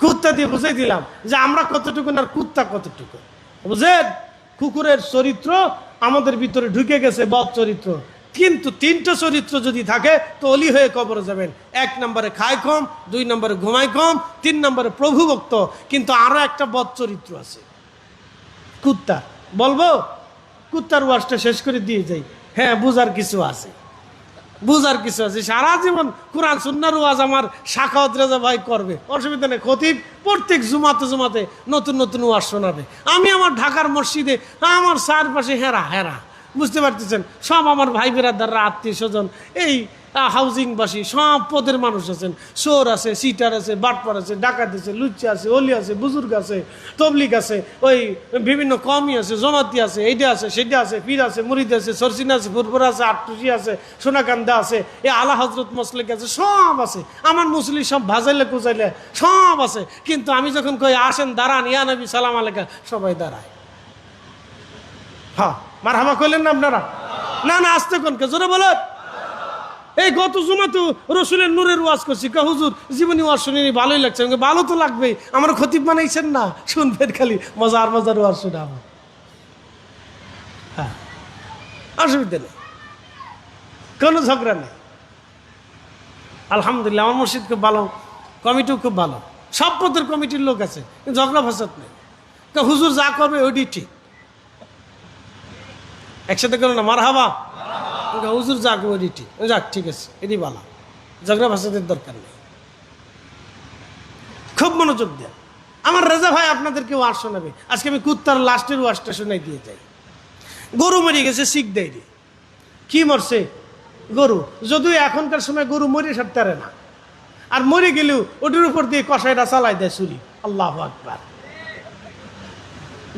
A: কুত্তা দিয়ে বুঝাই দিলাম যে আমরা কতটুকু আর কুত্তা কতটুকু। বুঝেন, কুকুরের চরিত্র আমাদের ভিতরে ঢুকে গেছে, বদ চরিত্র। কিন্তু 3টা চরিত্র যদি থাকে তো অলি হয়ে কবরে যাবেন। 1 নম্বরে খায় কম, 2 নম্বরে ঘুমায় কম, 3 নম্বরে প্রভুভক্ত। কিন্তু আরো একটা বদ চরিত্র আছে কুত্তা। বলবো কুত্তার ওয়াজটা শেষ করে দিয়ে যাই। হ্যাঁ, বুঝার কিছু আছে, বুঝার কিছু আছে। সারা জীবন কোরআন সুন্নাহর ওয়াজ আমার সাখাওয়াত রেজা ভাই করবে, অসুবিধা নেই। খতিব প্রত্যেক জুমাতে নতুন নতুন ওয়াজ শোনাবে। আমি আমার ঢাকার মসজিদে আমার চারপাশে হেরা হেরা, বুঝতে পারতেছেন, সব আমার ভাই বেরাদাররা, আত্মীয় স্বজন, এই হাউজিংবাসী, সব পদের মানুষ আছেন। চোর আছে, সিটার আছে, বাটপার আছে, ডাকাত আছে, লুচ্চা আছে, অলি আছে, বুজুর্গ আছে, তবলিগ আছে, ওই বিভিন্ন কমই আছে, জমাতি আছে, এইটা আছে, সেটা আছে, পীর আছে, মুরিদ আছে, সরসিন আছে, ফুরফুরা আছে, আটটুসি আছে, সোনাকান্দা আছে, এই আলা হজরত মসলিক আছে, সব আছে। আমার মুসলিম সব ভাজাইলে কুচাইলে সব আছে। কিন্তু আমি যখন কই আসেন দাঁড়ান, ইয়া নবী সালাম আলাইকা, সবাই দাঁড়ায়। হ্যাঁ, মারহাবা কইলেন না আপনারা? না না, আসতে কোনকে জোরে বলেন। এই গত জুমাতেও রসুলের নূরের ওয়াজ করছি, হুজুর জীবনী ওয়াজ শুনিনি, ভালোই লাগছে। ভালো তো লাগবেই, আমার খতিব বানাইছেন না, শুনবেন খালি মজার মজার ওয়াজ শুনে আমার। হ্যাঁ, অসুবিধা নেই, কোনো ঝগড়া নেই। আলহামদুলিল্লাহ, আমার মসজিদ খুব ভালো, কমিটিও খুব ভালো, সব পদের কমিটির লোক আছে, ঝগড়া ফাসাদ নেই। হুজুর যা করবে ওইটি ঠিক, একসাথে করো না, মারহাবা। হুজুর যাক ওইটি যাক, ঠিক আছে, এটি বালা, ঝগড়া ভাষাদের দরকার নেই। খুব মনোযোগ দেয়। আমার রেজা ভাই আপনাদেরকে ওয়াজ শোনাবে। আজকে আমি কুত্তার লাস্টের ওয়াজটা শোনাই দিয়ে যাই। গরু মরে গেছে, শিখ দেয় রে। কি মরছে? গরু। যদিও এখনকার সময় গরু মরে সারতে না, আর মরে গেলেও ওটির উপর দিয়ে কষাইটা চালাই দেয় ছুরি। আল্লাহু আকবার।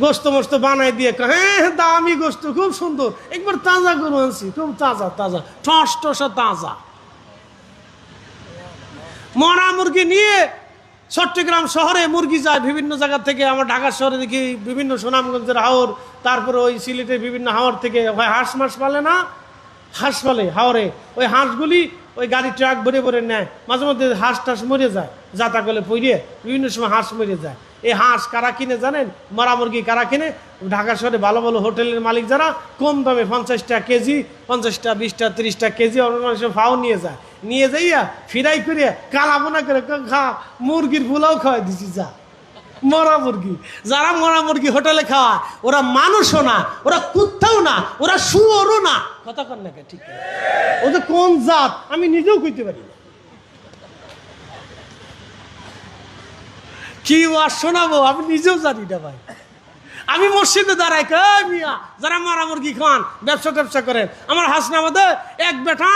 A: গোস্ত মোস্ত বানাই দিয়ে, হ্যাঁ দামি গোস্ত, খুব সুন্দর, একবার তাজা গরু আনছি, খুব তাজা তাজা, ঠস ঠসা তাজা। মরা মুরগি নিয়ে চট্টগ্রাম শহরে মুরগি যায় বিভিন্ন জায়গা থেকে। আমার ঢাকা শহরে দেখি বিভিন্ন সুনামগঞ্জের হাওর, তারপরে ওই সিলেটের বিভিন্ন হাওর থেকে হয় হাঁস মাস পালে না, হাঁস পালে হাওরে, ওই হাঁসগুলি ওই গাড়ি ট্রাক ভরে ভরে নেয়। মাঝে মধ্যে হাঁস টাস মরে যায়, যাতা কলে পইরে বিভিন্ন সময় হাঁস মরে যায়। এই হাঁস কারা কিনে জানেন? মরা মুরগি কারা কিনে? ঢাকা শহরে ভালো ভালো হোটেলের মালিক যারা কম দামে 50 টাকা কেজি, 50 টাকা 20 টাকা 30 টাকা কেজি মানুষের ফাও নিয়ে যায়। নিয়ে যাইয়া ফিরাই করে কালাবোনা করে খা, মুরগির পোলাও খাওয়াই দিছি। যা মরা মুরগি, যারা মরা মুরগি হোটেলে খাওয়া, ওরা মানুষও না, ওরা কুত্তাও না, ওরা শুয়োরও না। কথা কন না কে? ঠিক ওদের কোন জাত আমি নিজেও কইতে পারি না। কি ওয়াজ শোনাবো আমি নিজেও জানি না ভাই। আমি মসজিদে দাঁড়াই, মিয়া যারা মরা মুরগি খান, ব্যবসা ট্যাবসা করেন, আমার হাসনাবাদে এক বেটা,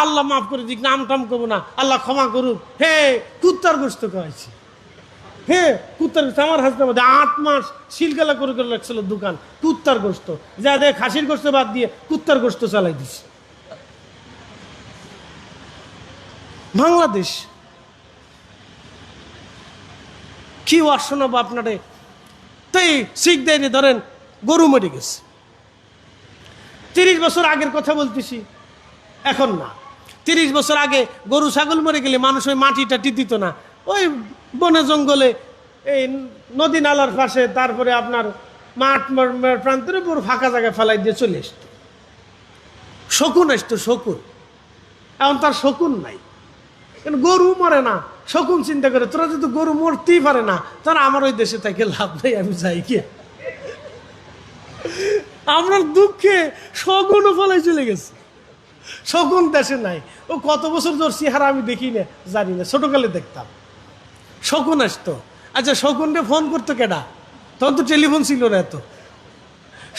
A: আল্লাহ মাফ করে দিক, নাম টাম করবো না, আল্লাহ ক্ষমা করুক, হে কুত্তার গোস্ত খাওয়াইছি। হ্যাঁ কুত্তার গোস্ত। আমার হাসনাবাদে 8 মাস শিলগালা করে করে লাগছিল দোকান, কুত্তার গোস্ত। যা দেখ খাসির গোস্ত বাদ দিয়ে কুত্তার গোস্ত চালাই দিছি। বাংলাদেশ কি ওয়াজ শোনাবো আপনারে? তাই শিখ দেয়নি। ধরেন গরু মরে গেছে, 30 বছর আগের কথা বলতেছি, এখন না। 30 বছর আগে গরু ছাগল মরে গেলে মানুষ ওই মাটিটা দিত না, ওই বনে জঙ্গলে, এই নদী নালার পাশে, তারপরে আপনার মাঠ প্রান্তের উপর ফাঁকা জায়গায় ফেলাই দিয়ে চলে আসতো। শকুন আসতো, শকুন। এখন তার শকুন নাই, কেন? গরু মরে না। শকুন চিন্তা করে, তোরা যদি গরু মরতেই পারে না, তাহলে আমার ওই দেশে থেকে লাভ নেই, আমি যাই কি? আমরা দুঃখে শকুনও ফলাই চলে গেছে। শকুন দেশে নাই। ও কত বছর ধর চেহারা আমি দেখি না, জানি না, ছোটকালে দেখতাম শকুন আসতো। আচ্ছা শকুনকে ফোন করতো কেডা? তখন তো টেলিফোন ছিল না এত।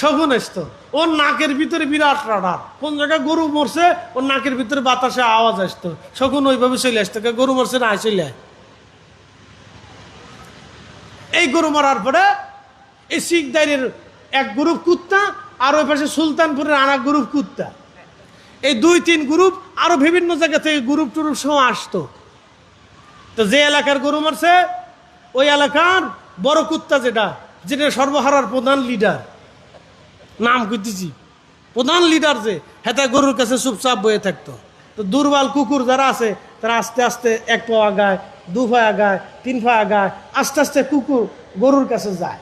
A: শকুন আসতো, ওর নাকের ভিতরে বিরাট রাডার, কোন জায়গায় গরু মরছে ওর নাকের ভিতরে বাতাসে আওয়াজ আসতো। শকুন ওইভাবে চলে আসতো, গরু মরছে না, চলে। এই গরু মারার পরে এই শিখ দাইরের এক গ্রুপ কুত্তা, আর ওই পাশে সুলতানপুরের আর এক গ্রুপ কুত্তা, এই 2-3 গ্রুপ আরো বিভিন্ন জায়গা থেকে গ্রুপ টুরুপ সহ আসতো। তো যে এলাকার গরু মারছে, ওই এলাকার বড় কুত্তা যেটা, যেটা সর্বহারার প্রধান লিডার, নাম কইতেছি, প্রধান লিডার যে, হেতা গরুর কাছে চুপচাপ বয়ে থাকতো। তো দুর্বল কুকুর যারা আছে, তারা আস্তে আস্তে 1 পা আগায়, 2 পা আগায়, 3 পা আগায়, আস্তে আস্তে কুকুর গরুর কাছে যায়।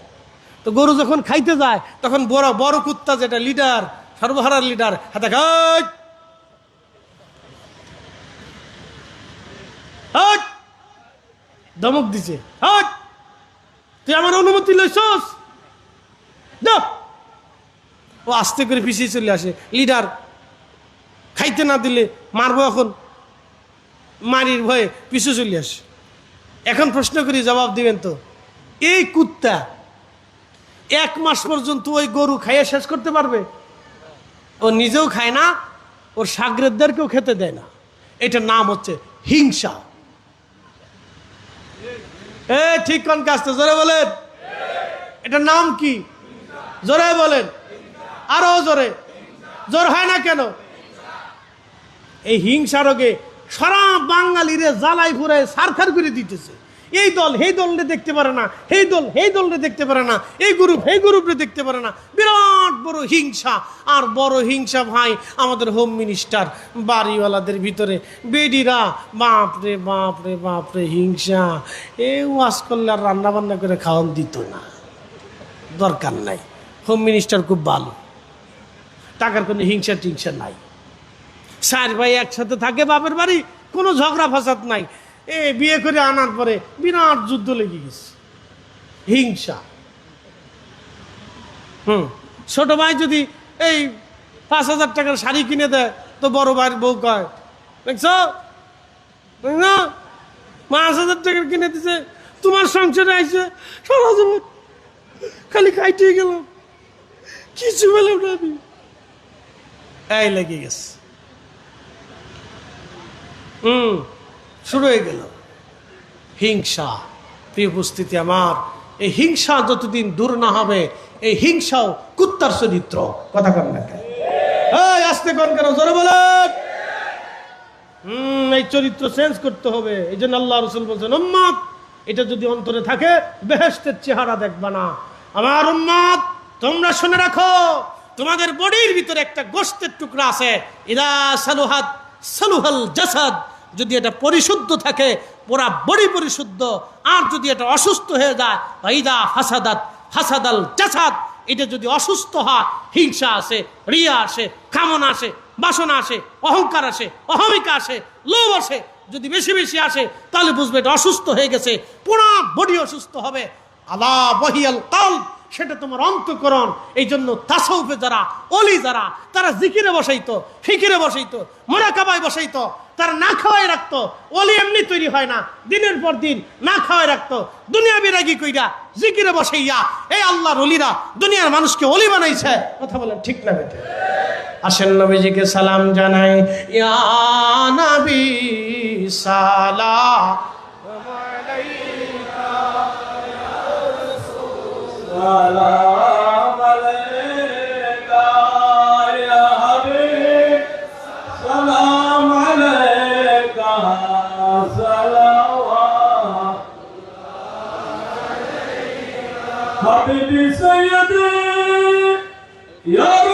A: তো গরু যখন খাইতে যায়, তখন বড় বড় কুত্তা যেটা লিডার, সর্বহারার লিডার, হেতা খাই ধমক দিছে, তুই আমার অনুমতি লইছস? ও আস্তে করে পিছিয়ে চলে আসে। লিডার খাইতে না দিলে মারবো, এখন মারির ভয়ে পিছু চলে আসে। এখন প্রশ্ন করি, জবাব দিবেন তো? এই কুত্তা 1 মাস পর্যন্ত ওই গরু খাইয়ে শেষ করতে পারবে? ও নিজেও খায় না, ওর শাগরেদদেরকেও খেতে দেয় না। এটার নাম হচ্ছে হিংসা। ঠিক কোন কাজটা জোরে বলেন? এটার নাম কি? জোরে বলেন, আরো জোরে। জোর হয় না কেন? এই হিংসা রোগে সারা বাঙালিরে জ্বালাই ফুরায় সারখার করে দিতেছে। এই দল সেই দলরে দেখতে পারে না, সেই দল সেই দলরে দেখতে পারে না, এই গ্রুপ সেই গ্রুপরে দেখতে পারে না। বিরাট বড় হিংসা। আর বড় হিংসা ভাই আমাদের হোম মিনিস্টার বাড়িওয়ালাদের ভিতরে, বেডিরা বাপরে বাপরে বাপরে হিংসা। এই ওয়াজ করলে আর রান্না বান্না করে খাওয়ান দিত না, দরকার নাই। হোম মিনিস্টার খুব ভালো, টাকার কোনো হিংসা টিংসা নাই। 4 ভাই একসাথে থাকে বাপের বাড়ি, কোনো ঝগড়া ফাসাদ নাই। বিয়ে করে আনার পরে বিরাট যুদ্ধ লেগে গেছে, হিংসা। ছোট ভাই যদি এই 5,000 টাকার শাড়ি কিনে দেয়, তো বড় ভাইয়ের বউ কয়, দেখছো না 5,000 টাকার কিনে দিছে, তোমার সংসারে আইছে সারা জীবন খালি খাইতে গেলাম, কিছু বললাম না আমি। এই লেগে গেছে, শুরু হয়ে গেল হিংসা। প্রিয় উপস্থিতি আমার, এই হিংসা যতদিন দূর না হবে, এই হিংসাও কুত্তার চরিত্র। কথা কন না কেন? এই আস্তে কন কেন, জোরে বলেন। এই চরিত্র চেঞ্জ করতে হবে। এই জন্য আল্লাহ রাসূল বলছেন, উম্মত এটা যদি অন্তরে থাকে বেহেশতের চেহারা দেখবা না। আমার উম্মত তোমরা শুনে রাখো, তোমাদের বডির ভিতরে একটা গোশতের টুকরা আছে, ইদা সালুহাত সালুহাল জাসাদ, যদি এটা পরিশুদ্ধ থাকে পুরা বডি পরিশুদ্ধ, আর যদি এটা অসুস্থ হয়ে যায়, ইদা ফাসাদাত ফাসাদাল জাসাদ, এটা যদি অসুস্থ হয়, হিংসা আসে, রিয়া আসে, কামনা আসে, বাসনা আসে, অহংকার আসে, অহমিকা আসে, লোভ আসে, যদি বেশি বেশি আসে, তাহলে বুঝবে এটা অসুস্থ হয়ে গেছে, পুরা বডি অসুস্থ হবে। আলা বহিয়াল কলব, সেটা তোমার অন্তঃকরণ। এই জন্য তাসাউফে যারা অলি, যারা তারা জিকিরে বসাইতো, ফিকিরে বসাইতো, মুরাকাবায় বসাইতো, তারা না খাওয়াই রাখতো। অলি এমনি তৈরি হয় না, দিনের পর দিন না খাওয়াই রাখতো, দুনিয়া বিরাগী কইরা জিকিরে বসাইয়া এই আল্লাহর অলিরা দুনিয়ার মানুষকে অলি বানাইছে। কথা বলেন ঠিক না বেটে? আসেন নবীজিকে সালাম জানাই, ইয়া নবী সালাম আলাইকা,
B: সালাম আলাইকা ইয়া হাবিব, সালাম আলাইকা সালাওয়াত আলাইকা হাবিবি সাইয়্যিদি ইয়া